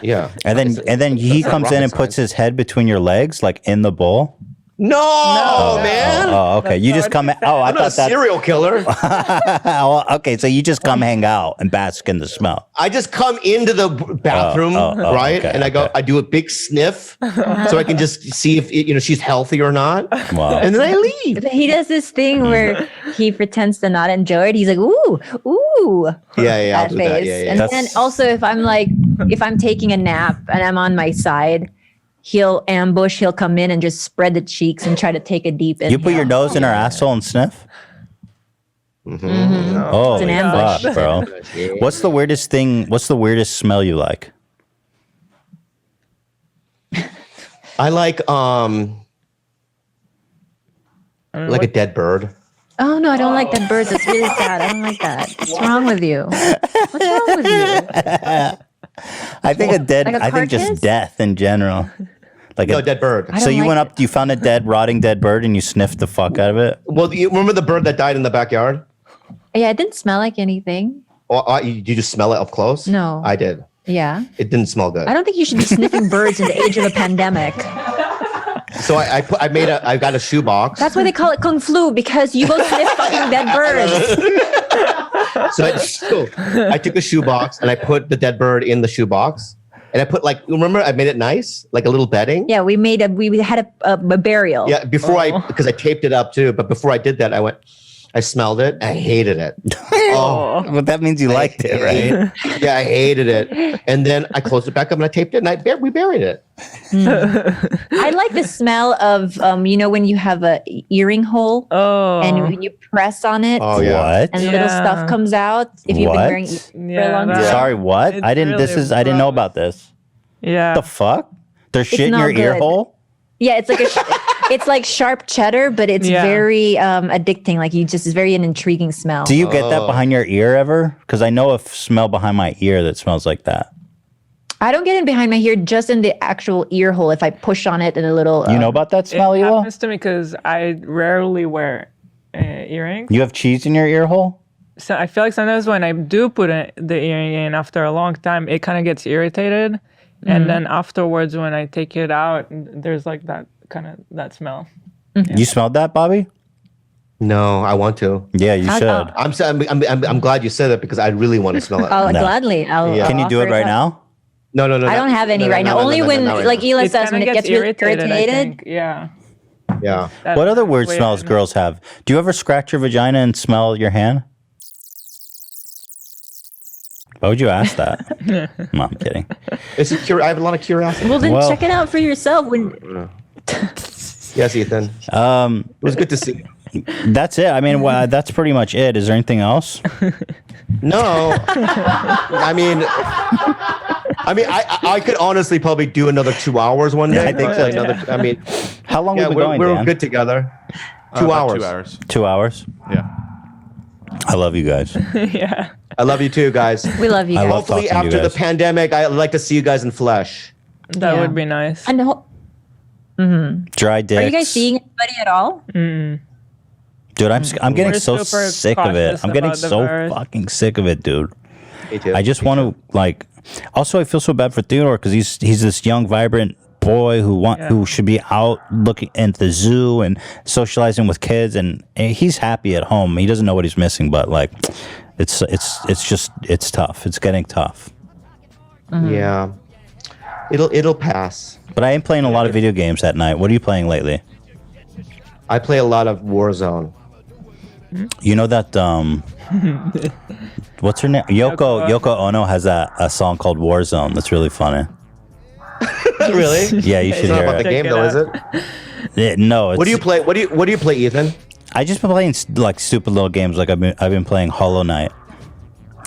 Yeah. And then he comes in and puts his head between your legs, like in the bowl. No, man. Oh, okay. You just come. I'm not a serial killer. Okay, so you just come hang out and bask in the smell. I just come into the bathroom, right? Okay, and I do a big sniff, so I can just see if she's healthy or not. Wow. And then I leave. He does this thing where he pretends to not enjoy it. He's like, ooh. Yeah. I'll do that. Face. And then also if I'm taking a nap and I'm on my side, he'll come in and just spread the cheeks and try to take a deep inhale. You put your nose in her asshole and sniff? Mm-hmm. Oh, it's an ambush. Bro. What's the weirdest smell you like? I like a dead bird. Oh no, I don't like that bird. That's really sad. I don't like that. What's wrong with you? What's wrong with you? I think just death in general. Like a dead bird. So you went up, you found a rotting dead bird and you sniffed the fuck out of it? Well, you remember the bird that died in the backyard? Yeah, it didn't smell like anything. You just smell it up close? No. I did. Yeah. It didn't smell good. I don't think you should be sniffing birds in the age of a pandemic. So I got a shoebox. That's why they call it Kung Flu, because you go sniff fucking dead birds. So I took a shoebox and I put the dead bird in the shoebox. And I put like, remember I made it nice, like a little bedding. Yeah, we had a burial. Yeah, because I taped it up too. But before I did that, I smelled it. I hated it. Well, that means you liked it, right? Yeah, I hated it. And then I closed it back up and I taped it and we buried it. I like the smell of when you have a earring hole and when you press on it. Oh yeah. What? And little stuff comes out if you've been wearing earrings for a long time. Sorry, what? It's I didn't know gross. about this. Yeah. The fuck? There's shit in not your ear good. hole? Yeah, it's like it's like sharp cheddar, but it's very addicting. Like it's very an intriguing smell. Do you get that behind your ear ever? Because I know a smell behind my ear that smells like that. I don't get it behind my ear, just in the actual ear hole. If I push on it in a little, You know about that smell, It Ela? happens to me because I rarely wear earrings. You have cheese in your ear hole? So I feel like sometimes when I do put the earring in after a long time, it kind of gets irritated. And then afterwards, when I take it out, there's like that smell. You smelled that, Bobby? No, I want to. Yeah, you should. I'm glad you said that because I really want to smell it. I'll No. gladly. Can you do it right now? No. I don't have any right now. Only when, like Ela It says, when kinda it gets really I irritated. think. Yeah. Yeah. What other weird Wait, smells girls have? Do you ever scratch your vagina and smell your hand? Why would you ask that? No, I'm kidding. I have a lot of curiosity. Well, then Well- check it out for yourself. When Yes, Ethan. It was good to see you. That's it. I mean, that's pretty much it. Is there anything else? No. I could honestly probably do another 2 hours one day. I think so, How long have we been going, we're Dan? good together. 2 About hours. 2 hours. 2 hours? Yeah. I love you guys. Yeah. I love you too, guys. we love you I guys. love Hopefully, talking to you after the guys. pandemic, I'd like to see you guys in flesh. That Yeah. would be nice. And Dry dicks. are you guys seeing anybody at all? Dude, I'm getting We're so super sick of it. cautious I'm getting about the so virus. fucking sick of it, dude. Me too. I just want to like. Also, I feel so bad for Theodore because he's this young, vibrant boy who should be out looking at the zoo and socializing with kids, and he's happy at home. He doesn't know what he's missing, but like, it's tough. It's getting tough. Yeah. It'll pass. But I am playing a lot of video games at night. What are you playing lately? I play a lot of Warzone. You know that what's her name? Yoko Ono has a song called Warzone that's really funny. Really? Yeah, you should It's not hear about the it. game it though, out. is it? Yeah, no, it's, What do you play? What do you play, Ethan? I just been playing like stupid little games. Like I've been playing Hollow Knight.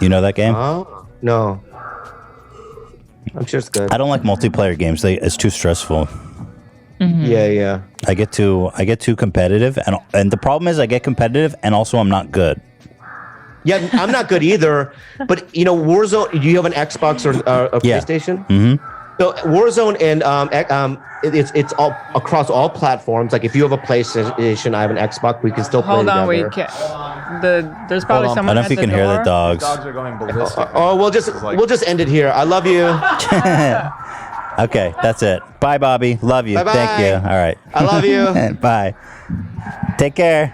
You know that game? Oh no. I'm sure it's good. I don't like multiplayer games. It's too stressful. Yeah. I get too competitive, and the problem is I get competitive, and also I'm not good. Yeah, I'm not good either. But Warzone. Do you have an Xbox or a Yeah. PlayStation? Mm-hmm. So Warzone and it's all across all platforms. Like if you have a PlayStation, I have an Xbox. We can still play Hold on, together. we can't. There's probably on. someone I don't know if at you can the hear the door. dogs. Dogs are going ballistic. Oh, we'll just end it here. I love you. Okay, that's it. Bye, Bobby. Love you. Bye-bye. Thank you. All right. I love you. Bye. Take care.